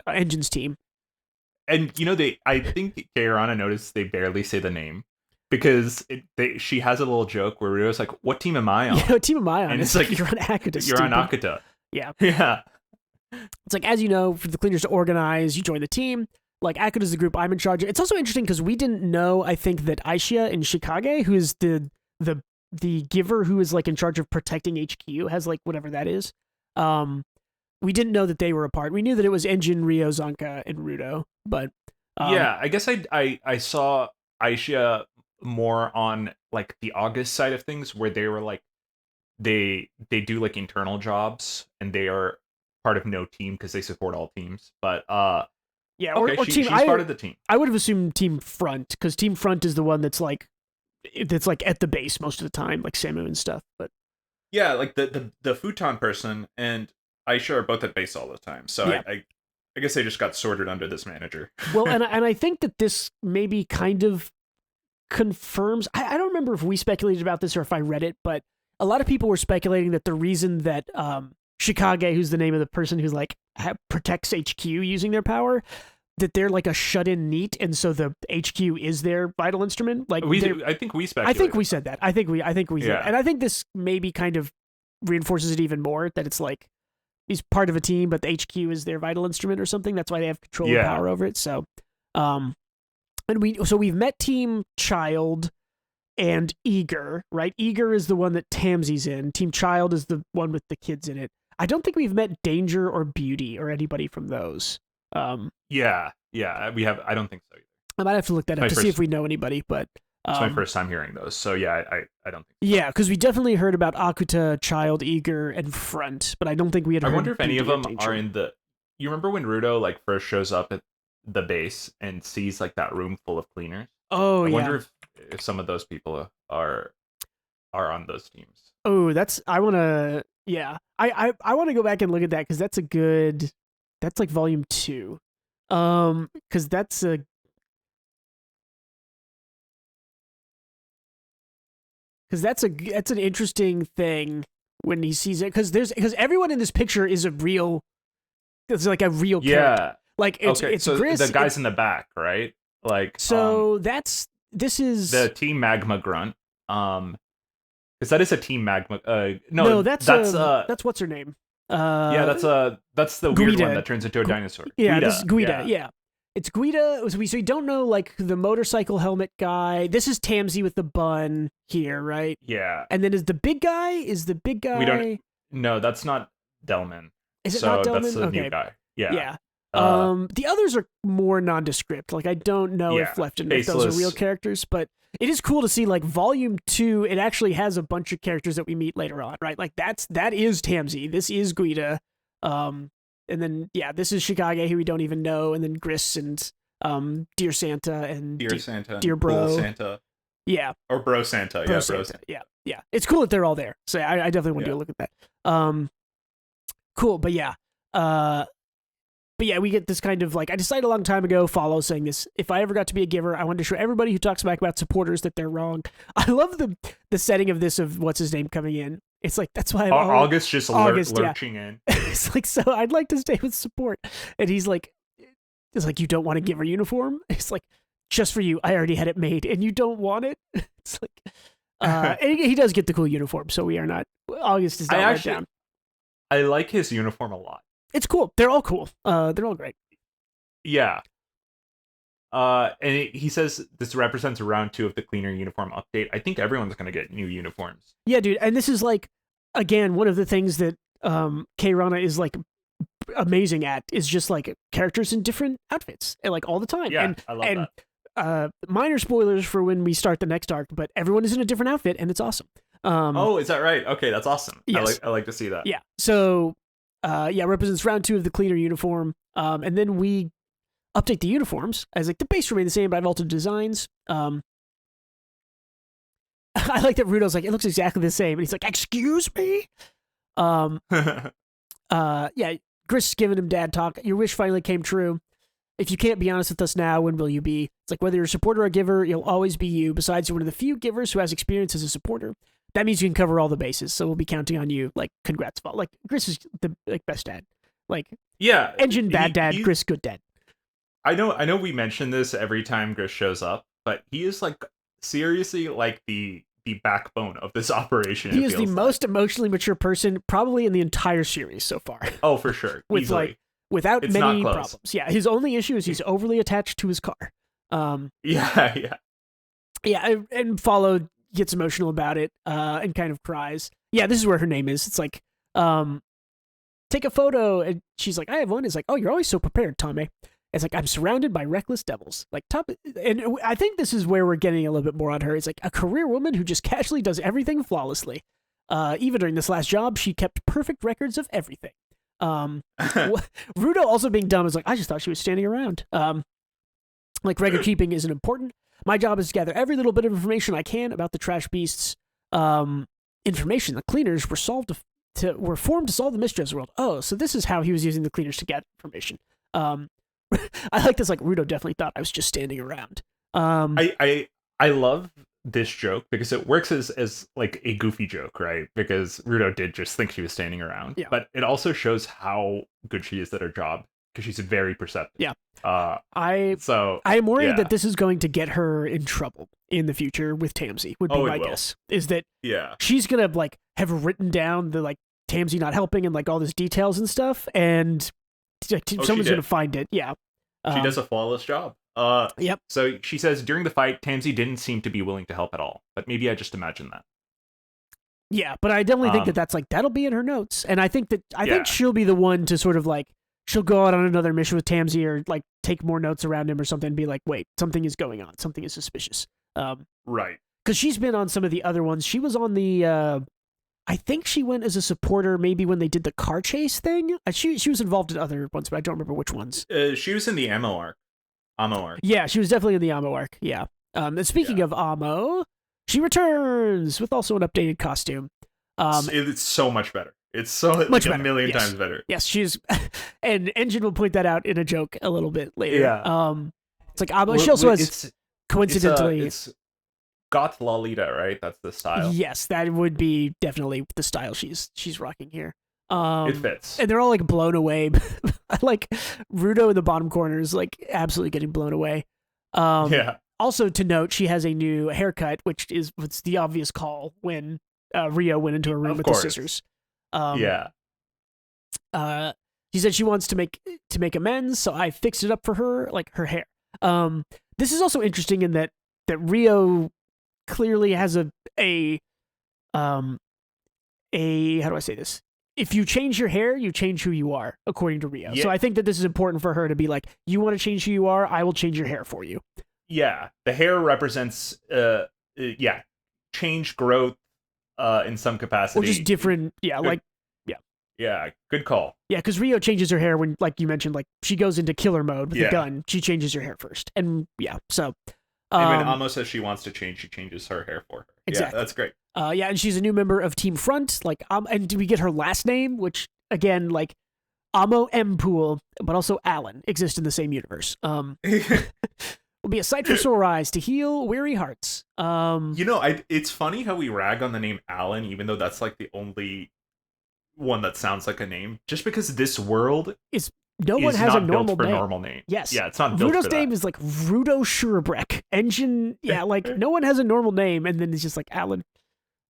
Engine's team.
And I think Urana noticed they barely say the name because she has a little joke where Rudo's like, "What team am I on?"
Yeah, what team am I on?
And it's like,
you're on Akuta.
You're on Akuta.
Yeah.
It's
like, as you know, for the cleaners to organize, you join the team. Like, Akuta's the group I'm in charge of. It's also interesting because we didn't know, I think, that Aisha in Shikage, who is the giver who is, like, in charge of protecting HQ, has, like, whatever that is. We didn't know that they were apart. We knew that it was Engine, Rio, Zanka, and Rudo, but...
yeah, I guess I saw Aisha more on, like, the August side of things, where they were, like, they do, like, internal jobs, and they are part of no team because they support all teams. But,
yeah,
okay,
or
she's part of the team.
I would have assumed Team Front, because Team Front is the one that's, like, at the base most of the time, like Samu and stuff, but...
Yeah, like, the futon person and Aisha are both at base all the time, so yeah. I guess they just got sorted under this manager.
Well, and I think that this maybe kind of confirms... I don't remember if we speculated about this or if I read it, but a lot of people were speculating that the reason that Shikage, who's the name of the person who's, like, protects HQ using their power, that they're, like, a shut-in NEET, and so the HQ is their vital instrument. Like,
I think we speculated.
I think we said that. I think we
yeah.
did. And I think this maybe kind of reinforces it even more, that it's like, he's part of a team, but the HQ is their vital instrument or something. That's why they have control and power over it. So, and we've met Team Child and Eager, right? Eager is the one that Tamsy's in. Team Child is the one with the kids in it. I don't think we've met Danger or Beauty or anybody from those.
Yeah, we have. I don't think so either.
I might have to look that up to see if we know anybody, but
it's my first time hearing those. So yeah, I don't think.
Yeah, because we definitely heard about Akuta, Child, Eager, and Front, but I don't think we had heard.
I wonder if any of them
Danger.
are in the. You remember when Rudo like first shows up at the base and sees like that room full of cleaners?
Oh,
I
yeah.
wonder if some of those people are on those teams.
Oh, I want to. Yeah, I want to go back and look at that because that's a good. That's like volume 2, because that's a. Because that's an interesting thing when he sees it because everyone in this picture is a real. It's like a real character. Like it's
so
Gris,
the guys in the back, right? Like
so this is
the Team Magma Grunt. Because that is a Team Magma.
No, that's what's her name.
That's the weird
Guida.
one that turns into a dinosaur.
Yeah,
Guida.
this is Guida. Yeah. It's Guida. So we don't know like the motorcycle helmet guy. This is Tamsy with the bun here, right?
Yeah.
And then is the big guy?
We don't. No, that's not Delman.
Is it not Delman?
That's the new guy. Yeah.
Yeah. The others are more nondescript. Like I don't know if Left and if those are real characters, but it is cool to see like volume 2. It actually has a bunch of characters that we meet later on, right? Like that is Tamsy. This is Guida. And then this is Shikage, who we don't even know, and then Gris and Dear Santa and Dear Bro
Cool Santa.
Yeah.
Or Bro Santa.
Bro Santa. Yeah. It's cool that they're all there. So I definitely want to go look at that. Cool, but yeah. We get this kind of like, I decided a long time ago, Follow saying this, if I ever got to be a giver, I wanted to show everybody who talks back about supporters that they're wrong. I love the setting of this, of what's his name coming in. It's like, that's why
August just lurching in.
It's like, so I'd like to stay with support. And he's like, it's like, you don't want a giver uniform? It's like, just for you, I already had it made and you don't want it? It's like, and he does get the cool uniform, so we are not, August is not let down.
I like his uniform a lot.
It's cool. They're all cool. They're all great.
Yeah. And he says this represents round 2 of the cleaner uniform update. I think everyone's going to get new uniforms.
Yeah, dude. And this is like, again, one of the things that K-Rana is like amazing at is just like characters in different outfits and like all the time.
Yeah, I love
that. Minor spoilers for when we start the next arc, but everyone is in a different outfit and it's awesome.
Is that right? Okay, that's awesome.
Yes.
I like to see that.
Yeah. So, represents round 2 of the cleaner uniform. And then we update the uniforms as like the base remain the same, but I've altered designs. I like that Rudo's like, it looks exactly the same. And he's like, excuse me? Gris giving him dad talk. Your wish finally came true. If you can't be honest with us now, when will you be? It's like, whether you're a supporter or a giver, you'll always be you. Besides, you're one of the few givers who has experience as a supporter. That means you can cover all the bases, so we'll be counting on you. Like, congrats, Val. Like, Gris is the best dad. Like, engine bad dad, Gris good dad.
I know we mention this every time Gris shows up, but he is like seriously like the backbone of this operation.
He is the most emotionally mature person probably in the entire series so far.
Oh, for sure.
With
easily.
Like without many problems. Yeah, his only issue is he's overly attached to his car.
Yeah,
and Follow gets emotional about it and kind of cries. Yeah, this is where her name is. It's like, take a photo, and she's like, I have one. It's like, oh, you're always so prepared, Tame. It's like, I'm surrounded by reckless devils. Like, and I think this is where we're getting a little bit more on her. It's like a career woman who just casually does everything flawlessly. Even during this last job, she kept perfect records of everything. Rudo also being dumb is like, I just thought she was standing around. Like, record keeping isn't important. My job is to gather every little bit of information I can about the trash beasts. Information. The cleaners were formed to solve the mystery of the world. Oh, so this is how he was using the cleaners to get information. I like this. Like, Rudo definitely thought I was just standing around.
I love this joke because it works as like a goofy joke, right? Because Rudo did just think she was standing around.
Yeah.
But it also shows how good she is at her job because she's very perceptive.
Yeah. I am worried that this is going to get her in trouble in the future with Tamsy, would be my guess. Is that she's gonna like have written down the like Tamsi not helping and like all these details and stuff, and someone's gonna find it. Yeah,
she does a flawless job.
Yep.
So she says during the fight, Tamsi didn't seem to be willing to help at all, but maybe I just imagined that.
Yeah, but I definitely think that's like that'll be in her notes, and I think she'll be the one to sort of like she'll go out on another mission with Tamsi or like take more notes around him or something and be like, wait, something is going on, something is suspicious.
Right.
Because she's been on some of the other ones. She was on the, I think she went as a supporter maybe when they did the car chase thing. She was involved in other ones, but I don't remember which ones.
She was in the Ammo arc.
Yeah, she was definitely in the Ammo arc. Yeah. And speaking of Ammo, she returns with also an updated costume.
It's so much better. It's so
much
like
better.
A million times better.
Yes, she's, and Engine will point that out in a joke a little bit later.
Yeah.
It's like Ammo. She also has coincidentally.
It's Goth Lolita, right? That's the style.
Yes, that would be definitely the style she's rocking here.
It fits.
And they're all like blown away. I like Rudo in the bottom corner is like absolutely getting blown away.
Yeah.
Also to note, she has a new haircut, which is what's the obvious call when Rio went into her room with the scissors.
Yeah.
She said she wants to make amends, so I fixed it up for her, like her hair. This is also interesting in that Rio clearly has a how do I say this? If you change your hair, you change who you are, according to Rio. Yeah. So I think that this is important for her to be like, you want to change who you are, I will change your hair for you.
Yeah. The hair represents change, growth, in some capacity.
Or just different,
Yeah, good call.
Yeah, because Rio changes her hair when, like you mentioned, like she goes into killer mode with the gun. She changes her hair first. And so
and when Amo says she wants to change, she changes her hair for her.
Exactly.
Yeah, that's great.
And she's a new member of Team Front. Like, and do we get her last name? Which again, like Amo M Pool, but also Alan exist in the same universe. Will be a sight for sore eyes to heal weary hearts.
It's funny how we rag on the name Alan, even though that's like the only one that sounds like a name. Just because this world
no one has a normal name.
Normal name.
Yes.
Yeah, it's not built
Rudo's
for that.
name is like Rudo Schurebreck. Engine, like no one has a normal name, and then it's just like Alan.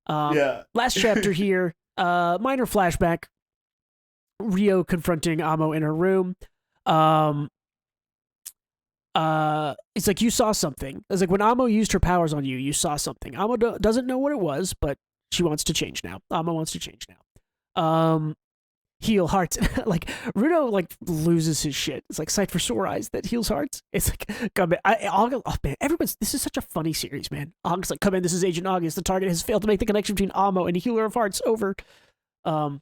Last chapter here, minor flashback. Rio confronting Amo in her room. It's like, you saw something. It's like when Amo used her powers on you, you saw something. Amo doesn't know what it was, but she wants to change now. Amo wants to change now. Heal hearts. Like Rudo like loses his shit. It's like sight for sore eyes that heals hearts. It's like, God, man, this is such a funny series, man. August like, come in, this is Agent August. The target has failed to make the connection between Amo and the healer of hearts. Over. Oh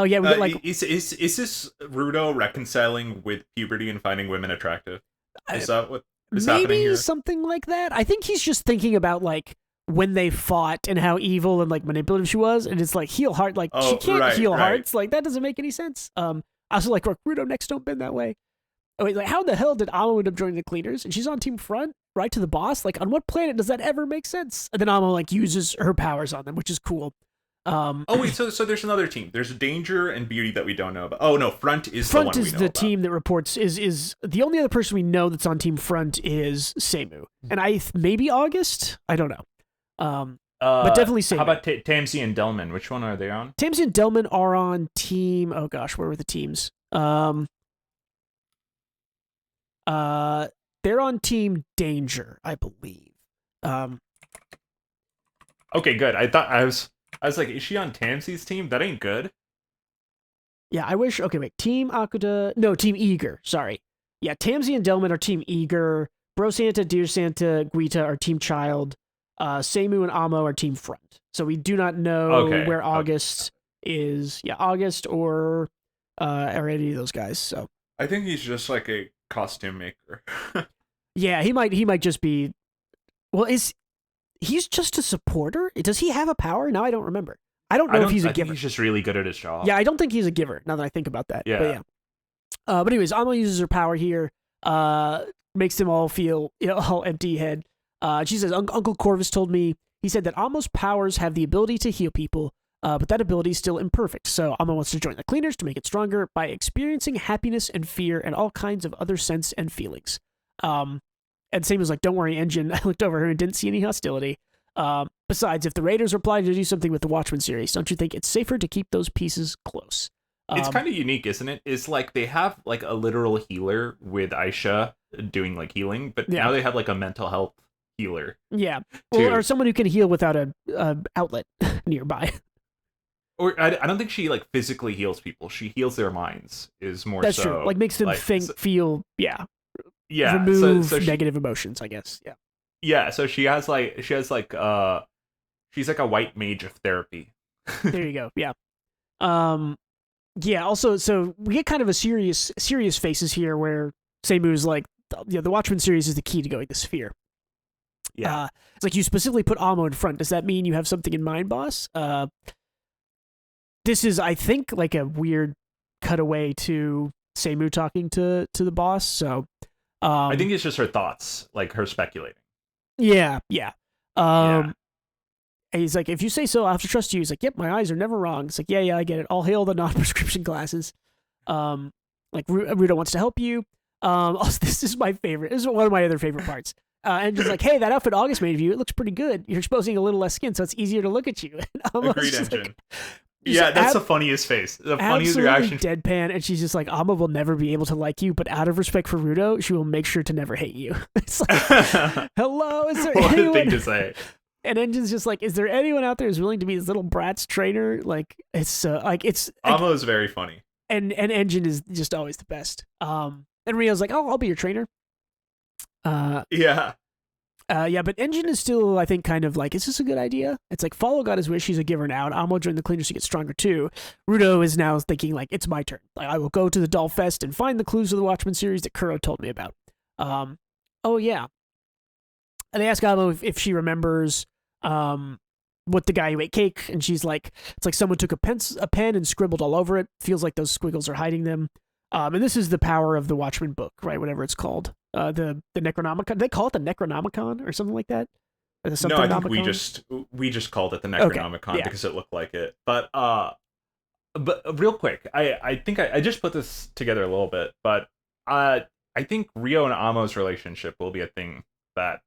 yeah, we get like
is this Rudo reconciling with puberty and finding women attractive? Is that what is happening here?
Maybe something like that. I think he's just thinking about like when they fought and how evil and like manipulative she was, and it's like heal heart, like she can't heal hearts, like that doesn't make any sense. I also like Rudo next don't bend that way. Oh wait, like how the hell did Amo end up joining the Cleaners? And she's on Team Front, right to the boss. Like on what planet does that ever make sense? And then Amo like uses her powers on them, which is cool.
So there's another team. There's Danger and Beauty that we don't know about. Oh no, Front is
Front
the one we know
the
about.
team that reports is the only other person we know that's on Team Front is Seimu, and maybe August. I don't know. But definitely Seimu.
How about Tamsi and Delman? Which one are they on?
Tamsi and Delman are on Team. Oh gosh, where were the teams? They're on Team Danger, I believe.
Okay, good. I was like, is she on Tamsi's team? That ain't good.
Yeah, I wish. Okay, wait. Team Akuta. No, Team Eager. Sorry. Yeah, Tamsi and Delman are Team Eager. Bro Santa, Dear Santa, Guita are Team Child. Seimu and Amo are Team Front. So we do not know where August is. Yeah, August or any of those guys. So
I think he's just like a costume maker.
Yeah, he might just be. Well, he's just a supporter? Does he have a power? Now I don't remember. I don't know if he's a giver.
He's just really good at his job.
Yeah, I don't think he's a giver, now that I think about that.
Yeah.
But anyways, Amo uses her power here, makes them all feel all empty head. She says, Uncle Corvus told me, he said that Amo's powers have the ability to heal people, but that ability is still imperfect. So Amo wants to join the Cleaners to make it stronger by experiencing happiness and fear and all kinds of other sense and feelings. And Sam was like, don't worry, Engine. I looked over her and didn't see any hostility. Besides, if the Raiders are planning to do something with the Watchmen series, don't you think it's safer to keep those pieces close?
It's kind of unique, isn't it? It's like they have like a literal healer with Aisha doing like healing, but now they have like a mental health healer.
Yeah, or someone who can heal without a outlet nearby.
Or I don't think she like physically heals people. She heals their minds. Is more
that's
so
true. Like makes them
like,
think, feel,
remove
so negative emotions. I guess. Yeah.
Yeah. So she's like she's like a white mage of therapy.
There you go. Yeah. Yeah. Also, so we get kind of a serious faces here where Seimu's like, the Watchmen series is the key to going to Sphere.
Yeah.
It's like you specifically put Amo in front. Does that mean you have something in mind, boss? This is, I think, like a weird cutaway to Seimu talking to the boss. So,
I think it's just her thoughts, like her speculating.
Yeah. And he's like, if you say so, I'll have to trust you. He's like, yep, my eyes are never wrong. It's like, yeah, I get it. All hail the non-prescription glasses. Like Rudo wants to help you. Also, this is my favorite. This is one of my other favorite parts. And just like, hey, that outfit August made of you, it looks pretty good. You're exposing a little less skin, so it's easier to look at you.
Agreed, Engine. Yeah, that's the funniest face. The funniest reaction.
Deadpan, and she's just like, Amma will never be able to like you, but out of respect for Rudo, she will make sure to never hate you. It's like, hello, is there
what
anyone?
A thing to say.
And Engine's just like, is there anyone out there who's willing to be this little brat's trainer? Like, it's
Amma is very funny.
And Engine is just always the best. And Rio's like, oh, I'll be your trainer.
Yeah,
but Engine is still, I think, kind of like, is this a good idea? It's like, Follow got his wish, he's a giver now, and Amo joined the cleaners to get stronger too. Rudo is now thinking, like, it's my turn. Like, I will go to the Doll Fest and find the clues of the Watchmen series that Kuro told me about. Oh, yeah. And they ask Amo if she remembers what the guy who ate cake, and she's like, it's like someone took a pen and scribbled all over it. Feels like those squiggles are hiding them. And this is the power of the Watchmen book, right? Whatever it's called. The Necronomicon. They call it the Necronomicon or something like that? Or the
no, I think we just called it the Necronomicon because it looked like it. But real quick, I think I just put this together a little bit, but I think Rio and Amo's relationship will be a thing that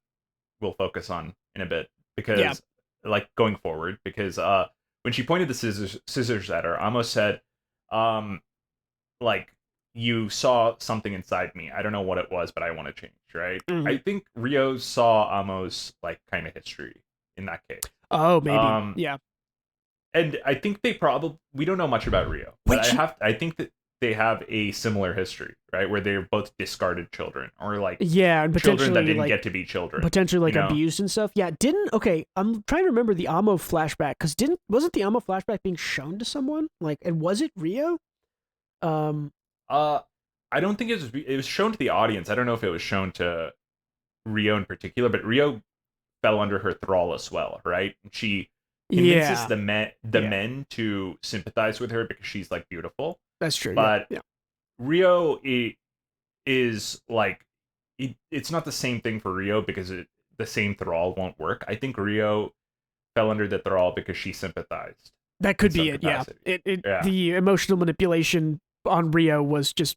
we'll focus on in a bit because like going forward, because when she pointed the scissors at her, Amo said, like, you saw something inside me. I don't know what it was, but I want to change, right? Mm-hmm. I think Rio saw Amo's like kind of history in that case.
Oh, maybe. Yeah.
And I think we don't know much about Rio, but I think that they have a similar history, right? Where they're both discarded children or like
and
children that didn't get to be children.
Potentially like abused and stuff. Yeah. I'm trying to remember the Amo flashback because wasn't the Amo flashback being shown to someone? Like, and was it Rio?
I don't think it was shown to the audience. I don't know if it was shown to Rio in particular, but Rio fell under her thrall as well, right? She convinces the men to sympathize with her because she's like beautiful.
That's true.
But Rio is like it's not the same thing for Rio because the same thrall won't work. I think Rio fell under the thrall because she sympathized.
That could be it. Capacity. Yeah. The emotional manipulation on Rio was just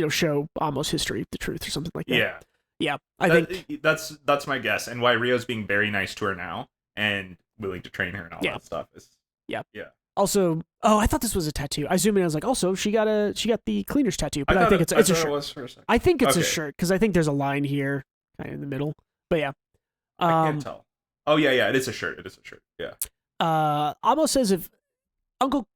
show Amo's history, the truth, or something like that. Yeah. I think
that's my guess, and why Rio's being very nice to her now and willing to train her and all that stuff is. Yeah.
Also, I thought this was a tattoo. I zoomed in. I was like, also, she got the cleaner's tattoo, but I think it's a shirt. It was for a second. I think it's a shirt because I think there's a line here, kind of in the middle. But yeah,
I can't tell. Oh yeah, it is a shirt. Yeah.
Amo says if Uncle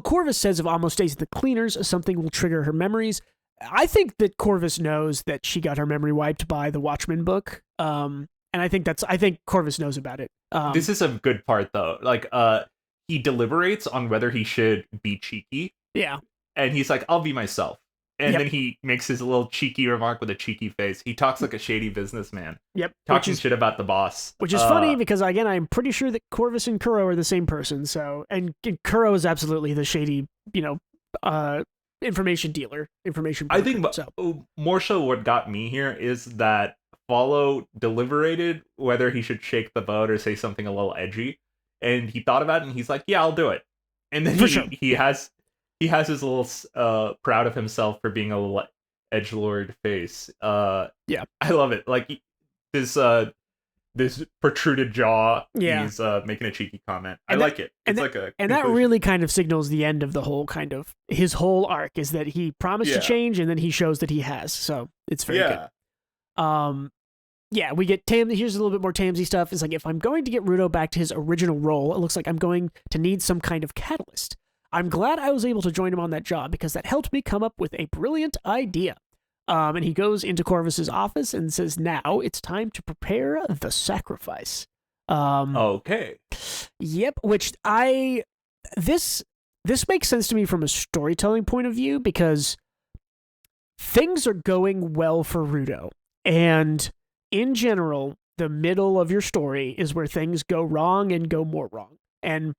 Corvus says if Amo stays at the cleaners, something will trigger her memories. I think that Corvus knows that she got her memory wiped by the Watchmen book. And I think Corvus knows about it.
This is a good part though. Like, he deliberates on whether he should be cheeky.
Yeah.
And he's like, I'll be myself. And then he makes his little cheeky remark with a cheeky face. He talks like a shady businessman.
Yep.
Talking shit about the boss.
Which is funny because, again, I'm pretty sure that Corvus and Kuro are the same person. So, and Kuro is absolutely the shady, information dealer, information broker.
I think more so what got me here is that Follow deliberated whether he should shake the boat or say something a little edgy. And he thought about it and he's like, yeah, I'll do it. And then he has his little proud of himself for being a little edgelord face. I love it. Like this this protruded jaw.
Yeah.
He's making a cheeky comment.
And
I like it. It's like a
and that really kind of signals the end of the whole kind of his whole arc is that he promised to change and then he shows that he has. So it's very good. Yeah, we get here's a little bit more Tamsy stuff. It's like, if I'm going to get Rudo back to his original role, it looks like I'm going to need some kind of catalyst. I'm glad I was able to join him on that job because that helped me come up with a brilliant idea. And he goes into Corvus's office and says, now it's time to prepare the sacrifice.
Okay.
Yep, which this makes sense to me from a storytelling point of view because things are going well for Rudo. And in general, the middle of your story is where things go wrong and go more wrong. And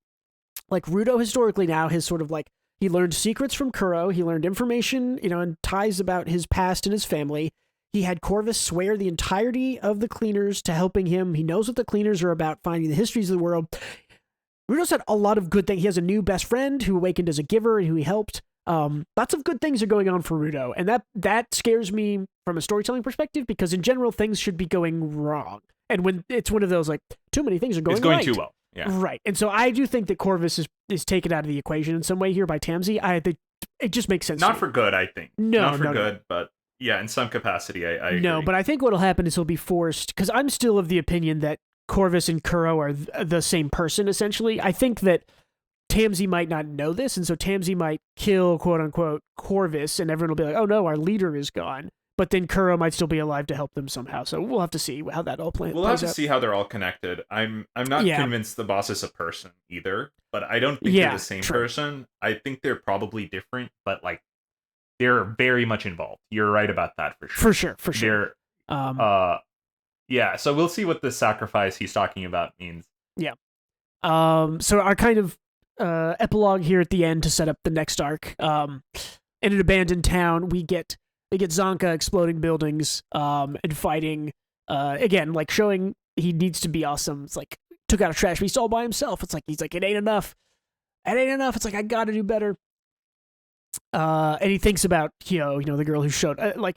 like Rudo historically now has sort of like, he learned secrets from Kuro. He learned information, and ties about his past and his family. He had Corvus swear the entirety of the cleaners to helping him. He knows what the cleaners are about, finding the histories of the world. Rudo's had a lot of good things. He has a new best friend who awakened as a giver and who he helped. Lots of good things are going on for Rudo. And that scares me from a storytelling perspective because in general, things should be going wrong. And when it's one of those, like, too many things are going right.
It's going too well. Yeah.
Right. And so I do think that Corvus is taken out of the equation in some way here by Tamsy. It just makes sense.
Not for good, I think.
Not
for good, but yeah, in some capacity, I agree.
No, but I think what'll happen is he'll be forced, because I'm still of the opinion that Corvus and Kuro are the same person, essentially. I think that Tamsy might not know this, and so Tamsy might kill, quote-unquote, Corvus, and everyone will be like, oh no, our leader is gone. But then Kuro might still be alive to help them somehow. So we'll have to see how that all plays out.
We'll have to see how they're all connected. I'm not convinced the boss is a person either, but I don't think they're the same person. I think they're probably different, but like they're very much involved. You're right about that for sure.
For sure.
Yeah, so we'll see what the sacrifice he's talking about means.
Yeah. So our kind of epilogue here at the end to set up the next arc. In an abandoned town, we get Zanka exploding buildings, and fighting, again, like showing he needs to be awesome. It's like, took out a trash beast all by himself. It's like, he's like, it ain't enough. It's like, I gotta do better. And he thinks about, the girl who showed, like,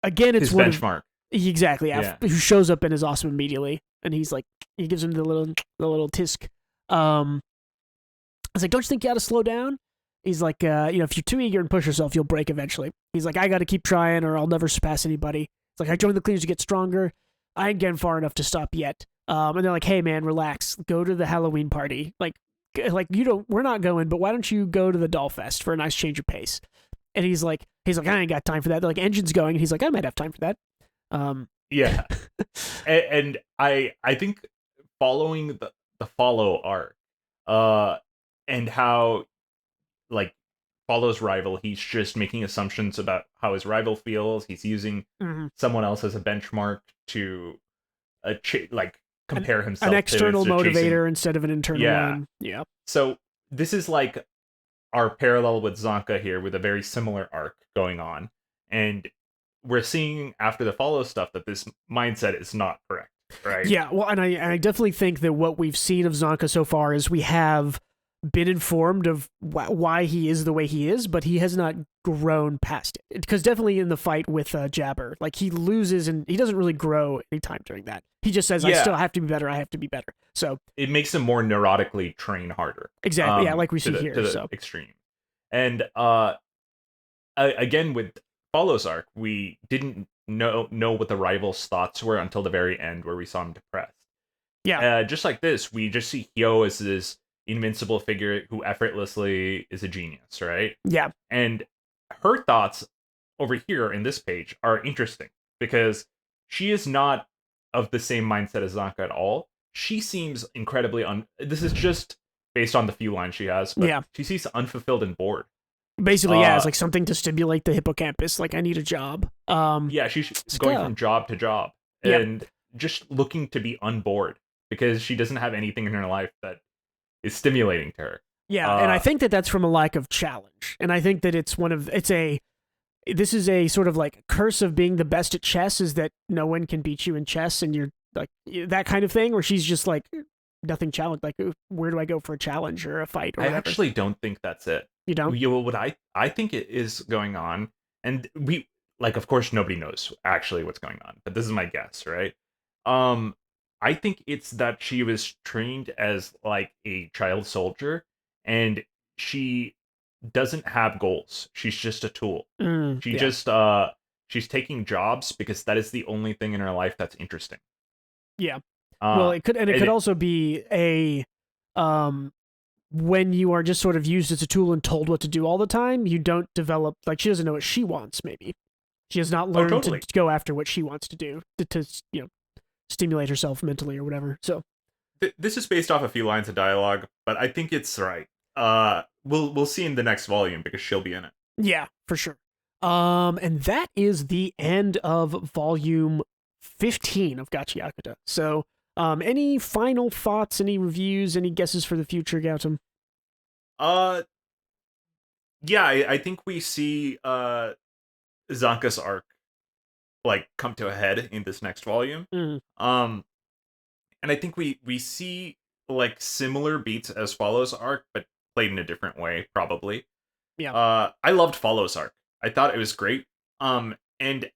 again, it's
his benchmark.
Exactly. Yeah. Who shows up and is awesome immediately. And he's like, he gives him the little tisk. I was like, don't you think you ought to slow down? He's like, if you're too eager and push yourself, you'll break eventually. He's like, I got to keep trying or I'll never surpass anybody. It's like, I joined the cleaners to get stronger. I ain't getting far enough to stop yet. And they're like, hey man, relax. Go to the Halloween party. Like we're not going, but why don't you go to the Doll Fest for a nice change of pace? And he's like, I ain't got time for that. They're like, engine's going. And he's like, I might have time for that.
Yeah. and I think following the follow arc, and how, like, Follow's rival, he's just making assumptions about how his rival feels. He's using someone else as a benchmark to compare himself
an external
to
motivator instead of an internal one. Yeah.
So this is like our parallel with Zanka here, with a very similar arc going on, and we're seeing after the Follow stuff that this mindset is not correct, right?
Yeah. Well, and I definitely think that what we've seen of Zanka so far is we have been informed of why he is the way he is, but he has not grown past it. Because definitely in the fight with Jabber, like, he loses and he doesn't really grow anytime during that. He just says, I still have to be better. I have to be better. So
it makes him more neurotically train harder.
Exactly. Yeah, like we see here.
To the extreme. And again, with Follow's arc, we didn't know what the rival's thoughts were until the very end, where we saw him depressed.
Yeah.
Just like this, we just see Hyo as this invincible figure who effortlessly is a genius, right?
Yeah.
And her thoughts over here in this page are interesting because she is not of the same mindset as Zanka at all. She seems incredibly this is just based on the few lines she has, but she seems unfulfilled and bored.
Basically, it's like something to stimulate the hippocampus. Like, I need a job.
She's going from job to job and just looking to be unbored because she doesn't have anything in her life that is stimulating to her.
Yeah, and I think that that's from a lack of challenge. And I think that this is a sort of like curse of being the best at chess, is that no one can beat you in chess, and you're like that kind of thing, where she's just like, nothing challenge. Like, where do I go for a challenge or a fight or whatever?
I actually don't think that's it.
You don't?
What I think it is going on, and we, like, of course nobody knows actually what's going on, but this is my guess, right? I think it's that she was trained as like a child soldier, and she doesn't have goals. She's just a tool. She
Yeah.
just she's taking jobs because that is the only thing in her life that's interesting.
Yeah. Well,
Uh
it
and
could
it,
also be a um when you are just sort of used as a tool and told what to do all the time, you don't develop, like, she doesn't know what she wants, maybe. She has not
oh,
learned to
totally.
go after what she wants to do to stimulate herself mentally or whatever. So,
This is based off a few lines of dialogue, but I think it's right. We'll see in the next volume because she'll be in it.
yeah, for sure. And that is the end of volume 15 of Gachiakuta. So, any final thoughts, any reviews, any guesses for the future, Gautam?
Uh, yeah, I think we see Zanka's arc like come to a head in this next volume.
Mm,
Um, and I think we see like similar beats as Follow's arc, but played in a different way, probably.
yeah.
I loved Follow's arc. I thought it was great. And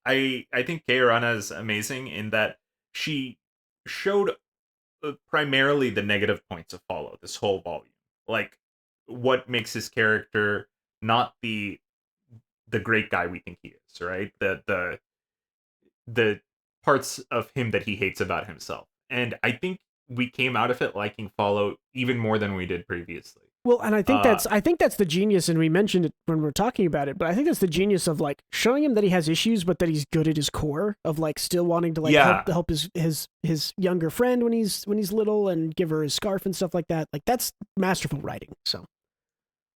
I think Kei Urana is amazing in that she showed primarily the negative points of Follow this whole volume, like what makes his character not the great guy we think he is, right? The parts of him that he hates about himself. And I think we came out of it liking Follow even more than we did previously.
Well, and
Uh
I think that's the genius, and we mentioned it when we are talking about it, but I think that's the genius of like showing him that he has issues, but that he's good at his core of like still wanting to like
yeah.
help his younger friend when he's little and give her his scarf and stuff like that. Like that's masterful writing. So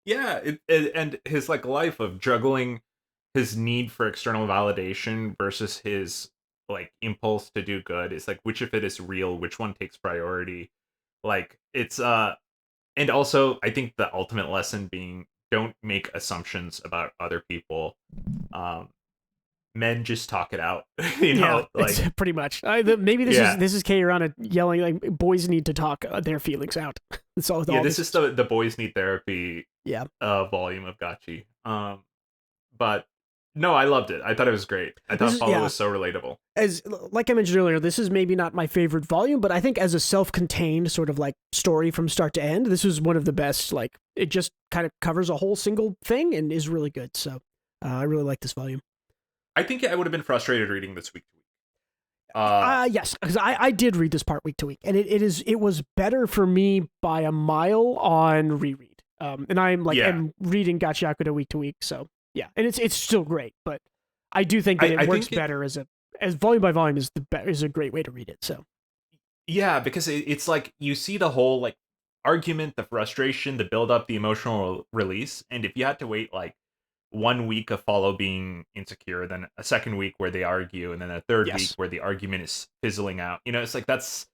Yeah, and his like life of juggling his need for external validation versus his like impulse to do good is like which of it is real, which one takes priority. Like it's and also I think the ultimate lesson being don't make assumptions about other people. Um Men just talk it out.
yeah, it's
Like
pretty much. Maybe
yeah.
this is Kei Urana yelling like boys need to talk their feelings out. That's
Yeah,
all
this
this
is
is.
the boys need therapy
Yeah.
volume of Gachi. But no, I loved it. I thought it was great. I
This
thought
is
Follow
yeah.
was so relatable.
As like I mentioned earlier, this is maybe not my favorite volume, but I think as a self-contained sort of like story from start to end, this was one of the best. Like it just kind of covers a whole single thing and is really good. So I really like this volume.
I think I would have been frustrated reading this week to week. Uh,
Yes, because I did read this part week to week, and it was better for me by a mile on reread. And
yeah,
I'm reading Gachiakuta week to week, so yeah, and it's still great, but I do think that it
I
works
think
better as volume by volume is a great way to read it. So
yeah, because it's like you see the whole like argument, the frustration, the build up, the emotional release, and if you had to wait like 1 week of Follow being insecure, then a second week where they argue, and then a third week
yes,
where the argument is fizzling out, it's like
it's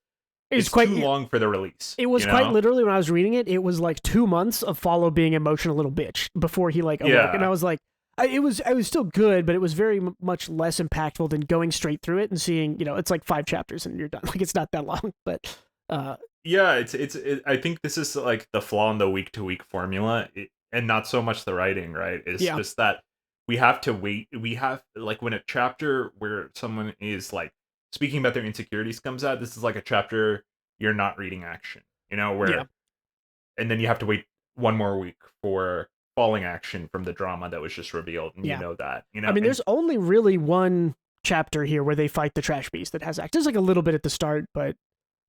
it's
quite.
too long for the release.
It was quite literally when I was reading it. It was like 2 months of Follow being emotional little bitch before he like awoke, and
Yeah.
I was like, it was still good, but it was very much less impactful than going straight through it and seeing it's like 5 chapters and you're done. Like it's not that long, but
Yeah, I think this is like the flaw in the week to week formula, and not so much the writing, right? It's
yeah,
just that we have to wait. We have like when a chapter where someone is like speaking about their insecurities comes out. This is like a chapter you're not reading action,
yeah,
where and then you have to wait one more week for falling action from the drama that was just revealed, and
yeah. I mean,
and
there's only really one chapter here where they fight the trash beast that has act. There's like a little bit at the start, but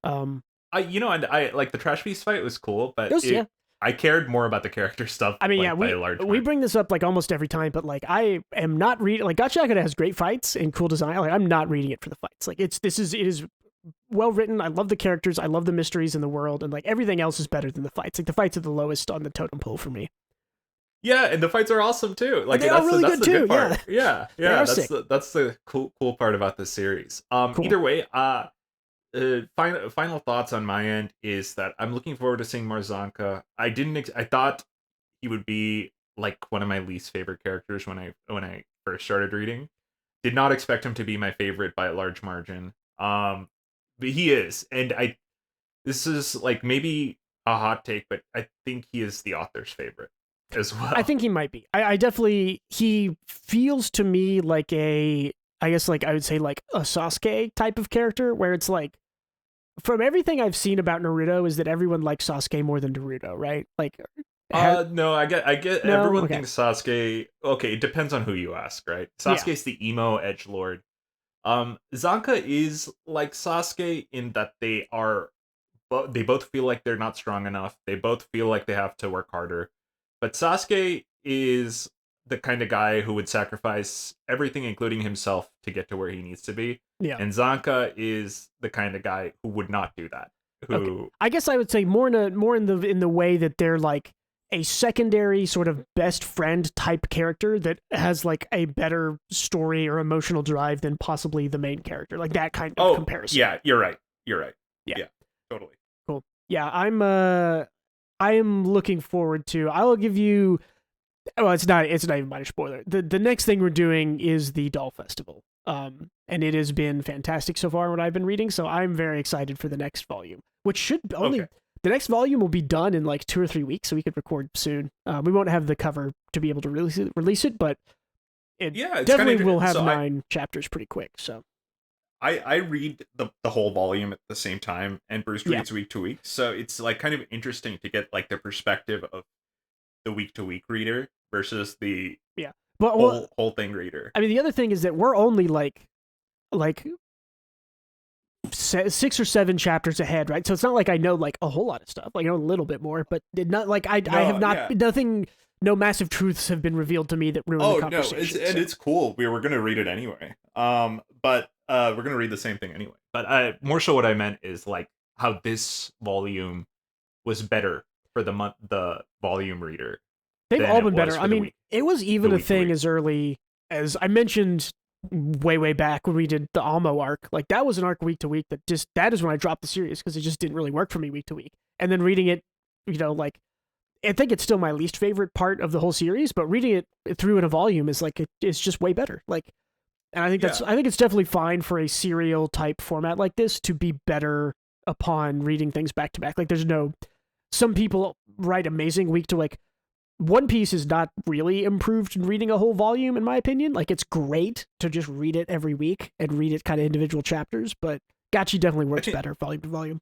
um,
and I like the trash beast fight was cool, but
there's yeah.
I cared more about the character stuff,
I mean, yeah,
like by a large
we
margin.
bring this up like almost every time, but like I am not reading. Like Gachiakuta has great fights and cool design. Like I'm not reading it for the fights. Like it is well written. I love the characters. I love the mysteries in the world, and like everything else is better than the fights. Like the fights are the lowest on the totem pole for me.
Yeah, and the fights are awesome too. Like
They are really
that's
good
the good
too.
part.
Yeah,
Yeah,
they are
that's
sick.
the cool part about this series.
Cool.
Either way, final thoughts on my end is that I'm looking forward to seeing more Zanka. I thought he would be like one of my least favorite characters when I first started reading. Did not expect him to be my favorite by a large margin. But he is, and this is like maybe a hot take, but I think he is the author's favorite as well.
I think he might be. I definitely he feels to me like I guess like I would say like a Sasuke type of character where it's like from everything I've seen about Naruto is that everyone likes Sasuke more than Naruto, right? Like,
no, I get
No?
everyone
Okay.
thinks Sasuke. Okay, it depends on who you ask, right?
Yeah.
Sasuke's the emo edgelord. Zanka is like Sasuke in that they both feel like they're not strong enough. They both feel like they have to work harder. But Sasuke is the kind of guy who would sacrifice everything, including himself, to get to where he needs to be.
Yeah.
And Zanka is the kind of guy who would not do that.
Okay. I guess I would say more in the way that they're like a secondary sort of best friend type character that has like a better story or emotional drive than possibly the main character. Like that kind of comparison.
Yeah, you're right.
Yeah.
Totally.
Cool. Yeah, I am looking forward to. I will give you. Well, it's not even minor spoiler. The next thing we're doing is the Doll Festival. And it has been fantastic so far what I've been reading. So I'm very excited for the next volume, which should only. Okay. The next volume will be done in like 2 or 3 weeks, so we could record soon. We won't have the cover to be able to release it, but it definitely will have 9 chapters pretty quick. So
I read the whole volume at the same time, and Bruce reads week to week. So it's like kind of interesting to get like the perspective of the week to week reader versus the whole thing reader.
I mean, the other thing is that we're only like 6 or 7 chapters ahead, right? So it's not like I know like a whole lot of stuff. Like I know a little bit more, but not like I have not nothing. No massive truths have been revealed to me that ruin the conversation.
It's cool. We were gonna read it anyway. But we're gonna read the same thing anyway. But more so, what I meant is like how this volume was better for the volume reader.
They've all been better. I mean, it was even a thing as early as I mentioned way back when we did the Almo arc. Like that was an arc week to week that is when I dropped the series because it just didn't really work for me week to week. And then reading it, like I think it's still my least favorite part of the whole series, but reading it through in a volume is like it's just way better. Like, and I think I think it's definitely fine for a serial type format like this to be better upon reading things back to back. Like some people write amazing week to like. One Piece is not really improved in reading a whole volume, in my opinion. Like, it's great to just read it every week and read it kind of individual chapters, but Gachi definitely works better volume to volume.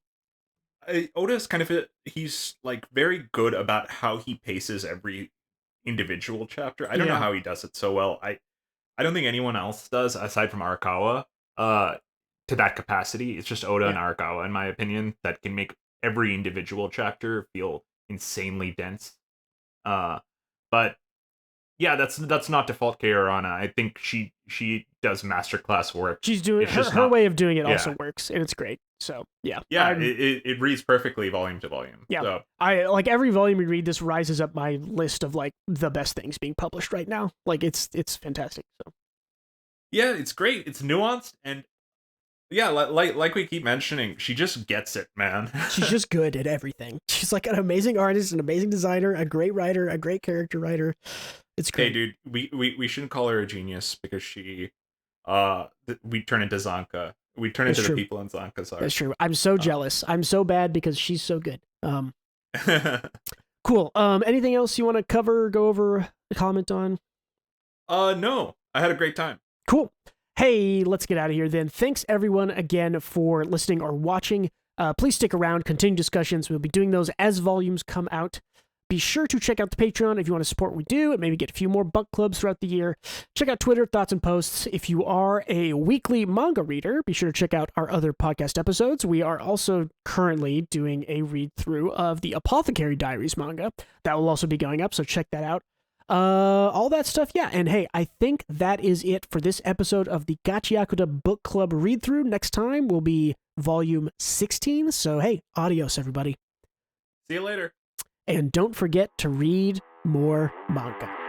Oda's kind of he's like very good about how he paces every individual chapter. I don't know how he does it so well. I don't think anyone else does aside from Arakawa to that capacity. It's just Oda and Arakawa, in my opinion, that can make every individual chapter feel insanely dense. But yeah, that's not default Urana. I think she does masterclass work.
She's doing her way of doing it also works, and it's great. So yeah,
it reads perfectly volume to volume.
Yeah,
so.
I like every volume we read. This rises up my list of like the best things being published right now. Like it's fantastic. So
yeah, it's great. It's nuanced and. Yeah, like we keep mentioning, she just gets it, man.
She's just good at everything. She's like an amazing artist, an amazing designer, a great writer, a great character writer. It's great.
Hey, dude, we shouldn't call her a genius because we turn into Zanka. We turn into the people in Zanka's art.
That's true. I'm so jealous. I'm so bad because she's so good. Cool. Anything else you want to cover, go over, comment on?
No. I had a great time.
Cool. Hey, let's get out of here then. Thanks everyone again for listening or watching. Please stick around, continue discussions. We'll be doing those as volumes come out. Be sure to check out the Patreon if you want to support what we do and maybe get a few more book clubs throughout the year. Check out Twitter, thoughts and posts. If you are a weekly manga reader, be sure to check out our other podcast episodes. We are also currently doing a read-through of the Apothecary Diaries manga. That will also be going up, so check that out. All that stuff, yeah. And hey, I think that is it for this episode of the GACHIAKUTA Book Club read-through. Next time will be volume 16. So hey, adios, everybody.
See you later.
And don't forget to read more manga.